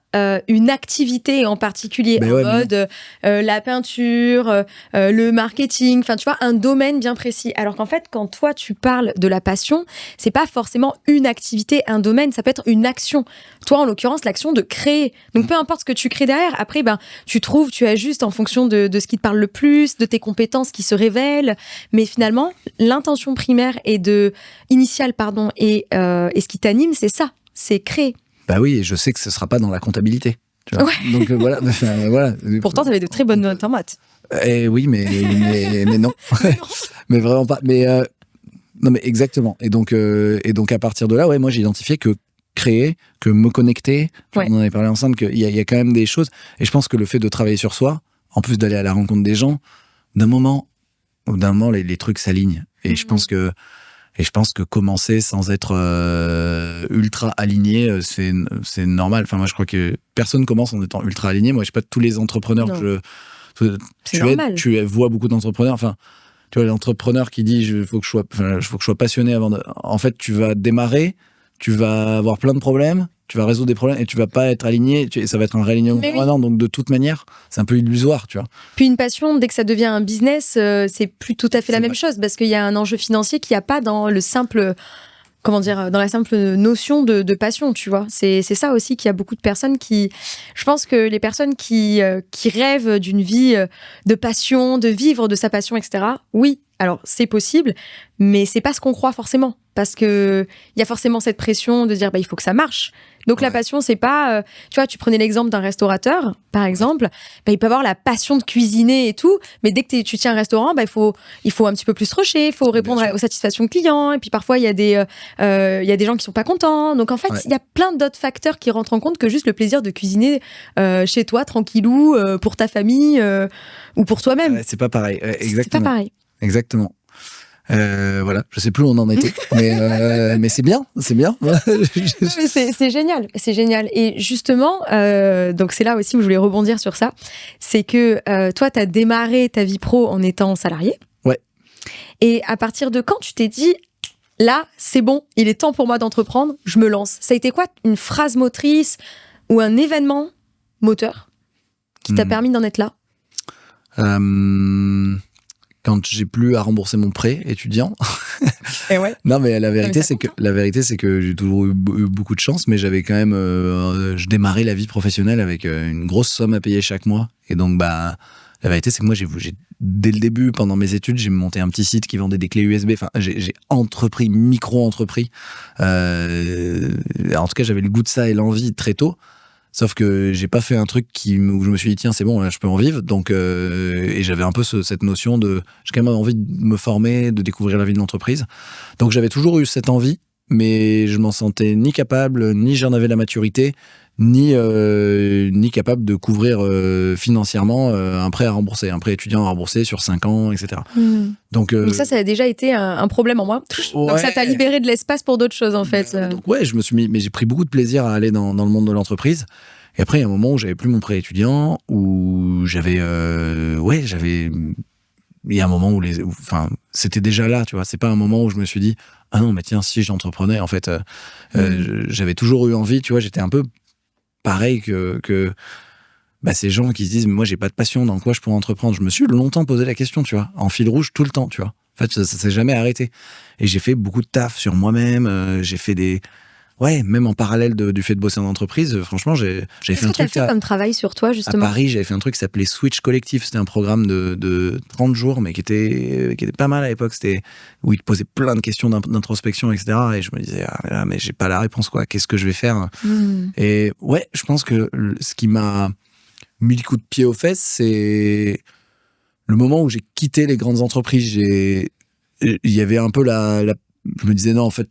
une activité en particulier, mode la peinture, le marketing, enfin tu vois, un domaine bien précis. Alors qu'en fait, quand toi tu parles de la passion, c'est pas forcément une activité, un domaine, ça peut être une action. Toi, en l'occurrence, l'action de créer. Donc peu importe ce que tu crées derrière, après tu ajustes en fonction de ce qui te parle le plus, de tes compétences qui se révèlent. Mais finalement, l'intention primaire initiale, et ce qui t'anime, c'est ça, c'est créer. Bah oui, et je sais que ce sera pas dans la comptabilité. Tu vois. Ouais. Donc voilà. Pourtant, tu avais de très bonnes notes en maths. Oui, mais non. Mais vraiment pas. Mais non, mais exactement. Et donc à partir de là, moi j'ai identifié que créer, que me connecter. On en avait parlé ensemble, qu'il y a quand même des choses. Et je pense que le fait de travailler sur soi, en plus d'aller à la rencontre des gens, d'un moment, les trucs s'alignent. Et je pense que commencer sans être ultra aligné, c'est normal. Enfin, moi, je crois que personne commence en étant ultra aligné. Moi, je sais pas, tous les entrepreneurs tu vois beaucoup d'entrepreneurs. Enfin, tu vois, l'entrepreneur qui dit faut que je sois passionné avant de... En fait, tu vas démarrer, tu vas avoir plein de problèmes, tu vas résoudre des problèmes et tu vas pas être aligné, ça va être un réalignement permanent. Donc de toute manière, c'est un peu illusoire, tu vois. Puis une passion, dès que ça devient un business, c'est plus tout à fait la même chose, parce qu'il y a un enjeu financier qu'il n'y a pas dans le simple... dans la simple notion de passion, tu vois. C'est ça aussi qu'il y a beaucoup de personnes je pense que les personnes qui rêvent d'une vie de passion, de vivre de sa passion, etc. Oui, Alors, c'est possible, mais c'est pas ce qu'on croit forcément. Parce que il y a forcément cette pression de dire, il faut que ça marche. Donc, la passion, c'est pas... tu vois, tu prenais l'exemple d'un restaurateur, par exemple. Il peut avoir la passion de cuisiner et tout, mais dès que tu tiens un restaurant, il faut un petit peu plus rusher, il faut répondre aux satisfactions clients. Et puis, parfois, il y a des gens qui sont pas contents. Donc, en fait, il y a plein d'autres facteurs qui rentrent en compte que juste le plaisir de cuisiner chez toi, tranquillou, pour ta famille ou pour toi-même. C'est pas pareil. Exactement. C'est pas pareil. Exactement. Voilà, je sais plus où on en était, mais c'est bien. Mais c'est génial. Et justement, donc c'est là aussi où je voulais rebondir sur ça, c'est que toi, tu as démarré ta vie pro en étant salarié. Ouais. Et à partir de quand tu t'es dit, là, c'est bon, il est temps pour moi d'entreprendre, je me lance. Ça a été quoi, une phrase motrice ou un événement moteur qui t'a permis d'en être là? Quand j'ai plus à rembourser mon prêt étudiant. Et ouais. Non, mais la vérité, c'est que j'ai toujours eu beaucoup de chance, mais j'avais quand même, je démarrais la vie professionnelle avec une grosse somme à payer chaque mois. Et donc, la vérité, c'est que moi, dès le début, pendant mes études, j'ai monté un petit site qui vendait des clés USB. Enfin, j'ai entrepris, micro-entrepris. En tout cas, j'avais le goût de ça et l'envie très tôt. Sauf que j'ai pas fait un truc où je me suis dit, tiens, c'est bon, là, je peux en vivre. Donc, et j'avais un peu cette notion j'ai quand même envie de me former, de découvrir la vie de l'entreprise. Donc, j'avais toujours eu cette envie, mais je m'en sentais ni capable, ni j'en avais la maturité, ni capable de couvrir financièrement un prêt à rembourser, un prêt étudiant à rembourser sur 5 ans, etc. Donc, ça a déjà été un problème en moi. Ouais. Donc ça t'a libéré de l'espace pour d'autres choses en fait. Donc mais j'ai pris beaucoup de plaisir à aller dans le monde de l'entreprise. Et après, il y a un moment où j'avais plus mon prêt étudiant, où il y a un moment où c'était déjà là, tu vois. C'est pas un moment où je me suis dit, ah non, mais tiens, si j'entreprenais, en fait, j'avais toujours eu envie, tu vois, j'étais un peu pareil que ces gens qui se disent, mais moi, j'ai pas de passion, dans quoi je pourrais entreprendre? Je me suis longtemps posé la question, tu vois, en fil rouge tout le temps, tu vois. En fait, ça s'est jamais arrêté. Et j'ai fait beaucoup de taf sur moi-même, j'ai fait même en parallèle du fait de bosser en entreprise, franchement, j'ai fait un truc. Qu'est-ce que t'as fait comme travail sur toi, justement? À Paris, j'avais fait un truc qui s'appelait Switch Collectif. C'était un programme de 30 jours, mais qui était pas mal à l'époque. C'était où il te posait plein de questions d'introspection, etc. Et je me disais, mais j'ai pas la réponse, quoi. Qu'est-ce que je vais faire? Et ouais, je pense que ce qui m'a mis le coup de pied aux fesses, c'est le moment où j'ai quitté les grandes entreprises. Il y avait un peu je me disais non, en fait,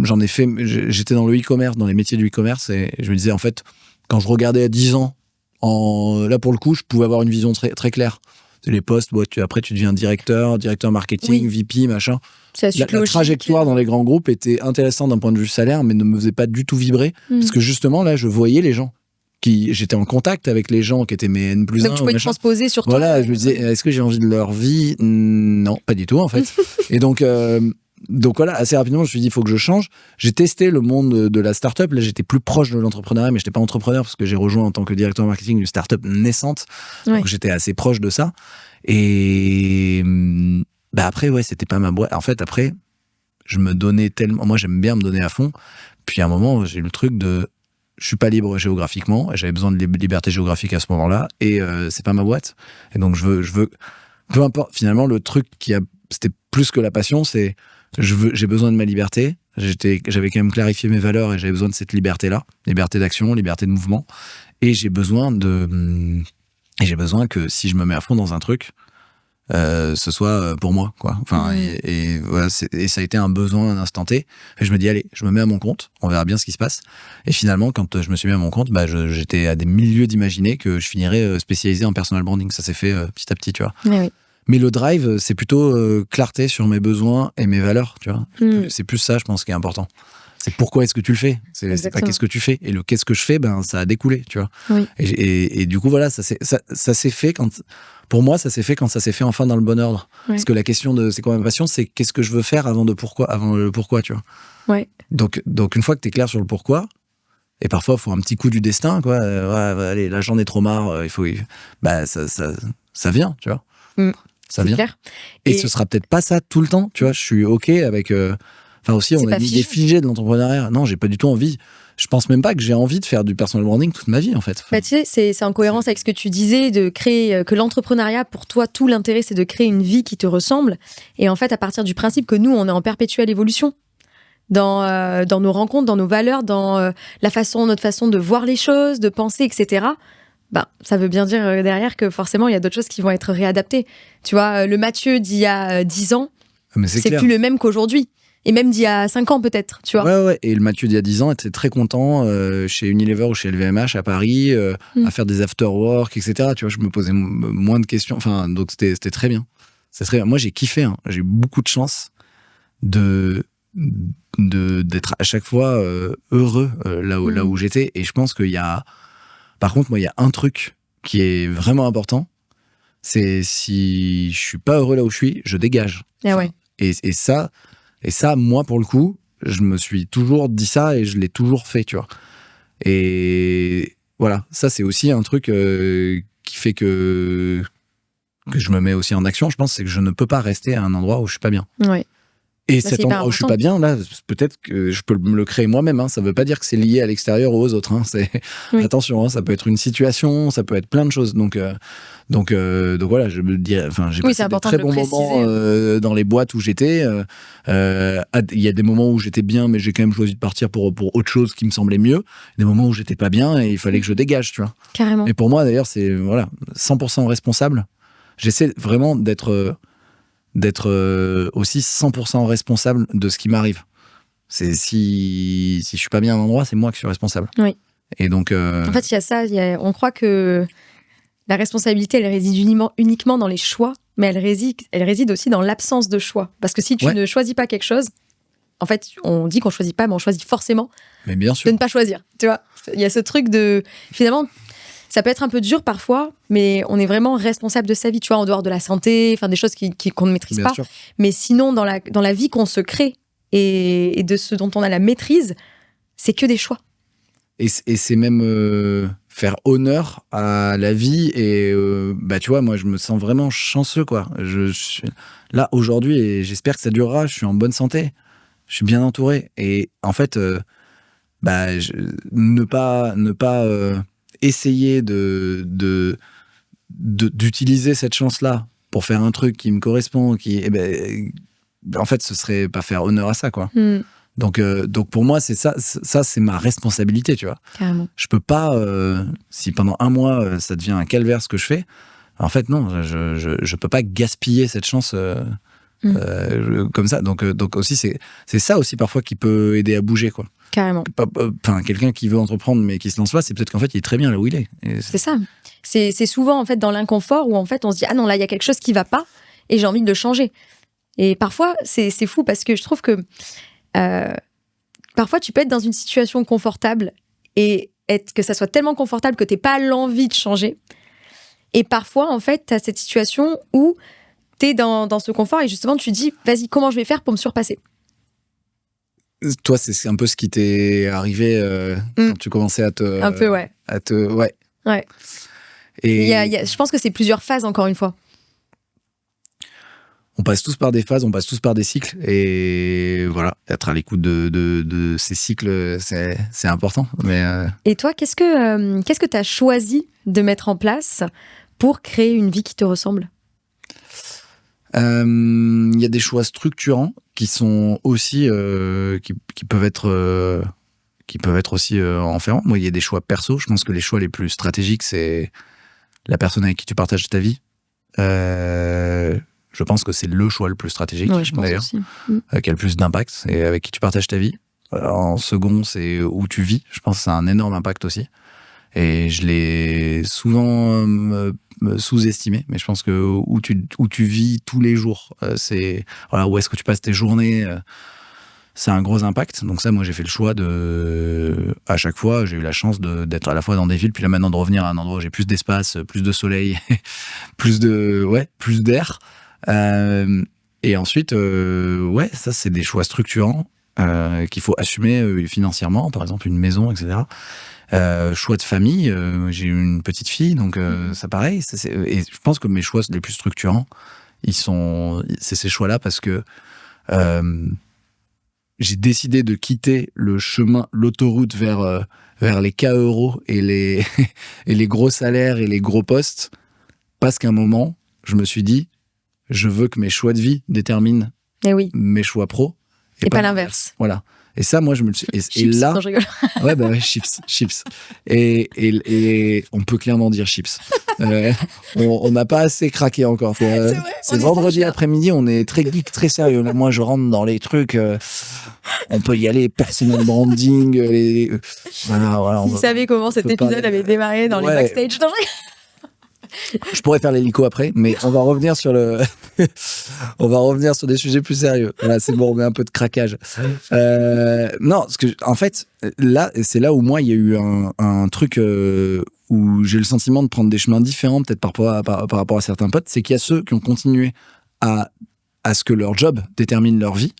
j'en ai fait, j'étais dans le e-commerce, dans les métiers du e-commerce, et je me disais, en fait, quand je regardais à 10 ans, là, pour le coup, je pouvais avoir une vision très, très claire. C'est les postes, après, tu deviens directeur marketing, VP, machin. La trajectoire dans les grands groupes était intéressante d'un point de vue salaire, mais ne me faisait pas du tout vibrer, parce que justement, là, je voyais les gens. J'étais en contact avec les gens qui étaient mes N+1. Donc tu pouvais te transposer sur toi. Voilà, je me disais, est-ce que j'ai envie de leur vie? Non, pas du tout, en fait. Et donc voilà, assez rapidement, je me suis dit, il faut que je change. J'ai testé le monde de la start-up. Là, j'étais plus proche de l'entrepreneuriat, mais je n'étais pas entrepreneur parce que j'ai rejoint en tant que directeur marketing une start-up naissante. Ouais. Donc, j'étais assez proche de ça. Et après, c'était pas ma boîte. En fait, après, je me donnais tellement... Moi, j'aime bien me donner à fond. Puis, à un moment, j'ai eu le truc de... Je suis pas libre géographiquement. J'avais besoin de liberté géographique à ce moment-là. Et c'est pas ma boîte. Et donc, je veux... Peu importe. Finalement, le truc c'était plus que la passion, c'est... J'ai besoin de ma liberté. J'avais quand même clarifié mes valeurs et j'avais besoin de cette liberté-là, liberté d'action, liberté de mouvement. Et j'ai besoin que si je me mets à fond dans un truc, ce soit pour moi, quoi. Enfin, et voilà, et ça a été un besoin à un instant T. Et je me dis, allez, je me mets à mon compte, on verra bien ce qui se passe. Et finalement, quand je me suis mis à mon compte, j'étais à des milieux d'imaginer que je finirais spécialisé en personal branding. Ça s'est fait petit à petit, tu vois. Oui. Mais le drive, c'est plutôt clarté sur mes besoins et mes valeurs, tu vois. C'est plus ça, je pense, qui est important. C'est pourquoi est-ce que tu le fais. C'est pas qu'est-ce que tu fais. Et le qu'est-ce que je fais, ça a découlé, tu vois. Oui. Et du coup, voilà, ça s'est fait quand... Pour moi, ça s'est fait quand ça s'est fait enfin dans le bon ordre. Oui. Parce que la question de c'est quoi ma passion, c'est qu'est-ce que je veux faire avant le pourquoi, tu vois. Ouais. Donc une fois que t'es clair sur le pourquoi, et parfois, il faut un petit coup du destin, quoi. Allez, là, j'en ai trop marre. Ça vient, tu vois. Ça vient. Clair. Et ce sera peut-être pas ça tout le temps, tu vois. Je suis OK avec... Enfin aussi, on a mis des figés de l'entrepreneuriat. Non, j'ai pas du tout envie. Je pense même pas que j'ai envie de faire du personal branding toute ma vie, en fait. Bah, tu sais, c'est en cohérence avec ce que tu disais, de créer, que l'entrepreneuriat, pour toi, tout l'intérêt, c'est de créer une vie qui te ressemble. Et en fait, à partir du principe que nous, on est en perpétuelle évolution dans nos rencontres, dans nos valeurs, dans notre façon de voir les choses, de penser, etc. Bah, ça veut bien dire derrière que forcément, il y a d'autres choses qui vont être réadaptées. Tu vois, le Mathieu d'il y a 10 ans, c'est plus le même qu'aujourd'hui. Et même d'il y a 5 ans, peut-être, tu vois. Ouais. Et le Mathieu d'il y a 10 ans était très content chez Unilever ou chez LVMH à Paris, à faire des after-work, etc. Tu vois, je me posais moins de questions. Enfin, donc c'était très bien. Moi, j'ai kiffé. Hein. J'ai eu beaucoup de chance d'être à chaque fois heureux là où j'étais. Et je pense qu'il y a... Par contre, moi, il y a un truc qui est vraiment important. C'est si je suis pas heureux là où je suis, je dégage. Ah ouais. Et ça, moi, pour le coup, je me suis toujours dit ça et je l'ai toujours fait, tu vois. Et voilà, ça, c'est aussi un truc qui fait que je me mets aussi en action, je pense, c'est que je ne peux pas rester à un endroit où je suis pas bien. Ouais. Et cet endroit où je suis pas bien, là, peut-être que je peux me le créer moi-même. Hein. Ça veut pas dire que c'est lié à l'extérieur ou aux autres. Hein. Attention, hein, ça peut être une situation, ça peut être plein de choses. Donc voilà, je me dis, enfin, j'ai passé des très bons moments dans les boîtes où j'étais. Il y a des moments où j'étais bien, mais j'ai quand même choisi de partir pour autre chose qui me semblait mieux. Des moments où j'étais pas bien et il fallait que je dégage, tu vois. Carrément. Et pour moi, d'ailleurs, c'est 100% responsable. J'essaie vraiment d'être aussi 100% responsable de ce qui m'arrive. C'est si je suis pas bien à un endroit, c'est moi qui suis responsable. Oui. Et donc en fait, il y a ça, on croit que la responsabilité, elle réside uniquement dans les choix, mais elle réside aussi dans l'absence de choix. Parce que si tu ne choisis pas quelque chose, en fait, on dit qu'on choisit pas, mais on choisit forcément mais bien sûr. de ne pas choisir. Tu vois, il y a ce truc de finalement. Ça peut être un peu dur parfois, mais on est vraiment responsable de sa vie, tu vois, en dehors de la santé, enfin des choses qu'on ne maîtrise pas. Sûr. Mais sinon, dans la vie qu'on se crée et de ce dont on a la maîtrise, c'est que des choix. Et c'est même faire honneur à la vie. Et tu vois, moi, je me sens vraiment chanceux, quoi. Je suis là aujourd'hui et j'espère que ça durera. Je suis en bonne santé. Je suis bien entouré. Et en fait, ne pas essayer d'utiliser cette chance-là pour faire un truc qui me correspond, en fait, ce serait pas faire honneur à ça, quoi. Donc pour moi, c'est ça, c'est ma responsabilité, tu vois. Carrément. Je peux pas, si pendant un mois, ça devient un calvaire ce que je fais, en fait, non, je peux pas gaspiller cette chance comme ça. Donc aussi, c'est ça aussi parfois qui peut aider à bouger, quoi. Carrément. Enfin, quelqu'un qui veut entreprendre mais qui se lance pas, c'est peut-être qu'en fait il est très bien là où il est. C'est ça. C'est souvent en fait dans l'inconfort où en fait on se dit ah non là il y a quelque chose qui va pas et j'ai envie de le changer. Et parfois c'est fou parce que je trouve que parfois tu peux être dans une situation confortable et que ça soit tellement confortable que t'aies pas l'envie de changer. Et parfois en fait t'as cette situation où t'es dans ce confort et justement tu dis vas-y comment je vais faire pour me surpasser. Toi, c'est un peu ce qui t'est arrivé quand tu commençais à te... Un peu, ouais. Ouais. Et je pense que c'est plusieurs phases, encore une fois. On passe tous par des phases, on passe tous par des cycles. Et voilà, être à l'écoute de ces cycles, c'est important. Mais Et toi, qu'est-ce que tu as choisi de mettre en place pour créer une vie qui te ressemble ? Il y a des choix structurants qui sont aussi qui peuvent être aussi enfermants. Moi, il y a des choix perso. Je pense que les choix les plus stratégiques, c'est la personne avec qui tu partages ta vie. Je pense que c'est le choix le plus stratégique, d'ailleurs, qui a le plus d'impact. C'est avec qui tu partages ta vie. En second, c'est où tu vis. Je pense que ça a un énorme impact aussi. Et je l'ai souvent sous-estimé, mais je pense que où tu vis tous les jours, où est-ce que tu passes tes journées, c'est un gros impact. Donc ça, moi, j'ai fait le choix à chaque fois, j'ai eu la chance d'être à la fois dans des villes, puis là maintenant de revenir à un endroit où j'ai plus d'espace, plus de soleil, plus d'air. Et ensuite, ça, c'est des choix structurants qu'il faut assumer financièrement, par exemple une maison, etc. Choix de famille, j'ai une petite fille, donc ça pareil. Et je pense que mes choix les plus structurants, c'est ces choix-là parce que j'ai décidé de quitter le chemin, l'autoroute vers les K-euros et les gros salaires et les gros postes, parce qu'à un moment, je me suis dit, je veux que mes choix de vie déterminent mes choix pro. Et pas l'inverse. Voilà. Et ça, moi, je me le suis. Et là. Non, je rigole. Ouais, chips. Et on peut clairement dire chips. On n'a pas assez craqué encore. C'est vendredi après-midi, on est très geek, très sérieux. Là, moi, je rentre dans les trucs. On peut y aller, personal branding. Voilà. Vous savez comment cet épisode avait démarré dans les backstage. Je pourrais faire l'hélico après, mais on va revenir sur des sujets plus sérieux. Voilà, c'est bon, on met un peu de craquage. Non, parce que en fait, là, c'est là où moi, il y a eu un truc où j'ai le sentiment de prendre des chemins différents, peut-être par rapport à certains potes. C'est qu'il y a ceux qui ont continué à ce que leur job détermine leur vie.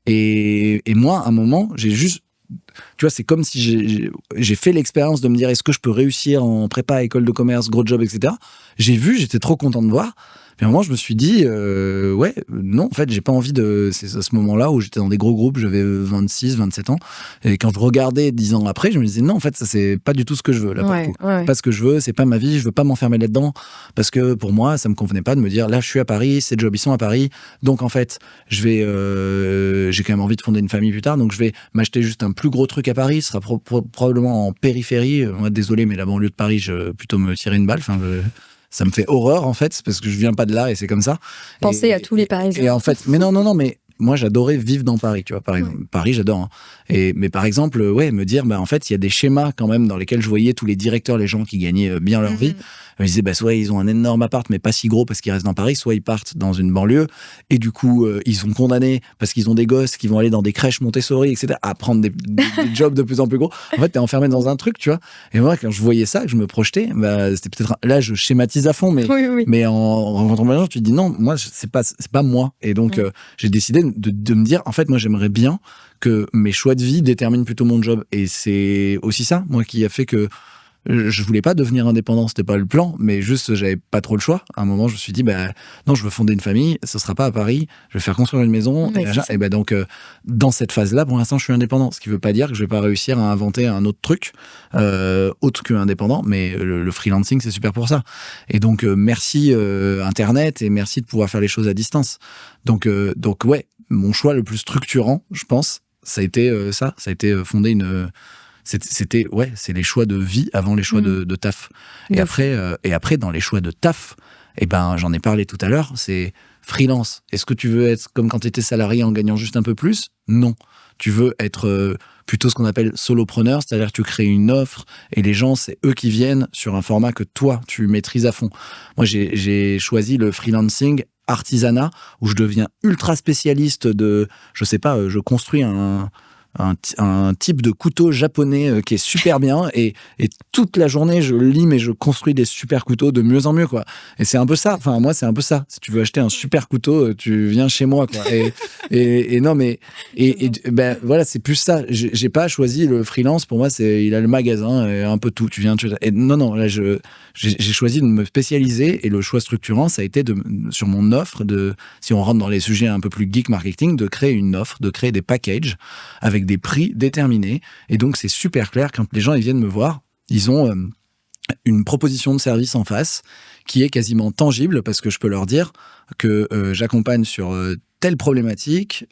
Et moi, à un moment, j'ai juste. Tu vois, c'est comme si j'ai fait l'expérience de me dire est-ce que je peux réussir en prépa, école de commerce, gros job, etc. J'ai vu, j'étais trop content de voir. Puis à un moment, je me suis dit, non, en fait, j'ai pas envie de. C'est à ce moment-là où j'étais dans des gros groupes, j'avais 26, 27 ans. Et quand je regardais 10 ans après, je me disais, non, en fait, ça, c'est pas du tout ce que je veux, là, pour le coup. Ouais. Pas ce que je veux, c'est pas ma vie, je veux pas m'enfermer là-dedans. Parce que pour moi, ça me convenait pas de me dire, là, je suis à Paris, ces jobs, ils sont à Paris. Donc, en fait, j'ai quand même envie de fonder une famille plus tard. Donc, je vais m'acheter juste un plus gros truc à Paris. Ce sera probablement en périphérie. Moi, désolé, mais la banlieue de Paris, je vais plutôt me tirer une balle. Enfin, ça me fait horreur, en fait, parce que je viens pas de là et c'est comme ça. Pensez à tous les Parisiens. Et en fait, mais non, mais moi, j'adorais vivre dans Paris, tu vois, par exemple. Paris, j'adore. Hein. Mais par exemple, me dire, en fait, il y a des schémas quand même dans lesquels je voyais tous les directeurs, les gens qui gagnaient bien leur vie. Je me disais, soit ils ont un énorme appart, mais pas si gros parce qu'ils restent dans Paris, soit ils partent dans une banlieue et du coup, ils sont condamnés parce qu'ils ont des gosses qui vont aller dans des crèches Montessori, etc., à prendre des jobs de plus en plus gros. En fait, t'es enfermé dans un truc, tu vois. Et moi, quand je voyais ça, que je me projetais, c'était peut-être là, je schématise à fond, mais en rencontrant les gens, tu te dis non, moi, c'est pas moi. Et donc, j'ai décidé de me dire, en fait, moi, j'aimerais bien que mes choix de vie déterminent plutôt mon job. Et c'est aussi ça, moi, qui a fait que je voulais pas devenir indépendant, c'était pas le plan, mais juste j'avais pas trop le choix. À un moment, je me suis dit, non, je veux fonder une famille, ce sera pas à Paris, je vais faire construire une maison. Et donc, dans cette phase-là, pour l'instant, je suis indépendant. Ce qui veut pas dire que je vais pas réussir à inventer un autre truc, autre que indépendant, mais le freelancing, c'est super pour ça. Et donc, merci Internet et merci de pouvoir faire les choses à distance. Donc ouais, mon choix le plus structurant, je pense, ça a été ça a été fonder une. C'est les choix de vie avant les choix de taf. Et après, dans les choix de taf, j'en ai parlé tout à l'heure, c'est freelance. Est-ce que tu veux être comme quand tu étais salarié en gagnant juste un peu plus ? Non. Tu veux être plutôt ce qu'on appelle solopreneur, c'est-à-dire que tu crées une offre et les gens, c'est eux qui viennent sur un format que toi, tu maîtrises à fond. Moi, j'ai choisi le freelancing artisanat où je deviens ultra spécialiste je construis un type de couteau japonais qui est super bien et toute la journée je lime et je construis des super couteaux de mieux en mieux, quoi. Et c'est un peu ça, enfin moi c'est un peu ça. Si tu veux acheter un super couteau, tu viens chez moi, quoi. Voilà, c'est plus ça. J'ai pas choisi le freelance, pour moi il a le magasin et un peu tout, non, là j'ai choisi de me spécialiser et le choix structurant ça a été sur mon offre si on rentre dans les sujets un peu plus geek marketing, de créer une offre, de créer des packages avec des prix déterminés. Et donc, c'est super clair quand les gens ils viennent me voir, ils ont une proposition de service en face qui est quasiment tangible parce que je peux leur dire que j'accompagne sur telle problématique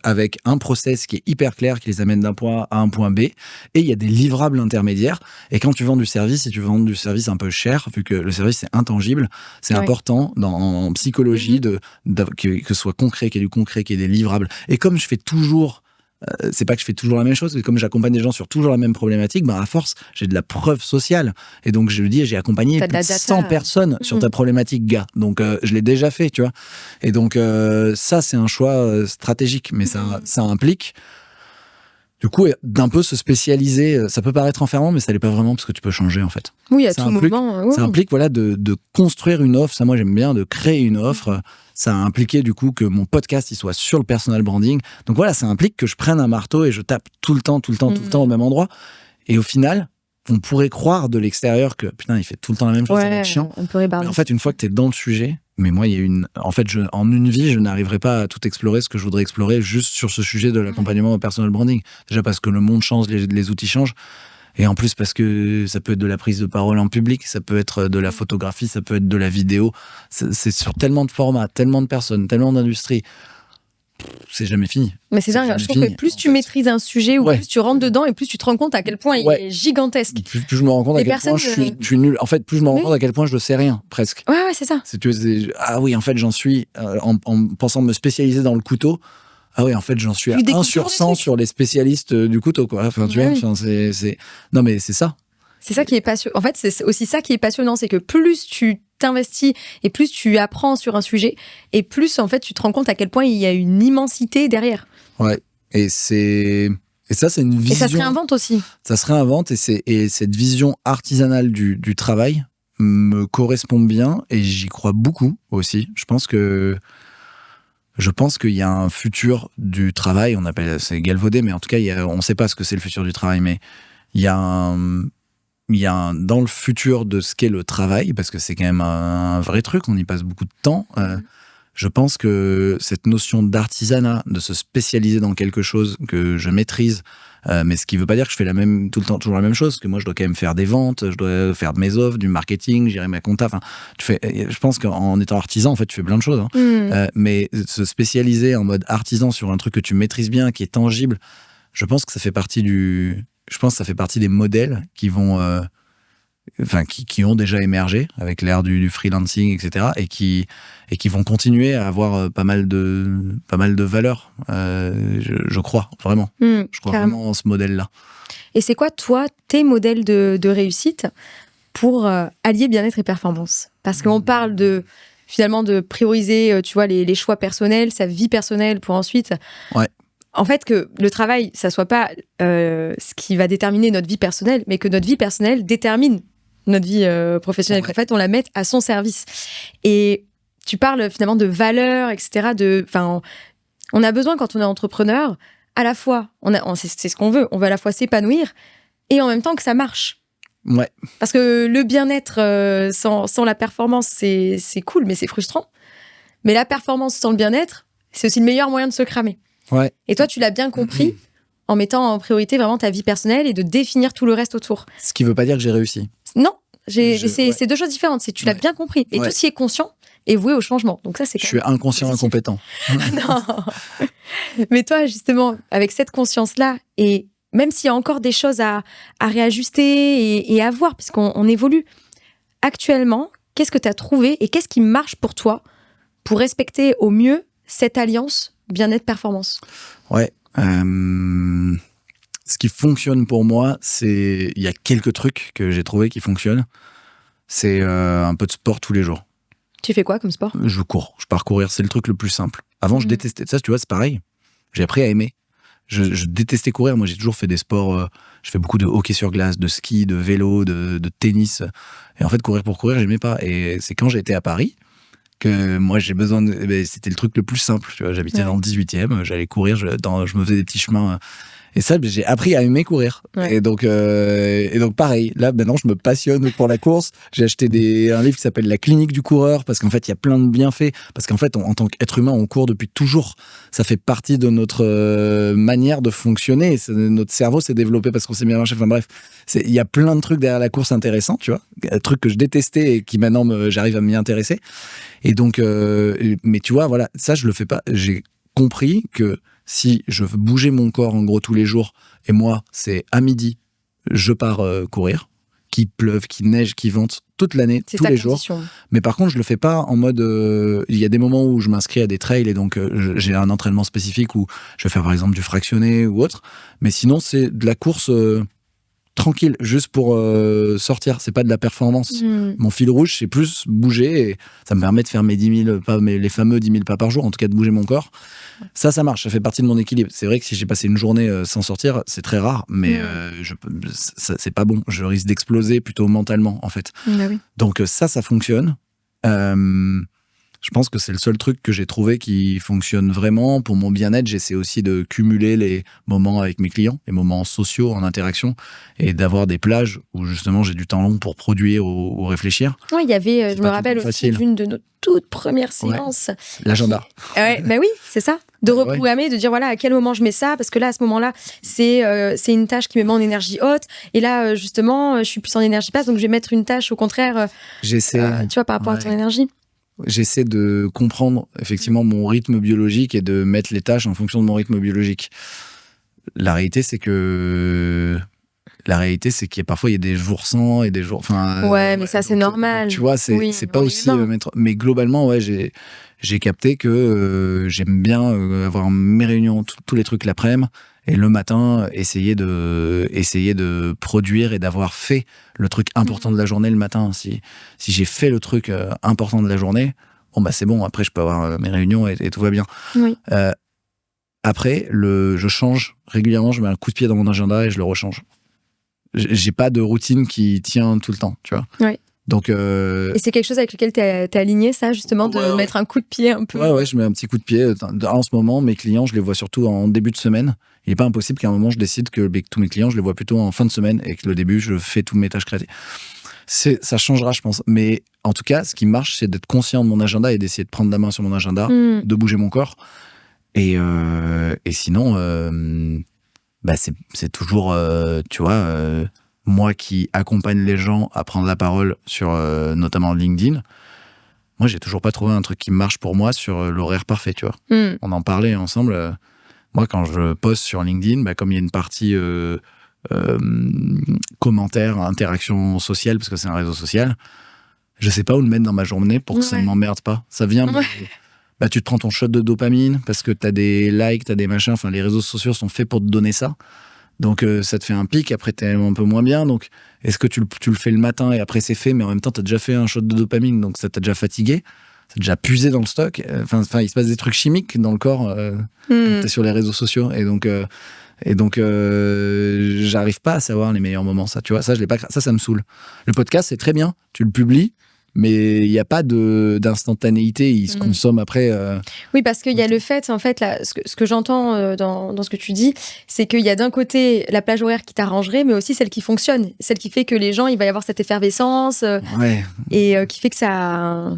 avec un process qui est hyper clair qui les amène d'un point A à un point B et il y a des livrables intermédiaires. Et quand tu vends du service, si tu vends du service un peu cher, vu que le service c'est intangible, c'est important en psychologie que ce soit concret, qu'il y ait du concret, qu'il y ait des livrables. Et comme je fais toujours c'est pas que je fais toujours la même chose, mais comme j'accompagne des gens sur toujours la même problématique, à force, j'ai de la preuve sociale. Et donc, je lui dis, j'ai accompagné plus de 100 personnes sur ta problématique, gars. Donc, je l'ai déjà fait, tu vois. Et donc, ça, c'est un choix stratégique, mais ça implique, du coup, d'un peu se spécialiser. Ça peut paraître enfermant, mais ça l'est pas vraiment parce que tu peux changer, en fait. Oui, à tout moment. Ça implique, de construire une offre. Ça, moi, j'aime bien, de créer une offre. Ça a impliqué du coup que mon podcast il soit sur le personal branding. Donc voilà, ça implique que je prenne un marteau et je tape tout le temps au même endroit. Et au final, on pourrait croire de l'extérieur que putain, il fait tout le temps la même chose, ça va être chiant. On peut rébarber. Mais en fait, une fois que tu es dans le sujet, Mais moi, en fait, en une vie, je n'arriverai pas à tout explorer ce que je voudrais explorer juste sur ce sujet de l'accompagnement au personal branding. Déjà parce que le monde change, les outils changent. Et en plus parce que ça peut être de la prise de parole en public, ça peut être de la photographie, ça peut être de la vidéo. C'est sur tellement de formats, tellement de personnes, tellement d'industries. C'est jamais fini. Mais c'est dingue, je trouve que plus tu maîtrises un sujet ou plus tu rentres dedans et plus tu te rends compte à quel point il est gigantesque. Plus je me rends compte à quel point je suis nul. En fait, plus je me rends compte à quel point je ne sais rien, presque. Ouais, c'est ça. Ah oui, en fait, j'en suis, en pensant me spécialiser dans le couteau, ah oui, en fait, j'en suis à 1 sur 100 sur les spécialistes du couteau, quoi. Enfin, tu vois, non, mais c'est ça. C'est ça qui est passionnant. En fait, c'est aussi ça qui est passionnant, c'est que plus tu t'investis et plus tu apprends sur un sujet et plus, en fait, tu te rends compte à quel point il y a une immensité derrière. Ouais. Et ça, c'est une vision. Et ça se réinvente aussi. Ça se réinvente et cette vision artisanale du travail me correspond bien et j'y crois beaucoup aussi. Je pense qu'il y a un futur du travail. On appelle c'est galvaudé, mais en tout cas, on ne sait pas ce que c'est le futur du travail, mais il y a dans le futur de ce qu'est le travail, parce que c'est quand même un vrai truc, on y passe beaucoup de temps. Je pense que cette notion d'artisanat, de se spécialiser dans quelque chose que je maîtrise, mais ce qui veut pas dire que je fais tout le temps toujours la même chose, parce que moi je dois quand même faire des ventes, je dois faire de mes offres, du marketing, gérer ma compta. Enfin, je pense qu'en étant artisan, en fait, tu fais plein de choses. Mais se spécialiser en mode artisan sur un truc que tu maîtrises bien, qui est tangible, je pense que ça fait partie des modèles qui vont, qui ont déjà émergé avec l'ère du freelancing, etc. et qui vont continuer à avoir pas mal de valeur. Je crois vraiment. Je crois vraiment en ce modèle-là. Et c'est quoi, toi, tes modèles de réussite pour allier bien-être et performance? Parce qu'on parle finalement de prioriser, tu vois, les choix personnels, sa vie personnelle pour ensuite. Ouais. En fait, que le travail, ça soit pas ce qui va déterminer notre vie personnelle, mais que notre vie personnelle détermine notre vie professionnelle. Ouais. Qu'en fait, on la mette à son service. Et tu parles finalement de valeurs, etc. On a besoin, quand on est entrepreneur, à la fois, c'est ce qu'on veut, on veut à la fois s'épanouir et en même temps que ça marche. Ouais. Parce que le bien-être sans la performance, c'est cool, mais c'est frustrant. Mais la performance sans le bien-être, c'est aussi le meilleur moyen de se cramer. Ouais. Et toi, tu l'as bien compris en mettant en priorité vraiment ta vie personnelle et de définir tout le reste autour. Ce qui ne veut pas dire que j'ai réussi. Non, c'est deux choses différentes. Tu l'as bien compris. Et tout ce qui est conscient est voué au changement. Donc ça, c'est. Je suis inconscient, incompétent. Non. Mais toi, justement, avec cette conscience-là, et même s'il y a encore des choses à réajuster et à voir, puisqu'on évolue, actuellement, qu'est-ce que tu as trouvé et qu'est-ce qui marche pour toi pour respecter au mieux cette alliance bien-être-performance? Ouais. Ce qui fonctionne pour moi, il y a quelques trucs que j'ai trouvé qui fonctionnent. C'est un peu de sport tous les jours. Tu fais quoi comme sport? Je cours. Je pars courir. C'est le truc le plus simple. Avant, je détestais ça. Tu vois, c'est pareil. J'ai appris à aimer. Je détestais courir. Moi, j'ai toujours fait des sports. Je fais beaucoup de hockey sur glace, de ski, de vélo, de tennis. Et en fait, courir pour courir, j'aimais pas. Et c'est quand j'étais à Paris que moi, j'ai besoin de... C'était le truc le plus simple. Tu vois, j'habitais dans le 18e. J'allais courir. Je me faisais des petits chemins... Et ça, j'ai appris à aimer courir. Ouais. Et donc, pareil. Là, maintenant, je me passionne pour la course. J'ai acheté un livre qui s'appelle La clinique du coureur parce qu'en fait, il y a plein de bienfaits. Parce qu'en fait, en tant qu'être humain, on court depuis toujours. Ça fait partie de notre manière de fonctionner. Notre cerveau s'est développé parce qu'on s'est mis à marcher. Enfin bref, il y a plein de trucs derrière la course intéressants, tu vois. Des trucs que je détestais et qui maintenant, j'arrive à m'y intéresser. Et donc, mais tu vois, voilà, ça, je le fais pas. J'ai compris que si je veux bouger mon corps en gros tous les jours, et moi, c'est à midi, je pars courir, qu'il pleuve, qu'il neige, qu'il vente, toute l'année, tous les jours. Mais par contre, je le fais pas en mode... il y a des moments où je m'inscris à des trails et donc j'ai un entraînement spécifique où je vais faire par exemple du fractionné ou autre. Mais sinon, c'est de la course... tranquille, juste pour sortir, c'est pas de la performance. Mon fil rouge, c'est plus bouger et ça me permet de faire mes 10 000 pas, les fameux 10 000 pas par jour, en tout cas de bouger mon corps. Ça marche, ça fait partie de mon équilibre. C'est vrai que si j'ai passé une journée sans sortir, c'est très rare, mais c'est pas bon. Je risque d'exploser plutôt mentalement, en fait. Oui. Donc ça fonctionne. Je pense que c'est le seul truc que j'ai trouvé qui fonctionne vraiment. Pour mon bien-être, j'essaie aussi de cumuler les moments avec mes clients, les moments sociaux en interaction, et d'avoir des plages où justement j'ai du temps long pour produire ou réfléchir. Oui, il y avait, je me rappelle aussi facile. d'une de nos toutes premières séances. L'agenda. Bah oui, c'est ça. De reprogrammer, de dire voilà à quel moment je mets ça, parce que là à ce moment-là c'est une tâche qui me met en énergie haute, et là justement je suis plus en énergie basse, donc je vais mettre une tâche au contraire. J'essaie. Tu vois, par rapport à ton énergie. J'essaie de comprendre effectivement mon rythme biologique et de mettre les tâches en fonction de mon rythme biologique. La réalité, c'est que parfois il y a des jours sans et des jours. Ouais, mais ça c'est normal. Tu vois, c'est pas aussi. Mais globalement, ouais, j'ai capté que j'aime bien avoir mes réunions, tous les trucs l'après-midi. Et le matin, essayer de produire et d'avoir fait le truc important de la journée le matin. Si j'ai fait le truc important de la journée, bon bah c'est bon. Après, je peux avoir mes réunions et tout va bien. Oui. Après, je change régulièrement. Je mets un coup de pied dans mon agenda et je le rechange. J'ai pas de routine qui tient tout le temps, tu vois. Ouais. Donc, et c'est quelque chose avec lequel t'es aligné, ça, justement, de mettre un coup de pied un peu. Ouais, je mets un petit coup de pied. En ce moment, mes clients, je les vois surtout en début de semaine. Il n'est pas impossible qu'à un moment, je décide que tous mes clients, je les vois plutôt en fin de semaine et que le début, je fais toutes mes tâches créatives. Ça changera, je pense. Mais en tout cas, ce qui marche, c'est d'être conscient de mon agenda et d'essayer de prendre la main sur mon agenda, de bouger mon corps. Et sinon, c'est toujours, tu vois, moi qui accompagne les gens à prendre la parole sur notamment LinkedIn. Moi, j'ai toujours pas trouvé un truc qui marche pour moi sur l'horaire parfait, tu vois. On en parlait ensemble. Moi, quand je poste sur LinkedIn, comme il y a une partie commentaires, interactions sociales, parce que c'est un réseau social, je sais pas où le mettre dans ma journée pour que ça ne m'emmerde pas. Ça vient tu te prends ton shot de dopamine parce que t'as des likes, t'as des machins, enfin les réseaux sociaux sont faits pour te donner ça. Donc ça te fait un pic, après t'es un peu moins bien. Donc est-ce que tu le fais le matin et après c'est fait, mais en même temps t'as déjà fait un shot de dopamine, donc ça t'a déjà fatigué, ça t'a déjà puisé dans le stock. Enfin il se passe des trucs chimiques dans le corps quand t'es sur les réseaux sociaux. Et donc j'arrive pas à savoir les meilleurs moments. Ça, tu vois, ça je l'ai pas. Ça me saoule. Le podcast c'est très bien, tu le publies. Mais il n'y a pas d'instantanéité, il se consomme après. Oui, parce qu'il y a le fait, en fait, là, ce que j'entends dans ce que tu dis, c'est qu'il y a d'un côté la plage horaire qui t'arrangerait, mais aussi celle qui fonctionne, celle qui fait que les gens, il va y avoir cette effervescence, et qui fait que ça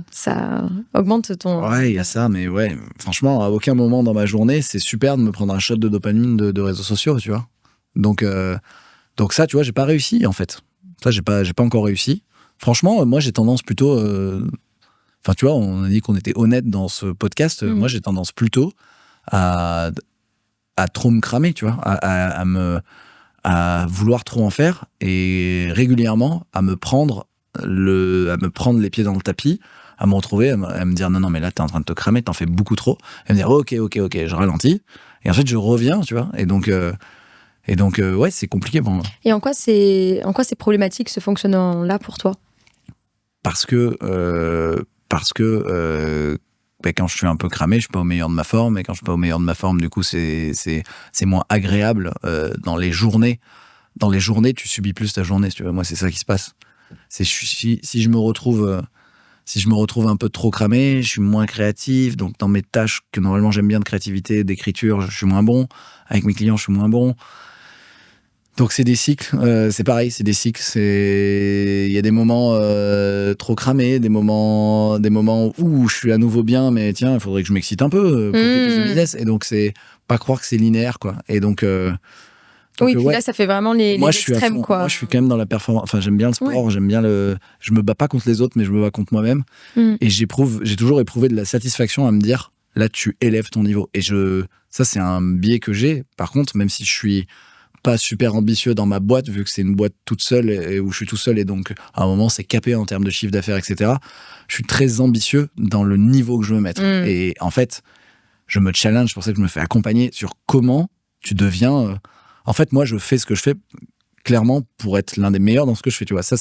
augmente ton... Ouais, il y a ça, mais ouais, franchement, à aucun moment dans ma journée, c'est super de me prendre un shot de dopamine de réseaux sociaux, tu vois. Donc ça, tu vois, j'ai pas réussi, en fait. Ça, j'ai pas encore réussi. Franchement, moi, j'ai tendance plutôt... Enfin, tu vois, on a dit qu'on était honnête dans ce podcast. Moi, j'ai tendance plutôt à trop me cramer, tu vois, à vouloir trop en faire et régulièrement à me prendre les pieds dans le tapis, à me retrouver, à me dire non, mais là, t'es en train de te cramer, t'en fais beaucoup trop. Et me dire ok, je ralentis. Et en fait, je reviens, tu vois. Et donc, ouais, c'est compliqué pour moi. Et en quoi c'est problématique ce fonctionnement-là pour toi ? Parce que quand je suis un peu cramé, je suis pas au meilleur de ma forme. Et quand je suis pas au meilleur de ma forme, du coup, c'est moins agréable dans les journées. Dans les journées, tu subis plus ta journée. Si tu veux. Moi, c'est ça qui se passe. Si je me retrouve un peu trop cramé, je suis moins créatif. Donc, dans mes tâches que normalement j'aime bien de créativité, d'écriture, je suis moins bon. Avec mes clients, je suis moins bon. Donc c'est des cycles, c'est pareil, c'est des cycles. Il y a des moments trop cramés, des moments où je suis à nouveau bien, mais tiens, il faudrait que je m'excite un peu pour qu'il y ait plus de business. Et donc c'est pas croire que c'est linéaire, quoi. Et donc oui, puis là ça fait vraiment les extrêmes, quoi. Moi je suis quand même dans la performance. Enfin j'aime bien le sport, j'aime bien je me bats pas contre les autres, mais je me bats contre moi-même. Et j'ai toujours éprouvé de la satisfaction à me dire là tu élèves ton niveau. Et ça c'est un biais que j'ai. Par contre, même si je suis pas super ambitieux dans ma boîte, vu que c'est une boîte toute seule et où je suis tout seul, et donc à un moment c'est capé en termes de chiffre d'affaires, etc. Je suis très ambitieux dans le niveau que je veux mettre. Et en fait, je me challenge, c'est pour ça que je me fais accompagner sur comment tu deviens... En fait, moi, je fais ce que je fais clairement pour être l'un des meilleurs dans ce que je fais, tu vois. Ça,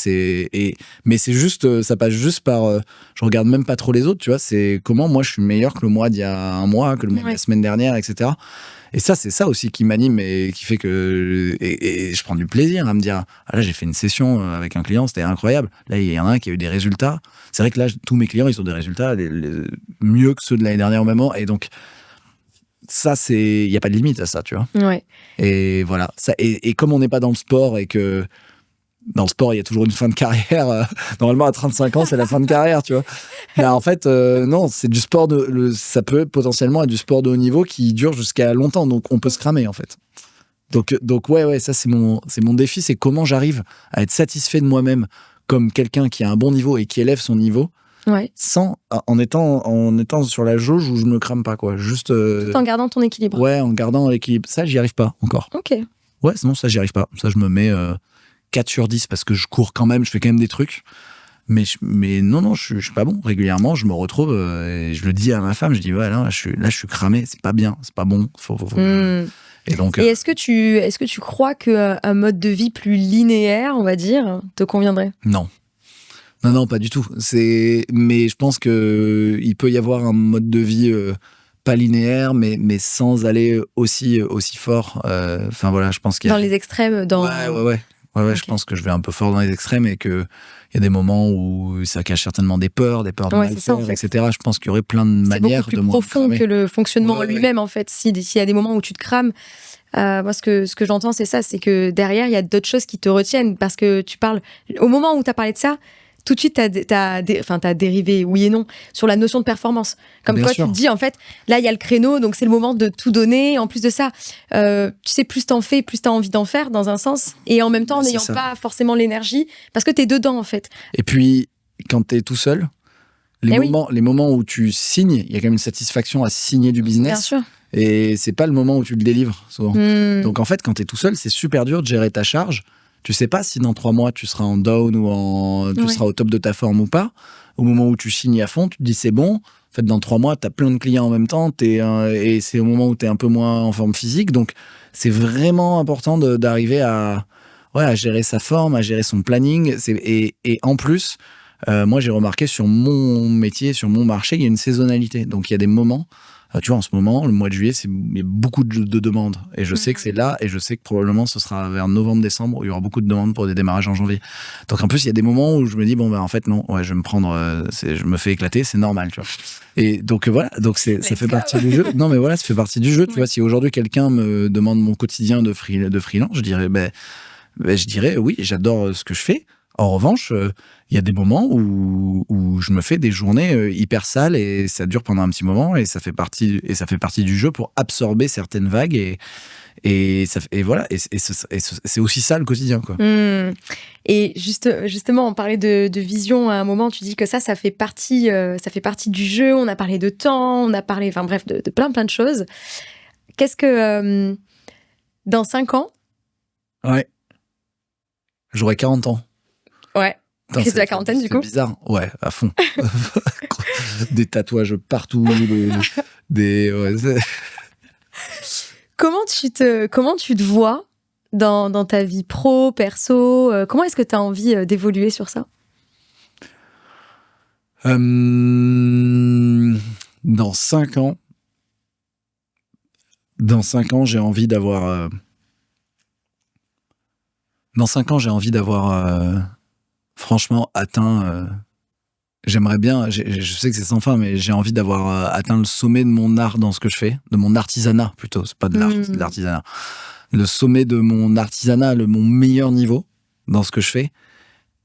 mais c'est juste, ça passe juste par, je regarde même pas trop les autres, tu vois. C'est comment moi je suis meilleur que le mois d'il y a un mois, que le mois de la semaine dernière, etc. Et ça, c'est ça aussi qui m'anime et qui fait que, et je prends du plaisir à me dire, ah là, j'ai fait une session avec un client, c'était incroyable. Là, il y en a un qui a eu des résultats. C'est vrai que là, tous mes clients, ils ont des résultats mieux que ceux de l'année dernière au moment. Et donc, ça, il n'y a pas de limite à ça, tu vois. Ouais. Et voilà. Ça, et comme on n'est pas dans le sport et que dans le sport, il y a toujours une fin de carrière. Normalement, à 35 ans, c'est la fin de carrière, tu vois. Mais en fait, non, c'est du sport ça peut potentiellement être du sport de haut niveau qui dure jusqu'à longtemps. Donc, on peut se cramer, en fait. Donc ouais, ça, c'est mon défi. C'est comment j'arrive à être satisfait de moi-même comme quelqu'un qui a un bon niveau et qui élève son niveau. Ouais. En étant sur la jauge où je me crame pas, quoi. Juste. Tout en gardant ton équilibre. Ouais, en gardant l'équilibre. Ça, j'y arrive pas encore. Ok. Ouais, sinon, ça, j'y arrive pas. Ça, je me mets 4 sur 10 parce que je cours quand même, je fais quand même des trucs. Mais non, je suis pas bon. Régulièrement, je me retrouve et je le dis à ma femme, je dis, ouais, là, je suis cramé, c'est pas bien, c'est pas bon. Faut. Et donc. Et est-ce que tu crois qu'un mode de vie plus linéaire, on va dire, te conviendrait? Non, pas du tout. Mais je pense que il peut y avoir un mode de vie pas linéaire, mais sans aller aussi fort. Enfin voilà, je pense qu'il y a... Dans les extrêmes, Ouais. Okay. Je pense que je vais un peu fort dans les extrêmes et que il y a des moments où ça cache certainement des peurs de mal faire, en fait. Etc. Je pense qu'il y aurait plein de manières de moins. C'est beaucoup plus profond que le fonctionnement en lui-même, en fait. S'il y a des moments où tu te crames, moi, ce que j'entends, c'est ça, c'est que derrière, il y a d'autres choses qui te retiennent parce que tu parles. Au moment où tu as parlé de ça, tout de suite, t'as dérivé, oui et non, sur la notion de performance. Comme Bien toi, sûr. tu te dis, en fait, là, il y a le créneau, donc c'est le moment de tout donner. En plus de ça, tu sais, plus t'en fais, plus t'as envie d'en faire, dans un sens. Et en même temps, en n'ayant pas forcément l'énergie, parce que t'es dedans, en fait. Et puis, quand t'es tout seul, les moments où tu signes, il y a quand même une satisfaction à signer du business. Bien sûr. Et c'est pas le moment où tu le délivres, souvent. Donc, en fait, quand t'es tout seul, c'est super dur de gérer ta charge. Tu sais pas si dans 3 mois tu seras en down ou tu seras au top de ta forme ou pas. Au moment où tu signes à fond, tu te dis c'est bon. En fait, dans 3 mois, tu as plein de clients en même temps et c'est au moment où tu es un peu moins en forme physique. Donc, c'est vraiment important d'arriver à gérer sa forme, à gérer son planning. Et en plus, moi, j'ai remarqué sur mon métier, sur mon marché, il y a une saisonnalité. Donc, il y a des moments... Tu vois, en ce moment, le mois de juillet, il y a beaucoup de demandes. Et je sais que c'est là, et je sais que probablement ce sera vers novembre-décembre où il y aura beaucoup de demandes pour des démarrages en janvier. Donc en plus, il y a des moments où je me dis, en fait, non, je vais me prendre, je me fais éclater, c'est normal, tu vois. Et donc voilà, donc ça fait partie du jeu. Non, mais voilà, ça fait partie du jeu. Tu vois, si aujourd'hui quelqu'un me demande mon quotidien de freelance, je dirais, oui, j'adore ce que je fais. En revanche, il y a des moments où je me fais des journées hyper sales et ça dure pendant un petit moment et ça fait partie du jeu pour absorber certaines vagues et voilà, et c'est aussi ça le quotidien, quoi. Et justement, on parlait de vision à un moment. Tu dis que ça fait partie du jeu. On a parlé de temps, on a parlé, enfin bref, de plein de choses. Qu'est-ce que dans 5 ans? Ouais, j'aurai 40 ans. Ouais. Crise de la quarantaine, du coup. C'est bizarre. Ouais, à fond. Des tatouages partout. Comment tu te vois dans ta vie pro, perso? Comment est-ce que tu as envie d'évoluer sur ça? Dans 5 ans, j'ai envie d'avoir... Dans 5 ans, j'ai envie d'avoir franchement atteint... J'aimerais bien, je sais que c'est sans fin, mais j'ai envie d'avoir atteint le sommet de mon art dans ce que je fais, de mon artisanat plutôt, c'est pas de l'art, c'est de l'artisanat. Le sommet de mon artisanat, mon meilleur niveau dans ce que je fais.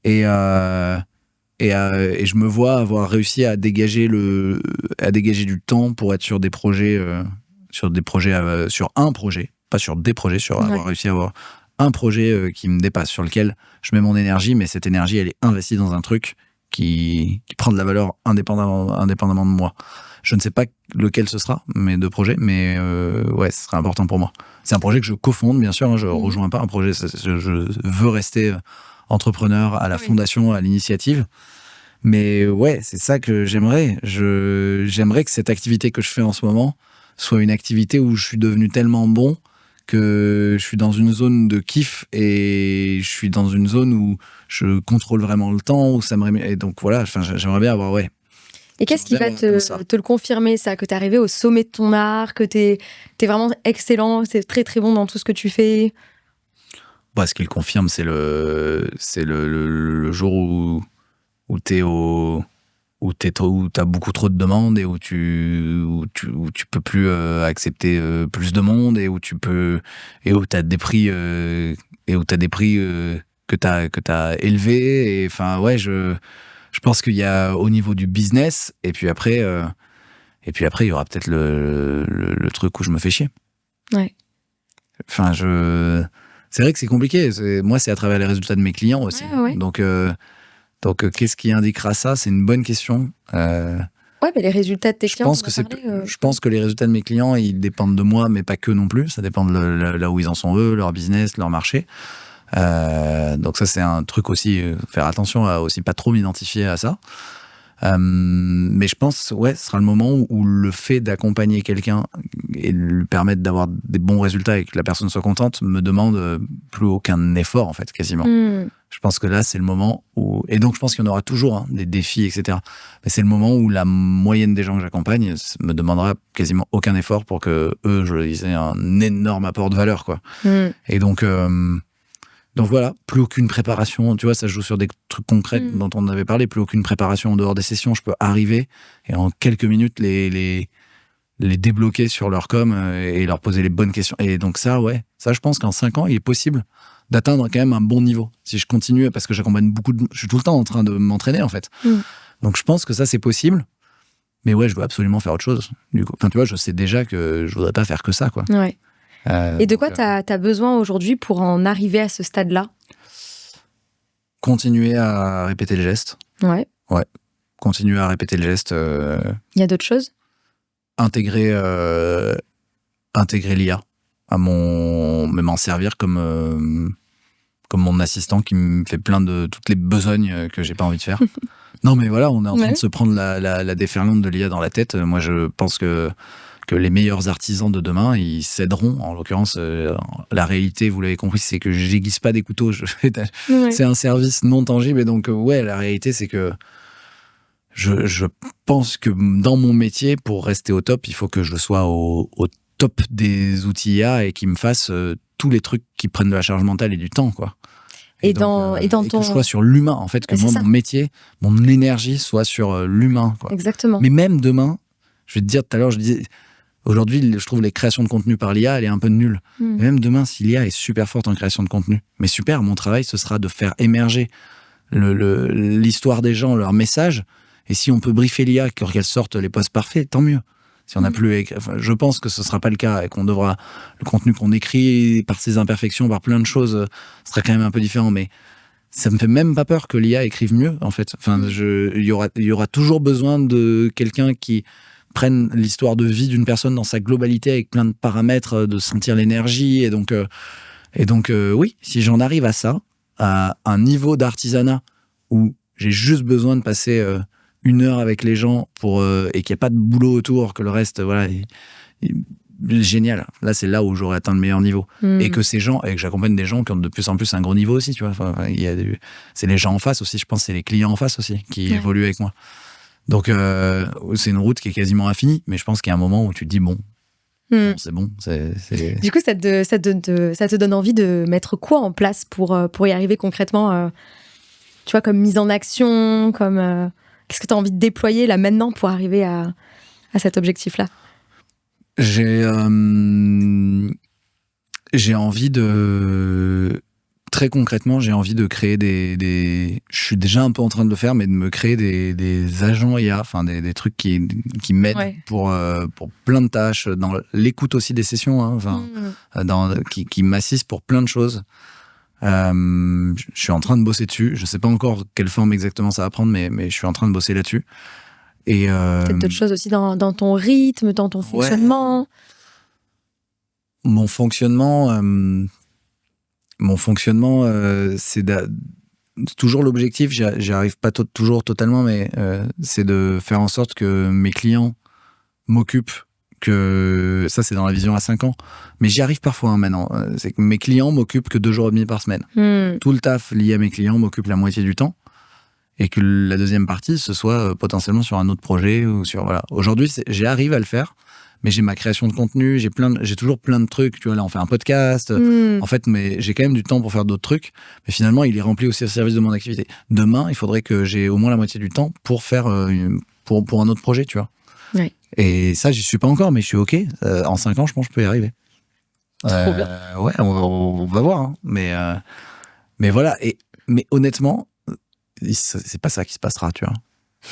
Et je me vois avoir réussi à dégager du temps pour être sur des projets, sur un projet, pas sur des projets, avoir réussi à avoir un projet qui me dépasse, sur lequel je mets mon énergie, mais cette énergie, elle est investie dans un truc qui prend de la valeur indépendamment de moi. Je ne sais pas lequel ce sera, mes 2 projets, mais ce serait important pour moi. C'est un projet que je cofonde, bien sûr, hein, je ne rejoins pas un projet, je veux rester entrepreneur à la fondation, à l'initiative. Mais ouais, c'est ça que j'aimerais. J'aimerais que cette activité que je fais en ce moment soit une activité où je suis devenu tellement bon que je suis dans une zone de kiff et je suis dans une zone où je contrôle vraiment le temps, où ça me et donc voilà, j'aimerais bien avoir Et qu'est-ce qui va te le confirmer, ça, que t'es arrivé au sommet de ton art, que t'es vraiment excellent, t'es très très bon dans tout ce que tu fais? Bah, ce qui le confirme, c'est le jour où t'es où t'as beaucoup trop de demandes et où tu peux plus accepter plus de monde et où t'as des prix que t'as élevés. Et enfin ouais, je pense qu'il y a au niveau du business et puis après il y aura peut-être le truc où je me fais chier. Ouais. Enfin c'est vrai que c'est compliqué. Moi, c'est à travers les résultats de mes clients aussi. Ouais. Donc, qu'est-ce qui indiquera ça? C'est une bonne question. Ouais, mais les résultats de tes clients, je pense que les résultats de mes clients, ils dépendent de moi, mais pas que non plus. Ça dépend de là où ils en sont eux, leur business, leur marché. Donc ça, c'est un truc aussi, faire attention à aussi pas trop m'identifier à ça. Mais je pense, ouais, ce sera le moment où le fait d'accompagner quelqu'un et lui permettre d'avoir des bons résultats et que la personne soit contente me demande plus aucun effort, en fait, quasiment. Je pense que là, c'est le moment où... Et donc, je pense qu'il y en aura toujours des défis, etc. Mais c'est le moment où la moyenne des gens que j'accompagne me demandera quasiment aucun effort pour que eux, ils aient un énorme apport de valeur, quoi. Et donc voilà, plus aucune préparation, tu vois, ça joue sur des trucs concrets dont on avait parlé, plus aucune préparation en dehors des sessions, je peux arriver et en quelques minutes les débloquer sur leur com et leur poser les bonnes questions. Et donc ça, je pense qu'en 5 ans, il est possible d'atteindre quand même un bon niveau. Si je continue, parce que j'accompagne je suis tout le temps en train de m'entraîner, en fait. Donc je pense que ça, c'est possible. Mais ouais, je veux absolument faire autre chose. Du coup, enfin, tu vois, je sais déjà que je voudrais pas faire que ça, quoi. Ouais. Et de quoi t'as besoin aujourd'hui pour en arriver à ce stade-là? Continuer à répéter le geste. Ouais. Continuer à répéter le geste. Il y a d'autres choses? Intégrer l'IA mais m'en servir comme mon assistant qui me fait plein de toutes les besognes que j'ai pas envie de faire. Non, mais voilà, on est en train de se prendre la déferlante de l'IA dans la tête. Moi, je pense que les meilleurs artisans de demain, ils céderont. En l'occurrence, la réalité, vous l'avez compris, c'est que j'aiguise pas des couteaux. C'est un service non tangible. Et donc, la réalité, c'est que je pense que dans mon métier, pour rester au top, il faut que je sois au top des outils IA et qu'ils me fassent tous les trucs qui prennent de la charge mentale et du temps, quoi. Et que je sois sur l'humain, en fait, que moi, mon métier, mon énergie soit sur l'humain, quoi. Exactement. Mais même demain, je vais te dire, tout à l'heure, je disais, aujourd'hui, je trouve les créations de contenu par l'IA, elle est un peu nulle. Et même demain, si l'IA est super forte en création de contenu, mais super, mon travail, ce sera de faire émerger l'histoire des gens, leurs messages. Et si on peut briefer l'IA, qu'elle sorte les posts parfaits, tant mieux. Si on n'a plus, je pense que ce sera pas le cas et qu'on devra, le contenu qu'on écrit par ses imperfections, par plein de choses, sera quand même un peu différent. Mais ça me fait même pas peur que l'IA écrive mieux, en fait. Enfin, il y aura toujours besoin de quelqu'un qui prenne l'histoire de vie d'une personne dans sa globalité avec plein de paramètres, de sentir l'énergie. Et donc, oui, si j'en arrive à ça, à un niveau d'artisanat où j'ai juste besoin de passer 1 heure avec les gens et qu'il n'y a pas de boulot autour, que le reste, voilà, génial. Là, c'est là où j'aurais atteint le meilleur niveau. Et que ces gens, et que j'accompagne des gens qui ont de plus en plus un gros niveau aussi, tu vois. Enfin, c'est les gens en face aussi, je pense, c'est les clients en face aussi qui évoluent avec moi. Donc, c'est une route qui est quasiment infinie, mais je pense qu'il y a un moment où tu te dis, bon, c'est bon. Du coup, ça te donne envie de mettre quoi en place pour y arriver concrètement, tu vois, comme mise en action, comme... Qu'est-ce que tu as envie de déployer là maintenant pour arriver à cet objectif-là? J'ai envie de... Très concrètement, j'ai envie de créer je suis déjà un peu en train de le faire, mais de me créer des agents IA, enfin des trucs qui m'aident pour plein de tâches, dans l'écoute aussi des sessions, qui m'assistent pour plein de choses. Je suis en train de bosser dessus. Je sais pas encore quelle forme exactement ça va prendre, mais je suis en train de bosser là-dessus. Et peut-être d'autres choses aussi dans ton rythme, dans ton fonctionnement. Mon fonctionnement, c'est toujours l'objectif. J'y arrive pas toujours totalement, mais c'est de faire en sorte que mes clients m'occupent que ça, c'est dans la vision à 5 ans. Mais j'y arrive parfois maintenant. C'est que mes clients m'occupent que 2 jours et demi par semaine. Tout le taf lié à mes clients m'occupe la moitié du temps. Et que la deuxième partie, ce soit potentiellement sur un autre projet ou sur, voilà. Aujourd'hui, j'y arrive à le faire. Mais j'ai ma création de contenu, j'ai toujours plein de trucs. Tu vois, là, on fait un podcast. En fait, mais j'ai quand même du temps pour faire d'autres trucs. Mais finalement, il est rempli aussi au service de mon activité. Demain, il faudrait que j'ai au moins la moitié du temps pour faire pour un autre projet, tu vois. Ouais. Et ça, j'y suis pas encore, mais je suis OK. En 5 ans, je pense que je peux y arriver. Trop bien. Ouais, on va voir. Hein. Mais voilà. Mais honnêtement, c'est pas ça qui se passera, tu vois.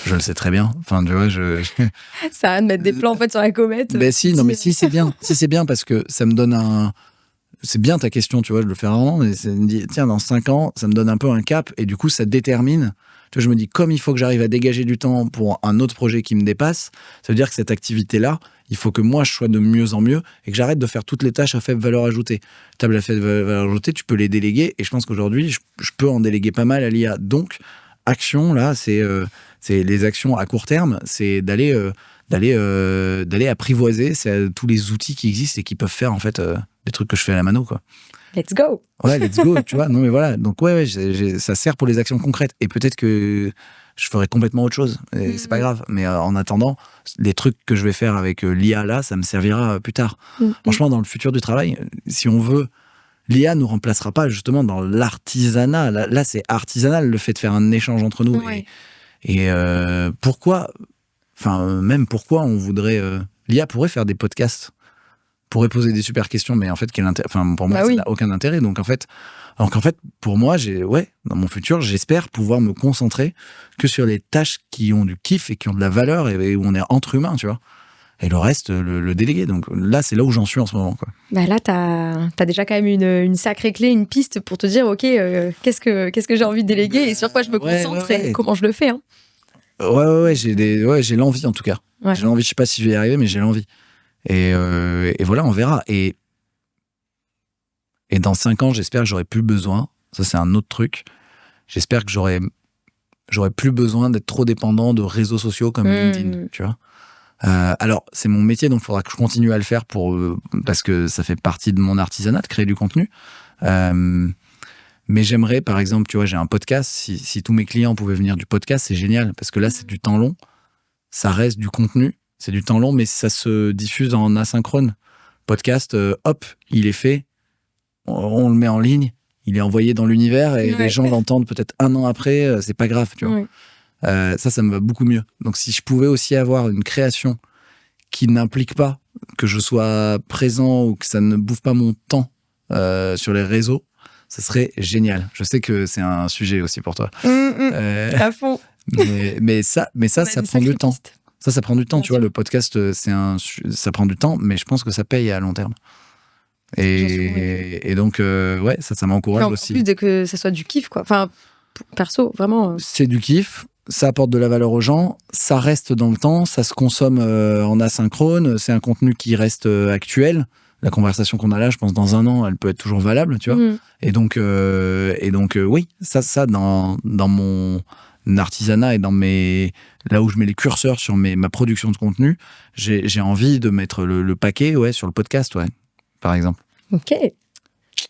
Je le sais très bien. Enfin, tu vois, Ça a rien de mettre des plans en fait sur la comète. Ben si, non, mais si c'est bien. Si c'est bien parce que ça me donne c'est bien ta question, tu vois, je le fais rarement, mais ça me dit, tiens, dans 5 ans, ça me donne un peu un cap et du coup, ça détermine. Tu vois, je me dis, comme il faut que j'arrive à dégager du temps pour un autre projet qui me dépasse, ça veut dire que cette activité-là, il faut que moi, je sois de mieux en mieux et que j'arrête de faire toutes les tâches à faible valeur ajoutée. Table à faible valeur ajoutée, tu peux les déléguer et je pense qu'aujourd'hui, je peux en déléguer pas mal à l'IA. Donc, action, là, c'est les actions à court terme, c'est d'aller apprivoiser tous les outils qui existent et qui peuvent faire en fait des trucs que je fais à la mano, quoi. Let's go. Ouais, let's go, tu vois. Non mais voilà, donc ouais, ça sert pour les actions concrètes et peut-être que je ferai complètement autre chose et c'est pas grave, mais en attendant, les trucs que je vais faire avec l'IA là, ça me servira plus tard. Franchement, dans le futur du travail, si on veut, l'IA nous remplacera pas justement dans l'artisanat. Là, c'est artisanal le fait de faire un échange entre nous. Ouais. Et pourquoi on voudrait... l'IA pourrait faire des podcasts, pourrait poser des super questions, mais en fait, pour moi, ça n'a aucun intérêt. Donc en fait, pour moi, dans mon futur, j'espère pouvoir me concentrer que sur les tâches qui ont du kiff et qui ont de la valeur et où on est entre humains, tu vois. Et le reste, le déléguer. Donc là, c'est là où j'en suis en ce moment, quoi. Bah là, t'as déjà quand même une sacrée clé, une piste pour te dire, ok, qu'est-ce que j'ai envie de déléguer et sur quoi je me concentre et comment je le fais. Hein. Ouais, j'ai l'envie en tout cas. Ouais. J'ai l'envie, je sais pas si je vais y arriver, mais j'ai l'envie. Et voilà, on verra. Et dans 5 ans, j'espère que j'aurai plus besoin. Ça, c'est un autre truc. J'espère que j'aurai plus besoin d'être trop dépendant de réseaux sociaux comme LinkedIn, tu vois. Alors, c'est mon métier, donc il faudra que je continue à le faire parce que ça fait partie de mon artisanat de créer du contenu. Mais j'aimerais, par exemple, tu vois, j'ai un podcast. Si tous mes clients pouvaient venir du podcast, c'est génial. Parce que là, c'est du temps long. Ça reste du contenu. C'est du temps long, mais ça se diffuse en asynchrone. Podcast, hop, il est fait. On le met en ligne. Il est envoyé dans l'univers et les gens l'entendent peut-être 1 an après. C'est pas grave, tu vois. Ça me va beaucoup mieux. Donc, si je pouvais aussi avoir une création qui n'implique pas que je sois présent ou que ça ne bouffe pas mon temps sur les réseaux, ça serait génial. Je sais que c'est un sujet aussi pour toi. À fond. Mais ça prend du temps. Ça prend du temps. Tu vois, le podcast, ça prend du temps, mais je pense que ça paye à long terme. Et donc, ça m'encourage aussi. En plus de que ça soit du kiff, quoi. Enfin, perso, vraiment. C'est du kiff. Ça apporte de la valeur aux gens. Ça reste dans le temps. Ça se consomme en asynchrone. C'est un contenu qui reste actuel. La conversation qu'on a là, je pense, dans 1 an, elle peut être toujours valable, tu vois. Et donc, oui, ça dans mon artisanat et là où je mets les curseurs sur ma production de contenu, j'ai envie de mettre le paquet, sur le podcast, par exemple. Ok.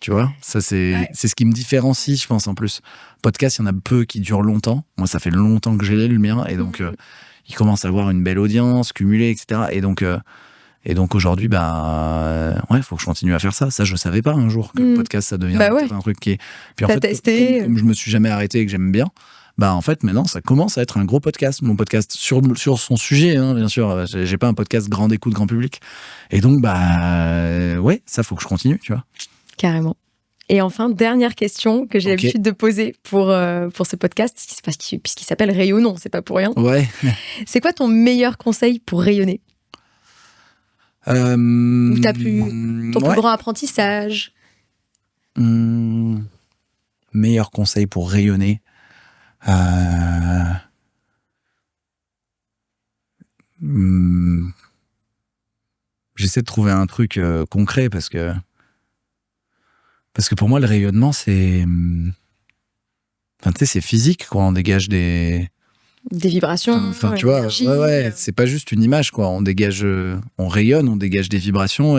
Tu vois, ça c'est ce qui me différencie, je pense, en plus. Podcast, il y en a peu qui durent longtemps. Moi, ça fait longtemps que j'ai le mien, et donc il commence à avoir une belle audience, cumulée, etc. Et donc aujourd'hui, faut que je continue à faire ça. Ça, je savais pas un jour que le podcast, ça devient un truc qui est... Puis en fait, testé. Comme je me suis jamais arrêté et que j'aime bien, en fait, maintenant, ça commence à être un gros podcast. Mon podcast sur son sujet, hein, bien sûr. J'ai pas un podcast grande écoute, grand public. Et donc, ça, faut que je continue, tu vois. Carrément. Et enfin, dernière question que j'ai l'habitude de poser pour ce podcast, puisqu'il s'appelle Rayonnons, c'est pas pour rien. Ouais. C'est quoi ton meilleur conseil pour rayonner ? Ou ton plus grand apprentissage ? Meilleur conseil pour rayonner. J'essaie de trouver un truc concret parce que pour moi le rayonnement c'est c'est physique, quoi. On dégage des Des vibrations. Enfin, tu vois, c'est pas juste une image, quoi. On dégage, on rayonne, on dégage des vibrations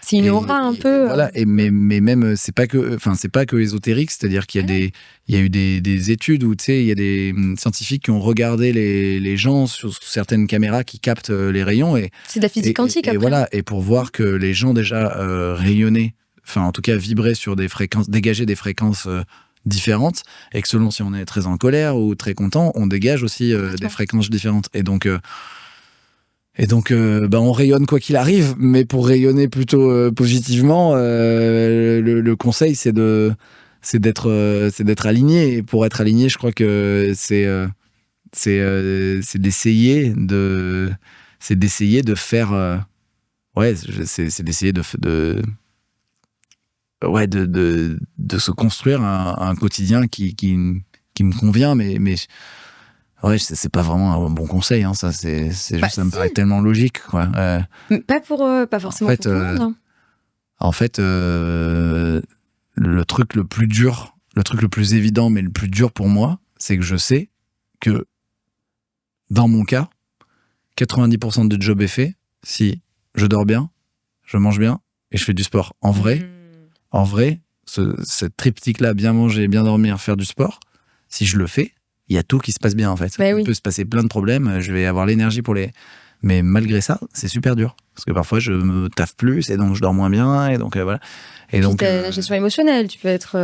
c'est une aura un peu. Voilà. Mais même, c'est pas que ésotérique, c'est-à-dire qu'il y a eu des études où, tu sais, il y a des scientifiques qui ont regardé les gens sur certaines caméras qui captent les rayons c'est de la physique quantique, et après. voilà. Et pour voir que les gens déjà rayonnaient, enfin, en tout cas, vibraient sur des fréquences, dégageaient des fréquences différentes, et que selon si on est très en colère ou très content, on dégage aussi des fréquences différentes. Et donc, on rayonne quoi qu'il arrive, mais pour rayonner plutôt positivement, le conseil, c'est d'être aligné. Et pour être aligné, je crois que c'est d'essayer de faire, c'est d'essayer de se construire un quotidien qui me convient, mais ouais, c'est pas vraiment un bon conseil, hein, ça, c'est juste, ça me paraît tellement logique, quoi. Pas forcément pour tout le monde. Hein. En fait, le truc le plus dur, le truc le plus évident, mais le plus dur pour moi, c'est que je sais que, dans mon cas, 90% du job est fait si je dors bien, je mange bien et je fais du sport. En vrai, cette triptyque-là, bien manger, bien dormir, faire du sport, si je le fais, il y a tout qui se passe bien, en fait. Il peut se passer plein de problèmes, je vais avoir l'énergie pour les... Mais malgré ça, c'est super dur. Parce que parfois, je me taffe plus, et donc je dors moins bien, et donc voilà. Et donc, la gestion émotionnelle, tu peux être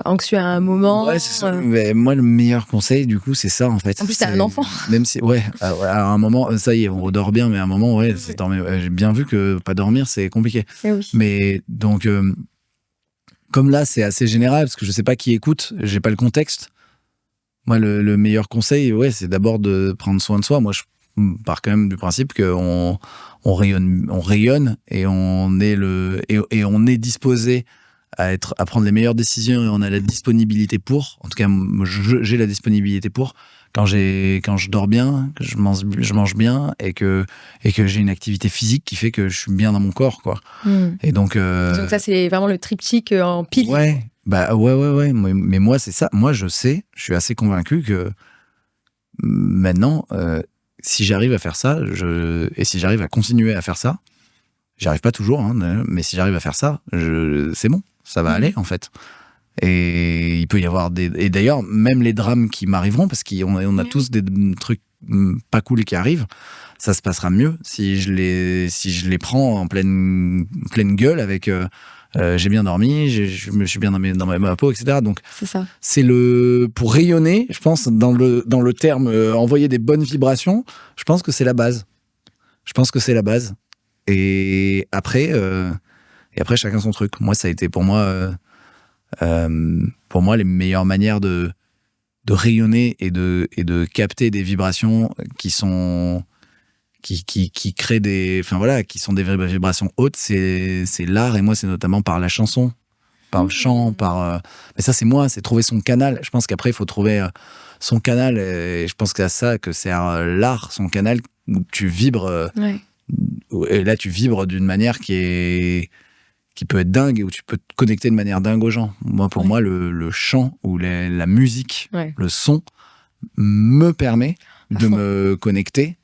anxieux à un moment. Ouais, c'est ça. Mais moi, le meilleur conseil, du coup, c'est ça, en fait. En plus, t'as un enfant. Même si, à un moment, ça y est, on redort bien, mais à un moment, j'ai bien vu que pas dormir, c'est compliqué. Oui. Mais donc, comme là, c'est assez général, parce que je sais pas qui écoute, j'ai pas le contexte. Moi, le meilleur conseil, c'est d'abord de prendre soin de soi. Moi, je pars quand même du principe qu'on rayonne et on est disposé à prendre les meilleures décisions, et on a la disponibilité pour. En tout cas, j'ai la disponibilité pour. Quand je dors bien, que je mange bien, et que j'ai une activité physique qui fait que je suis bien dans mon corps, quoi. Et donc ça, c'est vraiment le triptyque en pilier. Ouais. Mais moi, c'est ça. Moi, je suis assez convaincu que maintenant, si j'arrive à faire ça, et si j'arrive à continuer à faire ça, j'y arrive pas toujours, hein, mais si j'arrive à faire ça, c'est bon, ça va aller, en fait. Et il peut y avoir et d'ailleurs, même les drames qui m'arriveront, parce qu'on a tous des trucs pas cool qui arrivent, ça se passera mieux si je les prends en pleine gueule avec... j'ai bien dormi, je me suis bien dans ma peau, etc. Donc, c'est ça. C'est pour rayonner, je pense, dans le terme envoyer des bonnes vibrations, je pense que c'est la base. Et après, chacun son truc. Moi, ça a été pour moi les meilleures manières de rayonner et de capter des vibrations qui créent qui sont des vibrations hautes, c'est l'art, et moi c'est notamment par la chanson, par le chant, mais ça c'est moi, c'est trouver son canal. Je pense qu'après il faut trouver son canal, et je pense que c'est l'art, son canal, où tu vibres, et là tu vibres d'une manière qui peut être dingue, et où tu peux te connecter de manière dingue aux gens. Pour moi, le chant ou la musique, le son me permet de me connecter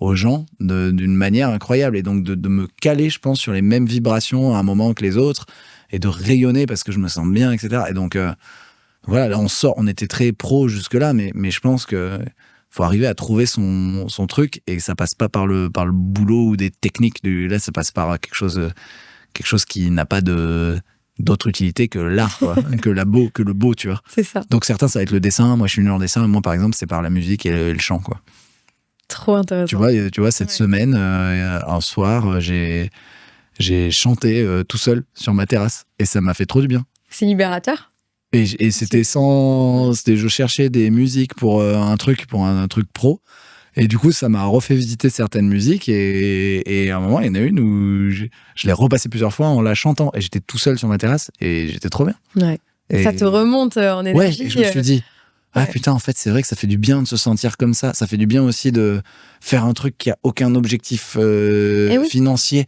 aux gens d'une manière incroyable, et donc de me caler, je pense, sur les mêmes vibrations à un moment que les autres, et de rayonner parce que je me sens bien, etc. Et donc voilà, là on était très pro jusque là, mais je pense que faut arriver à trouver son truc, et ça passe pas par le boulot ou des techniques, là ça passe par quelque chose qui n'a pas d'autre utilité que l'art, quoi, que le beau, tu vois. C'est ça. Donc certains, ça va être le dessin. Moi, je suis nul en dessin. Moi, par exemple, c'est par la musique et le chant, quoi. Trop intéressant. Tu vois, cette semaine, un soir, j'ai chanté tout seul sur ma terrasse, et ça m'a fait trop du bien. C'est libérateur. Et je cherchais des musiques pour un truc pro. Et du coup, ça m'a refait visiter certaines musiques, et à un moment, il y en a une où je l'ai repassée plusieurs fois en la chantant, et j'étais tout seul sur ma terrasse, et j'étais trop bien. Ouais. Et ça te remonte en énergie. Ouais, et je me suis dit, ah putain, en fait, c'est vrai que ça fait du bien de se sentir comme ça. Ça fait du bien aussi de faire un truc qui a aucun objectif financier.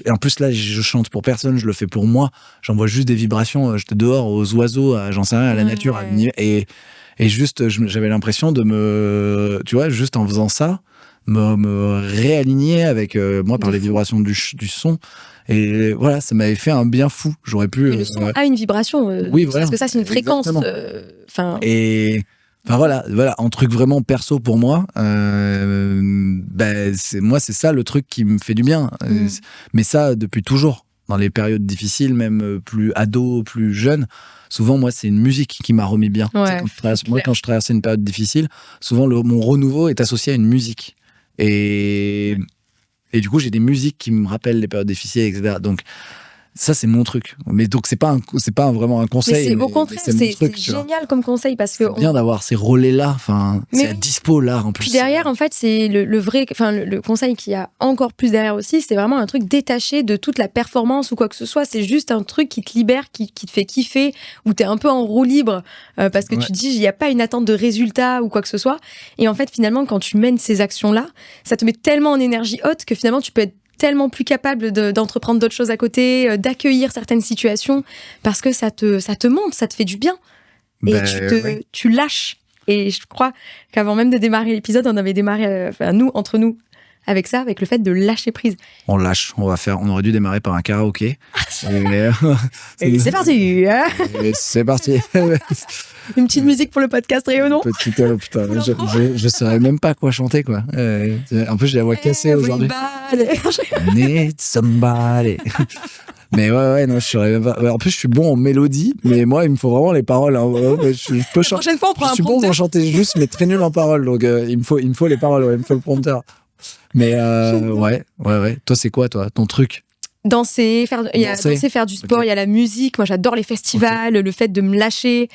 En plus, là, je chante pour personne, je le fais pour moi. J'envoie juste des vibrations. J'étais dehors aux oiseaux, j'en sais rien, à la nature. Et juste, j'avais l'impression de tu vois, juste en faisant ça, me réaligner avec moi par les vibrations du son. Et voilà, ça m'avait fait un bien fou. J'aurais pu. Mais le son a une vibration. Oui, voilà. Parce que ça, c'est une fréquence. Et enfin voilà, un truc vraiment perso pour moi. C'est ça le truc qui me fait du bien. Mais ça depuis toujours. Dans les périodes difficiles, même plus ado, plus jeune, souvent moi c'est une musique qui m'a remis bien. Ouais, quand je traversais une période difficile, souvent mon renouveau est associé à une musique. Et du coup, j'ai des musiques qui me rappellent les périodes difficiles, etc. Donc, ça, c'est mon truc. Mais donc, c'est pas vraiment un conseil. Mais au contraire, c'est génial comme conseil parce que. C'est bien d'avoir ces relais-là. Enfin, c'est à dispo là, en plus. Puis derrière, en fait, c'est le vrai. Enfin, le conseil qu'il y a encore plus derrière aussi, c'est vraiment un truc détaché de toute la performance ou quoi que ce soit. C'est juste un truc qui te libère, qui te fait kiffer, où t'es un peu en roue libre parce que tu te dis, il n'y a pas une attente de résultat ou quoi que ce soit. Et en fait, finalement, quand tu mènes ces actions-là, ça te met tellement en énergie haute que finalement, tu peux être tellement plus capable d'entreprendre d'autres choses à côté, d'accueillir certaines situations, parce que ça te monte, ça te fait du bien. Et tu lâches. Et je crois qu'avant même de démarrer l'épisode, on avait démarré, entre nous, avec ça, avec le fait de lâcher prise. On lâche, on aurait dû démarrer par un karaoké. Et c'est parti. C'est parti. Une petite musique pour le podcast Rayonnons. Putain, je saurais même pas quoi chanter, quoi. En plus, j'ai la voix cassée aujourd'hui. Need somebody. Mais ouais, non, je saurais même pas. En plus, je suis bon en mélodie, mais moi, il me faut vraiment les paroles. Hein. Je peux chanter. La prochaine fois, on prend je suis bon pour chanter juste, mais très nul en paroles. Donc, il me faut les paroles, il me faut le prompteur. Mais ouais. Toi, c'est quoi, toi, ton truc? Danser, faire du sport, il y a la musique. Moi, j'adore les festivals, le fait de me lâcher.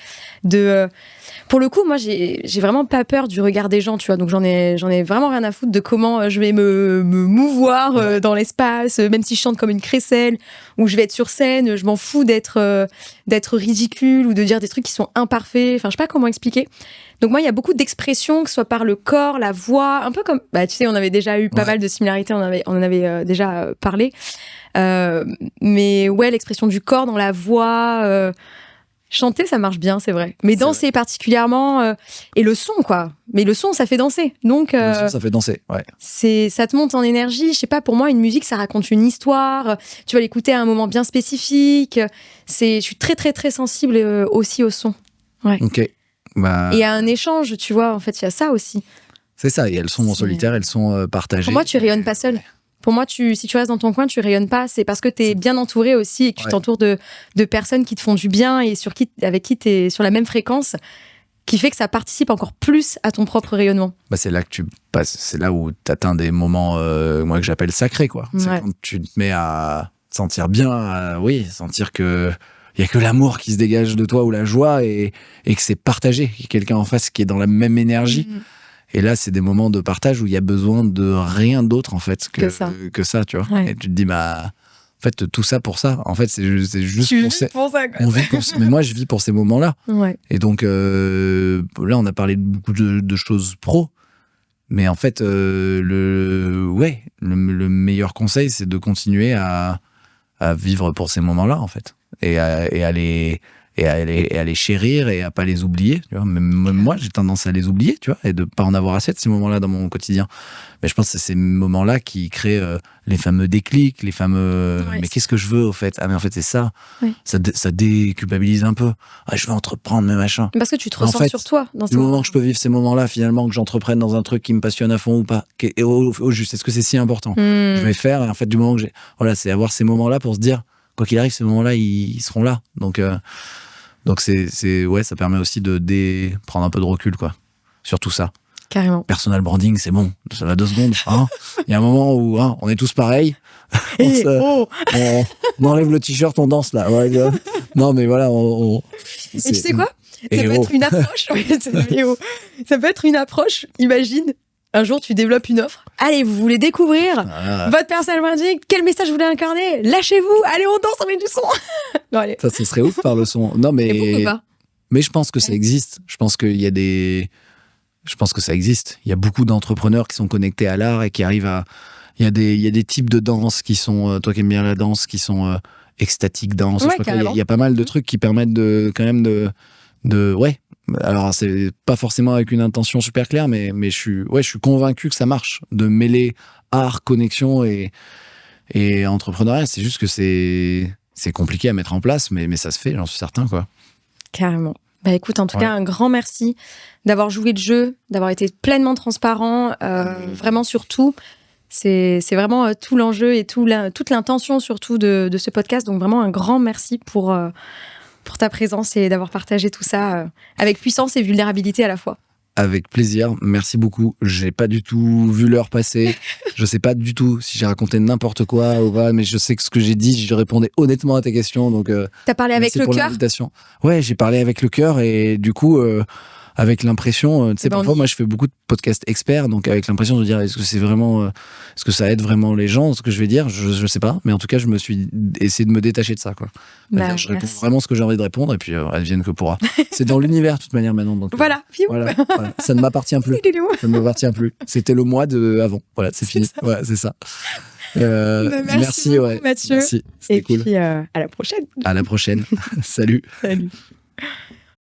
Pour le coup, moi, j'ai vraiment pas peur du regard des gens, tu vois. Donc, j'en ai vraiment rien à foutre de comment je vais me mouvoir dans l'espace, même si je chante comme une crécelle ou je vais être sur scène. Je m'en fous d'être ridicule ou de dire des trucs qui sont imparfaits. Enfin, je sais pas comment expliquer. Donc moi, il y a beaucoup d'expressions, que ce soit par le corps, la voix, un peu comme... tu sais, on avait déjà eu pas mal de similarités, on en avait déjà parlé. Mais ouais, l'expression du corps dans la voix... chanter, ça marche bien, c'est vrai. Mais danser particulièrement... et le son, quoi. Mais le son, ça fait danser. Donc, le son, ça fait danser, ouais. Ça te monte en énergie. Je sais pas, pour moi, une musique, ça raconte une histoire. Tu vas l'écouter à un moment bien spécifique. Je suis très, très, très sensible aussi au son. Ouais. Ok. Et il y a un échange, tu vois, en fait, il y a ça aussi. C'est ça, et elles sont en solitaire, elles sont partagées. Pour moi, tu rayonnes pas seul. Pour moi, si tu restes dans ton coin, tu rayonnes pas. C'est parce que tu es bien entouré aussi et que tu t'entoures de personnes qui te font du bien et avec qui tu es sur la même fréquence, qui fait que ça participe encore plus à ton propre rayonnement. C'est là que tu passes, c'est là où tu atteins des moments, moi, que j'appelle sacrés, quoi. C'est quand tu te mets à te sentir bien, sentir que il y a que l'amour qui se dégage de toi ou la joie et que c'est partagé, qu'il y a quelqu'un en face qui est dans la même énergie. Et là, c'est des moments de partage où il y a besoin de rien d'autre en fait que ça, tu vois. Ouais. Et tu te dis en fait tout ça pour ça. En fait, c'est juste pour ça. On vit pour ça. Mais moi, je vis pour ces moments-là. Ouais. Et donc là, on a parlé de beaucoup de choses pro. Mais en fait, le meilleur conseil, c'est de continuer à vivre pour ces moments-là, en fait. Et à les chérir et à pas les oublier, tu vois. Même moi, j'ai tendance à les oublier, tu vois, et de pas en avoir assez de ces moments-là dans mon quotidien. Mais je pense que c'est ces moments-là qui créent les fameux déclics, les fameux mais qu'est-ce que je veux au fait? Ah mais en fait c'est ça. Oui. Ça déculpabilise un peu. Ah, je veux entreprendre mes machins. Parce que tu te ressens sur toi dans le moment que je peux vivre ces moments-là, finalement que j'entreprenne dans un truc qui me passionne à fond ou pas, et au juste, est-ce que c'est si important? Je vais faire, et en fait du moment que c'est avoir ces moments-là pour se dire quoi qu'il arrive, ces moments-là, ils seront là. Donc ça permet aussi de prendre un peu de recul, quoi, sur tout ça. Carrément. Personal branding, c'est bon, ça va 2 secondes. Hein. Il y a un moment où on est tous pareils. On enlève le t-shirt, on danse là. Ouais, non, mais voilà. Et tu sais quoi? Ça peut être une approche. Ça peut être une approche, imagine. Un jour, tu développes une offre. Allez, vous voulez découvrir votre personal branding? Quel message vous voulez incarner? Lâchez-vous. Allez, on danse, on met du son. Non, allez. Ça serait ouf par le son. Non, mais. Et pourquoi pas? Mais je pense que ça existe. Je pense que ça existe. Il y a beaucoup d'entrepreneurs qui sont connectés à l'art et qui arrivent à. Il y a des types de danse qui sont, toi qui aimes bien la danse, qui sont extatique danse. Ouais, Il y a pas mal de trucs qui permettent quand même ouais. Alors, c'est pas forcément avec une intention super claire, mais je suis convaincu que ça marche de mêler art, connexion et entrepreneuriat. C'est juste que c'est compliqué à mettre en place, mais ça se fait, j'en suis certain, quoi. Carrément. Bah écoute, en tout cas, un grand merci d'avoir joué le jeu, d'avoir été pleinement transparent, vraiment sur tout. C'est vraiment tout l'enjeu et toute l'intention surtout de ce podcast. Donc vraiment un grand merci pour ta présence et d'avoir partagé tout ça avec puissance et vulnérabilité à la fois. Avec plaisir, merci beaucoup. J'ai pas du tout vu l'heure passer. Je sais pas du tout si j'ai raconté n'importe quoi ou pas, mais je sais que ce que j'ai dit, je répondais honnêtement à tes questions. Donc, t'as parlé avec le cœur ? Ouais, j'ai parlé avec le cœur et du coup, avec l'impression, tu sais, parfois, moi, je fais beaucoup de podcasts experts, donc avec l'impression de dire, est-ce que ça aide vraiment les gens, ce que je vais dire, je sais pas, mais en tout cas, je me suis essayé de me détacher de ça, quoi. Je réponds vraiment ce que j'ai envie de répondre et puis advienne que pourra. C'est dans l'univers, de toute manière, maintenant. Donc, voilà. Ça ne m'appartient plus. Ça ne m'appartient plus. C'était le mois avant. Voilà, c'est fini. Ouais, c'est ça. Merci beaucoup, Mathieu. Merci. Et cool. puis, à la prochaine. À la prochaine. Salut. Salut.